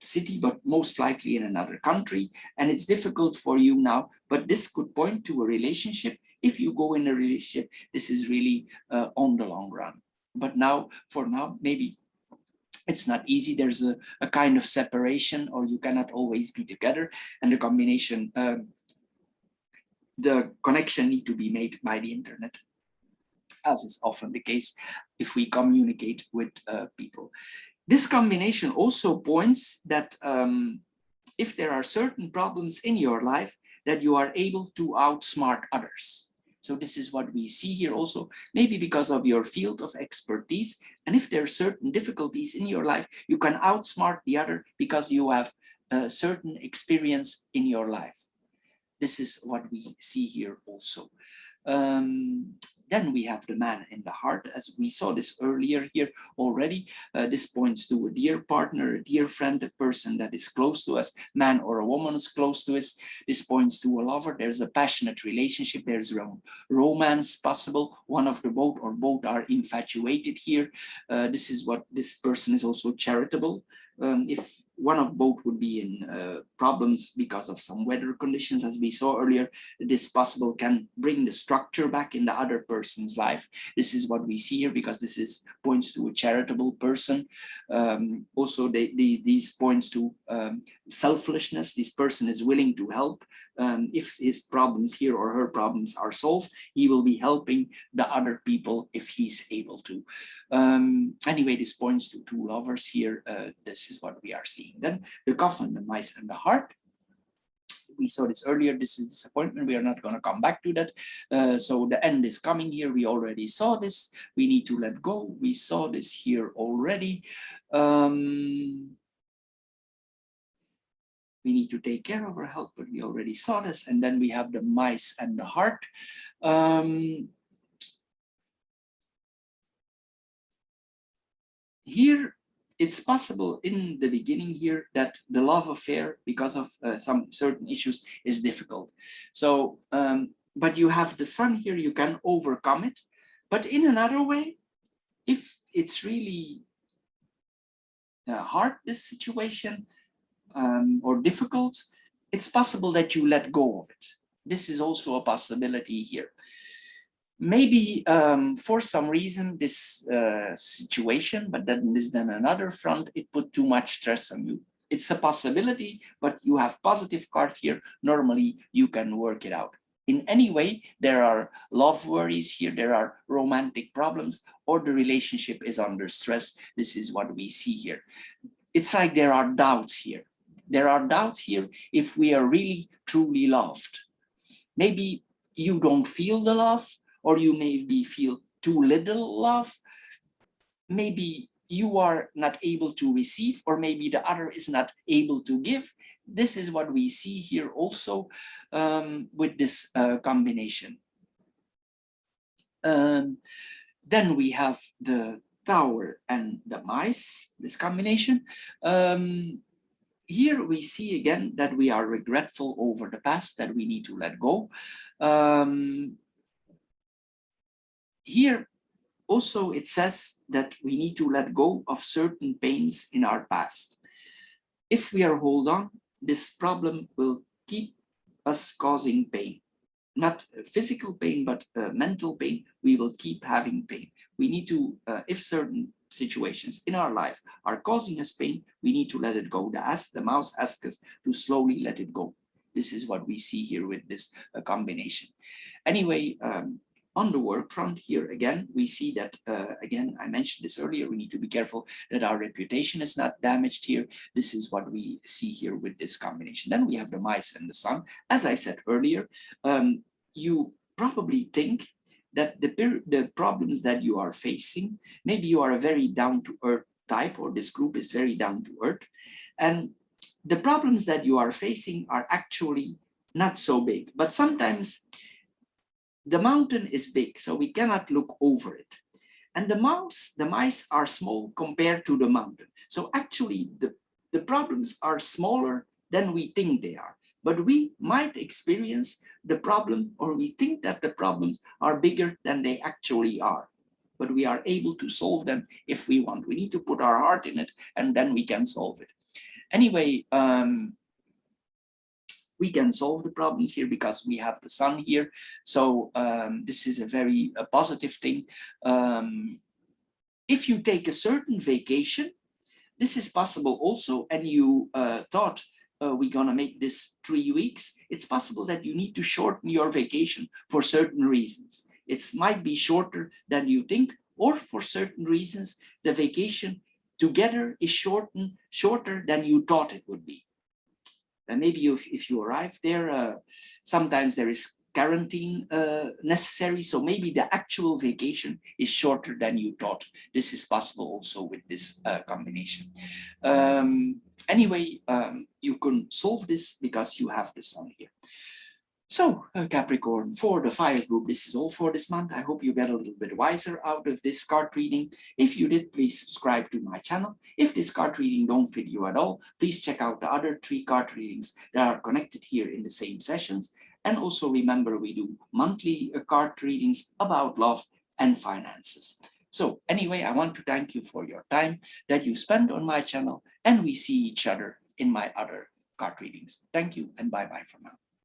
city, but most likely in another country, and it's difficult for you now, but this could point to a relationship. If you go in a relationship, this is really on the long run. But now, for now, maybe it's not easy. There's a kind of separation, or you cannot always be together, and the combination, the connection need to be made by the internet, as is often the case if we communicate with people. This combination also points that if there are certain problems in your life, that you are able to outsmart others. So this is what we see here also, maybe because of your field of expertise. And if there are certain difficulties in your life, you can outsmart the other because you have a certain experience in your life. This is what we see here also. Then we have the Man in the Heart, as we saw this earlier here already. This points to a dear partner, a dear friend, a person that is close to us, man or a woman is close to us. This points to a lover. There's a passionate relationship. There's romance possible. One of the both or both are infatuated here. This is what this person is also charitable. If one of both would be in problems because of some weather conditions, as we saw earlier, this possible can bring the structure back in the other person's life. This is what we see here, because this is points to a charitable person. Also, these points to selflessness. This person is willing to help. If his problems here or her problems are solved, he will be helping the other people if he's able to. Anyway, this points to two lovers here. This is what we are seeing. Then the Coffin, the Mice and the Heart. We saw this earlier. This is disappointment. We are not going to come back to that. So the end is coming here. We already saw this. We need to let go. We saw this here already. We need to take care of our health, but we already saw this. And then we have the Mice and the Heart. Here, it's possible in the beginning here that the love affair, because of some certain issues, is difficult. So, but you have the Sun here, you can overcome it. But in another way, if it's really hard, this situation, or difficult, it's possible that you let go of it. This is also a possibility here. Maybe for some reason this situation, but then is then another front, it put too much stress on you. It's a possibility, but you have positive cards here. Normally you can work it out. In any way, there are love worries here, there are romantic problems, or the relationship is under stress. This is what we see here. It's like there are doubts here. There are doubts here if we are really truly loved. Maybe you don't feel the love, or you maybe feel too little love. Maybe you are not able to receive, or maybe the other is not able to give. This is what we see here also with this combination. Then we have the Tower and the Mice, this combination. here we see again that we are regretful over the past, that we need to let go. Here also it says that we need to let go of certain pains in our past. If we are hold on, this problem will keep us causing pain. Not physical pain, but mental pain. We will keep having pain. We need to, if certain situations in our life are causing us pain, we need to let it go. The mouse asks us to slowly let it go. This is what we see here with this combination. Anyway, on the work front here, again, we see that, again, I mentioned this earlier, we need to be careful that our reputation is not damaged here. This is what we see here with this combination. Then we have the mice and the sun. As I said earlier, you probably think that the problems that you are facing, maybe you are a very down-to-earth type, or this group is very down-to-earth, and the problems that you are facing are actually not so big, but sometimes the mountain is big, so we cannot look over it. And the mice are small compared to the mountain. So actually the problems are smaller than we think they are. But we might experience the problem, or we think that the problems are bigger than they actually are. But we are able to solve them if we want. We need to put our heart in it, and then we can solve it. Anyway, we can solve the problems here because we have the sun here. So this is a very positive thing. If you take a certain vacation, this is possible also, and you thought we're gonna make this 3 weeks, it's possible that you need to shorten your vacation for certain reasons. It might be shorter than you think, or for certain reasons, the vacation together is shorter than you thought it would be. And maybe if you arrive there, sometimes there is quarantine necessary, so maybe the actual vacation is shorter than you thought. This is possible also with this combination. Anyway, you can solve this because you have the sun here. So Capricorn, for the fire group, this is all for this month. I hope you get a little bit wiser out of this card reading. If you did, please subscribe to my channel. If this card reading don't fit you at all, please check out the other 3 card readings that are connected here in the same sessions. And also remember, we do monthly card readings about love and finances. So anyway, I want to thank you for your time that you spend on my channel, and we see each other in my other card readings. Thank you, and bye-bye for now.